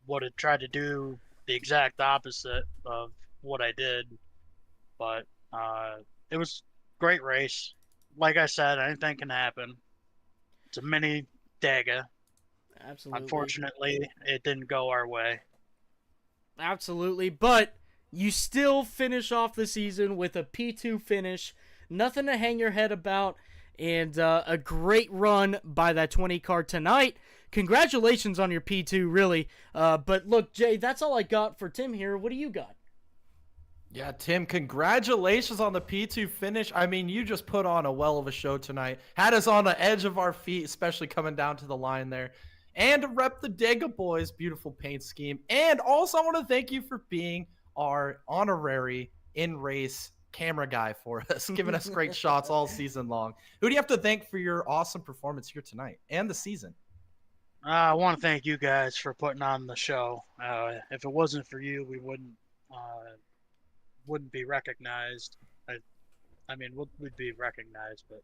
Would have tried to do the exact opposite of what I did, but it was a great race. Like I said, anything can happen. It's a mini Daga. Absolutely. Unfortunately, it didn't go our way. Absolutely, but you still finish off the season with a P2 finish. Nothing to hang your head about, and a great run by that 20 car tonight. Congratulations on your P2, really. But look, Jay, that's all I got for Tim here. What do you got? Yeah, Tim, congratulations on the P2 finish. I mean, you just put on a well of a show tonight. Had us on the edge of our feet, especially coming down to the line there. And to rep the Dega Boys' beautiful paint scheme. And also, I want to thank you for being our honorary in-race camera guy for us, giving us great shots all season long. Who do you have to thank for your awesome performance here tonight and the season? I want to thank you guys for putting on the show. If it wasn't for you, we wouldn't be recognized. I mean, we'd be recognized, but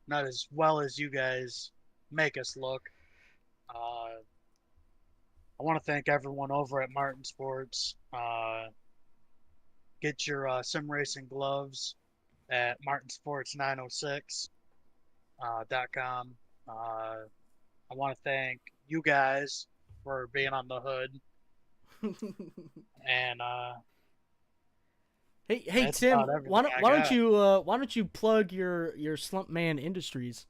not as well as you guys make us look. I want to thank everyone over at Martin Sports. Get your sim racing gloves at martinsports906.com. I want to thank you guys for being on the hood. And hey Tim, why don't you plug your Slump Man Industries?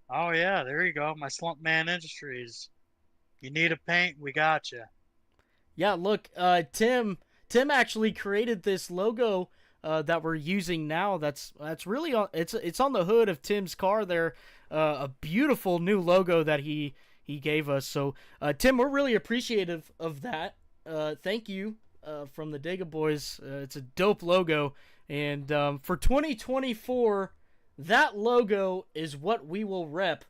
Oh yeah, there you go. My Slump Man Industries. You need a paint, we got you. Yeah, look, Tim actually created this logo that we're using now. That's really it's on the hood of Tim's car there. A beautiful new logo that he gave us. So Tim, we're really appreciative of that. Thank you from the Dega Boys. It's a dope logo, and for 2024, that logo is what we will rep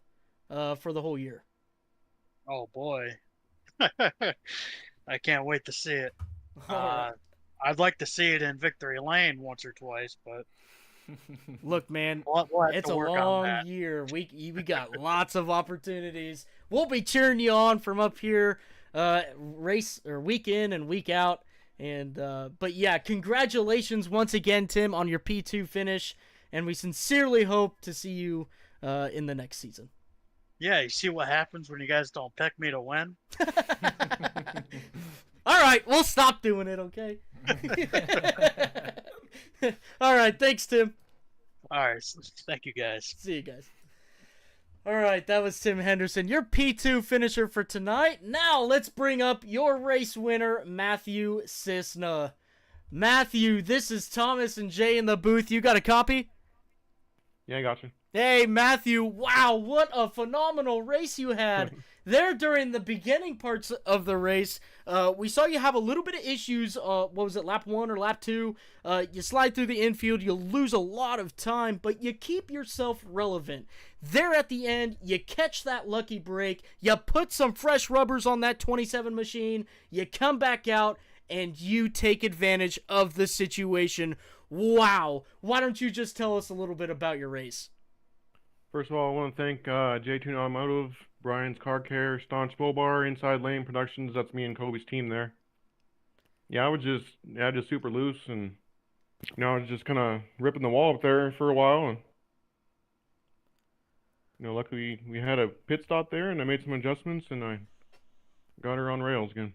for the whole year. Oh boy. I can't wait to see it. Right. I'd like to see it in Victory Lane once or twice, but Look, man, We'll have it's to a work on long that. year. We got lots of opportunities. We'll be cheering you on from up here, race or week in and week out. And but yeah, congratulations once again, Tim, on your P2 finish, and we sincerely hope to see you in the next season. Yeah, you see what happens when you guys don't pick me to win? All right, we'll stop doing it, okay? All right, thanks, Tim. All right, thank you guys. See you guys. All right, that was Tim Henderson, your P2 finisher for tonight. Now let's bring up your race winner, Matthew Cisna. Matthew, this is Thomas and Jay in the booth. You got a copy? Yeah, I got you. Hey, Matthew, wow, what a phenomenal race you had. There during the beginning parts of the race, we saw you have a little bit of issues. What was it, lap 1 or lap 2? You slide through the infield, you lose a lot of time, but you keep yourself relevant. There at the end, you catch that lucky break, you put some fresh rubbers on that 27 machine, you come back out, and you take advantage of the situation. Wow. Why don't you just tell us a little bit about your race? First of all, I want to thank J2 Automotive, Brian's Car Care, Staunch Bull Bar, Inside Lane Productions. That's me and Kobe's team there. Yeah, I was just super loose, and I was just kind of ripping the wall up there for a while, and luckily we had a pit stop there, and I made some adjustments, and I got her on rails again.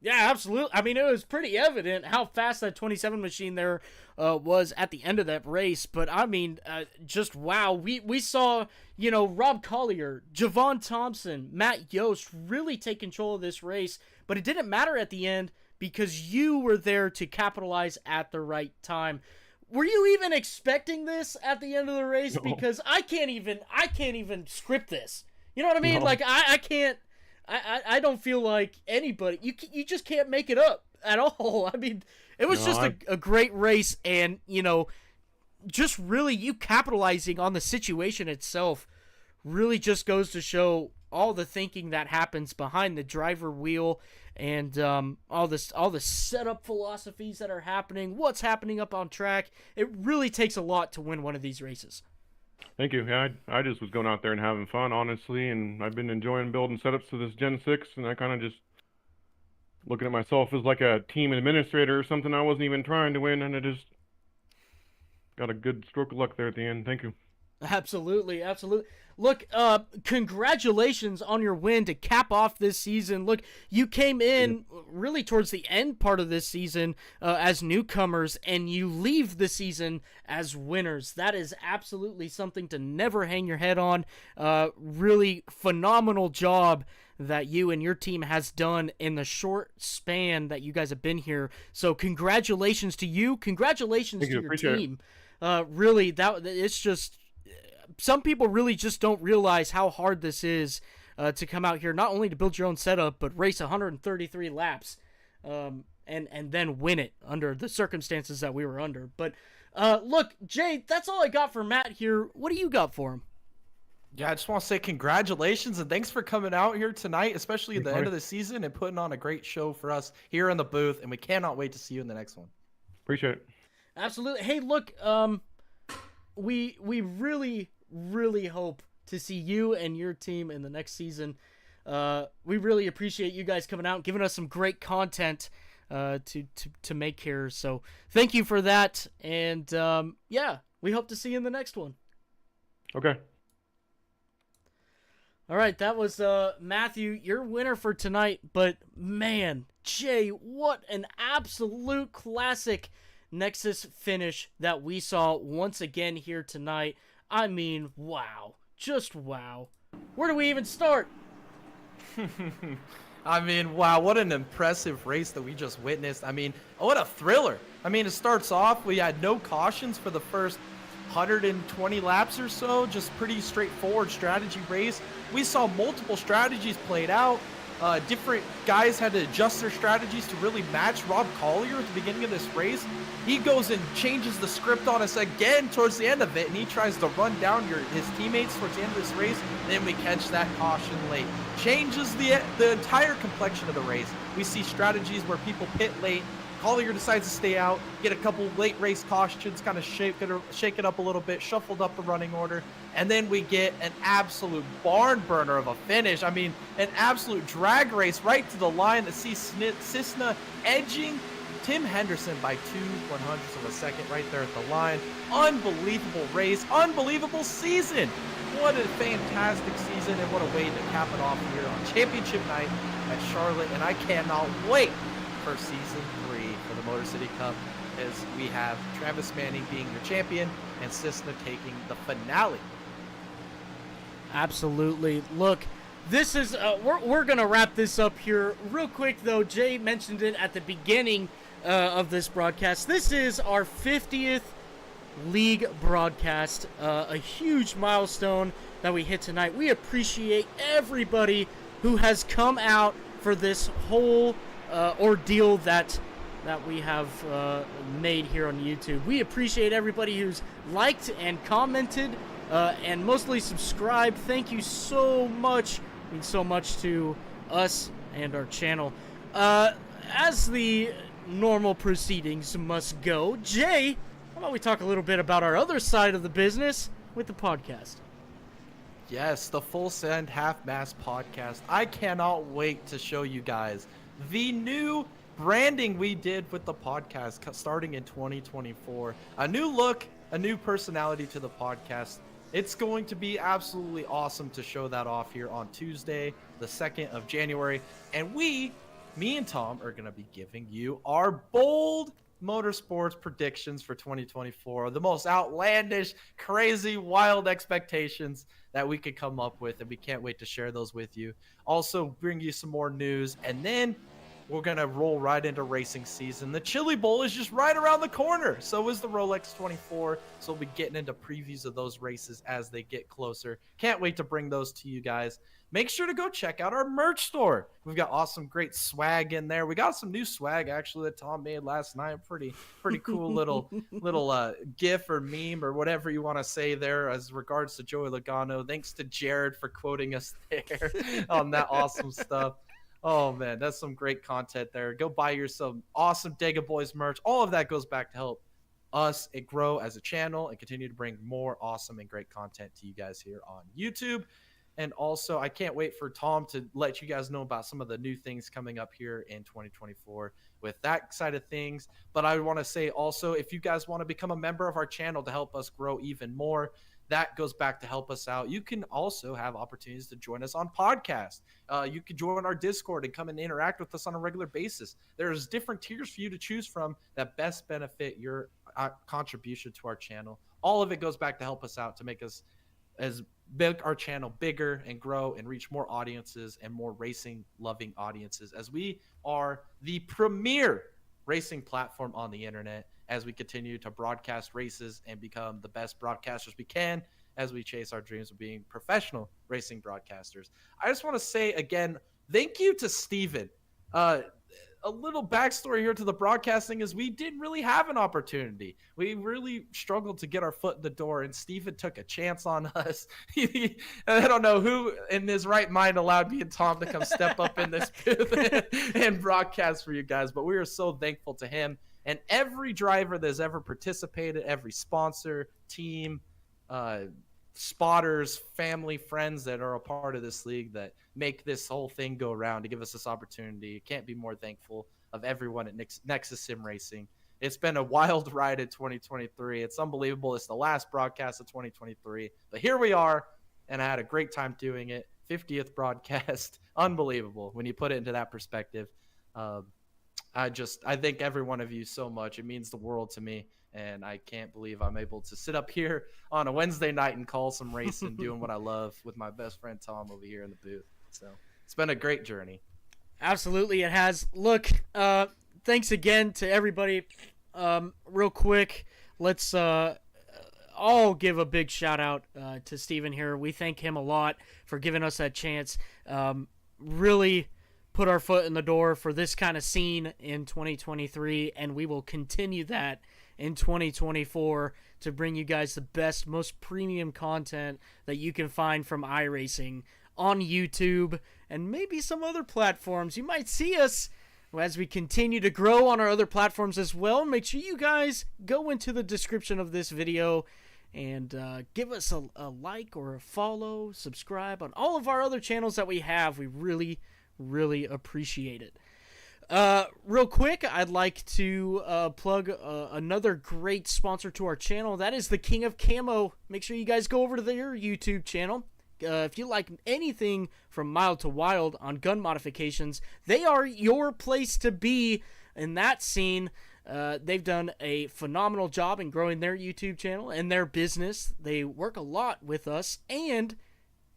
Yeah, absolutely. I mean, it was pretty evident how fast that 27 machine there was at the end of that race. But, I mean, just wow. We saw, Rob Collier, Javon Thompson, Matt Yost really take control of this race. But it didn't matter at the end because you were there to capitalize at the right time. Were you even expecting this at the end of the race? No. Because I can't even script this. You know what I mean? No. Like, I can't. I don't feel like anybody. You just can't make it up at all. I mean, it was just a great race, and just really you capitalizing on the situation itself really just goes to show all the thinking that happens behind the driver wheel, and all the setup philosophies that are happening, what's happening up on track. It really takes a lot to win one of these races. Thank you. Yeah, I just was going out there and having fun, honestly, and I've been enjoying building setups to this Gen 6, and I kind of just looking at myself as like a team administrator or something. I wasn't even trying to win, and I just got a good stroke of luck there at the end. Thank you. Absolutely. Look, congratulations on your win to cap off this season. Look, you came in really towards the end part of this season as newcomers, and you leave the season as winners. That is absolutely something to never hang your head on. Really phenomenal job that you and your team has done in the short span that you guys have been here. So congratulations to you. Congratulations to your team. Really, it's just... Some people really just don't realize how hard this is to come out here, not only to build your own setup, but race 133 laps and then win it under the circumstances that we were under. But look, Jay, that's all I got for Matt here. What do you got for him? Yeah, I just want to say congratulations and thanks for coming out here tonight, especially at the end of the season, and putting on a great show for us here in the booth. And we cannot wait to see you in the next one. Appreciate it. Absolutely. Hey, look, we really hope to see you and your team in the next season. We really appreciate you guys coming out and giving us some great content to make here. So thank you for that. And yeah, we hope to see you in the next one. Okay. All right, that was Matthew, your winner for tonight. But man, Jay, what an absolute classic Nexus finish that we saw once again here tonight. I mean, wow. Just wow. Where do we even start? I mean, wow, what an impressive race that we just witnessed. I mean, what a thriller. I mean, it starts off, we had no cautions for the first 120 laps or so, just pretty straightforward strategy race. We saw multiple strategies played out. Different guys had to adjust their strategies to really match Rob Collier at the beginning of this race. He goes and changes the script on us again towards the end of it, and he tries to run down his teammates towards the end of this race. Then we catch that caution late. Changes the entire complexion of the race. We see strategies where people pit late. Collier decides to stay out, get a couple late race cautions, kind of shake it up a little bit, shuffled up the running order, and then we get an absolute barn burner of a finish. I mean, an absolute drag race right to the line that sees Cisna edging Tim Henderson by 0.02 of a second right there at the line. Unbelievable race, unbelievable season. What a fantastic season, and what a way to cap it off here on championship night at Charlotte. And I cannot wait for season 3 for the Motor City Cup, as we have Travis Manning being your champion and Cisna taking the finale. Absolutely. Look, this is we're gonna wrap this up here real quick, though. Jay mentioned it at the beginning of this broadcast. This is our 50th league broadcast, a huge milestone that we hit tonight. We appreciate everybody who has come out for this whole ordeal that we have made here on YouTube. We appreciate everybody who's liked and commented and mostly subscribed. Thank you so much. It means so much to us and our channel. As the normal proceedings must go, Jay, how about we talk a little bit about our other side of the business with the podcast? Yes, the Full Send Half Mast podcast. I cannot wait to show you guys the new branding we did with the podcast starting in 2024. A new look, a new personality to the podcast. It's going to be absolutely awesome to show that off here on Tuesday, the 2nd of January. And me and Tom are going to be giving you our bold motorsports predictions for 2024, the most outlandish, crazy, wild expectations that we could come up with, and we can't wait to share those with you. Also bring you some more news, and then we're gonna roll right into racing season. The Chili Bowl is just right around the corner, so is the Rolex 24, so we'll be getting into previews of those races as they get closer. Can't wait to bring those to you guys. Make sure to go check out our merch store. We've got awesome, great swag in there. We got some new swag actually that Tom made last night. Pretty cool little gif or meme or whatever you want to say there as regards to Joey Logano. Thanks to Jared for quoting us there on that awesome stuff. Oh man, that's some great content there. Go buy yourself awesome Dega Boys merch. All of that goes back to help us grow as a channel and continue to bring more awesome and great content to you guys here on YouTube. And also, I can't wait for Tom to let you guys know about some of the new things coming up here in 2024 with that side of things. But I want to say also, if you guys want to become a member of our channel to help us grow even more, that goes back to help us out. You can also have opportunities to join us on podcasts. You can join our Discord and come and interact with us on a regular basis. There's different tiers for you to choose from that best benefit your contribution to our channel. All of it goes back to help us out, to make us our channel bigger and grow and reach more audiences and more racing loving audiences, as we are the premier racing platform on the internet, as we continue to broadcast races and become the best broadcasters we can as we chase our dreams of being professional racing broadcasters. I just want to say again, thank you to Steven. A little backstory here to the broadcasting is we didn't really have an opportunity. We really struggled to get our foot in the door, and Steven took a chance on us. I don't know who in his right mind allowed me and Tom to come step up in this booth and broadcast for you guys, but we are so thankful to him and every driver that's ever participated, every sponsor, team, spotters, family, friends that are a part of this league that make this whole thing go around to give us this opportunity. Can't be more thankful of everyone at Nexus Sim Racing. It's been a wild ride in 2023. It's unbelievable. It's the last broadcast of 2023, but here we are, and I had a great time doing it. 50th broadcast. Unbelievable when you put it into that perspective. I thank every one of you so much. It means the world to me, and I can't believe I'm able to sit up here on a Wednesday night and call some racing, doing what I love with my best friend Tom over here in the booth. So it's been a great journey. Absolutely, it has. Look, thanks again to everybody. Real quick, let's all give a big shout out to Steven here. We thank him a lot for giving us that chance. Really put our foot in the door for this kind of scene in 2023, and we will continue that in 2024 to bring you guys the best, most premium content that you can find from iRacing on YouTube and maybe some other platforms. You might see us as we continue to grow on our other platforms as well. Make sure you guys go into the description of this video and give us a like or a follow, subscribe on all of our other channels that we have. We really, really appreciate it. Real quick, I'd like to plug another great sponsor to our channel. That is the King of Camo. Make sure you guys go over to their YouTube channel. If you like anything from mild to wild on gun modifications, they are your place to be in that scene. They've done a phenomenal job in growing their YouTube channel and their business. They work a lot with us, and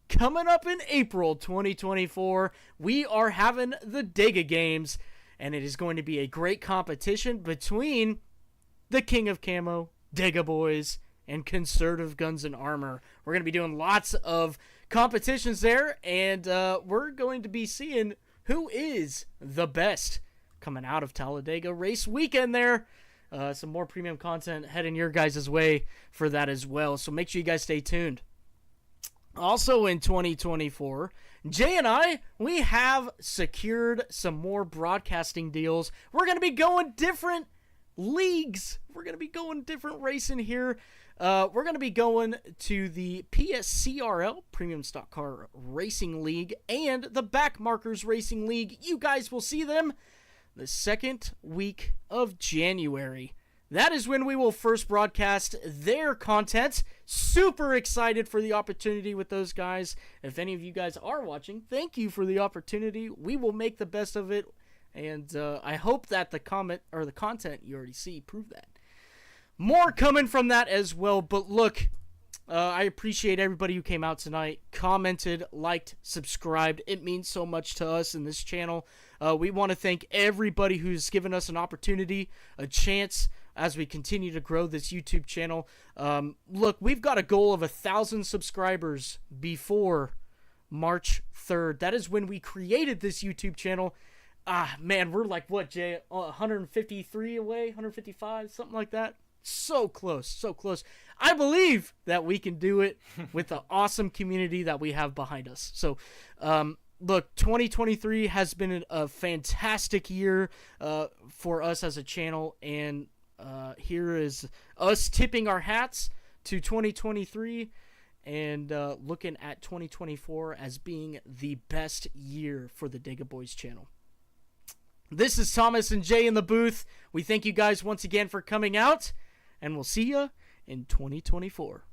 coming up in April 2024, we are having the Dega Games, and it is going to be a great competition between the King of Camo, Dega Boys, and Conservative Guns and Armor. We're going to be doing lots of competitions there, and we're going to be seeing who is the best coming out of Talladega race weekend there. Some more premium content heading your guys' way for that as well, so make sure you guys stay tuned. Also in 2024, Jay and I, we have secured some more broadcasting deals. We're going to be going different leagues. We're going to be going different racing here. We're going to be going to the PSCRL, Premium Stock Car Racing League, and the Backmarkers Racing League. You guys will see them the second week of January. That is when we will first broadcast their content. Super excited for the opportunity with those guys. If any of you guys are watching, thank you for the opportunity. We will make the best of it, and I hope that the content you already see prove that. More coming from that as well, but look, I appreciate everybody who came out tonight, commented, liked, subscribed. It means so much to us in this channel. We want to thank everybody who's given us an opportunity, a chance, as we continue to grow this YouTube channel. Look, we've got a goal of 1,000 subscribers before March 3rd. That is when we created this YouTube channel. Man, we're like, what, Jay? 153 away? 155? Something like that? So close, so close. I believe that we can do it with the awesome community that we have behind us. So, look, 2023 has been a fantastic year for us as a channel, and here is us tipping our hats to 2023 and looking at 2024 as being the best year for the Dega Boys channel. This is Thomas and Jay in the booth. We thank you guys once again for coming out, and we'll see you in 2024.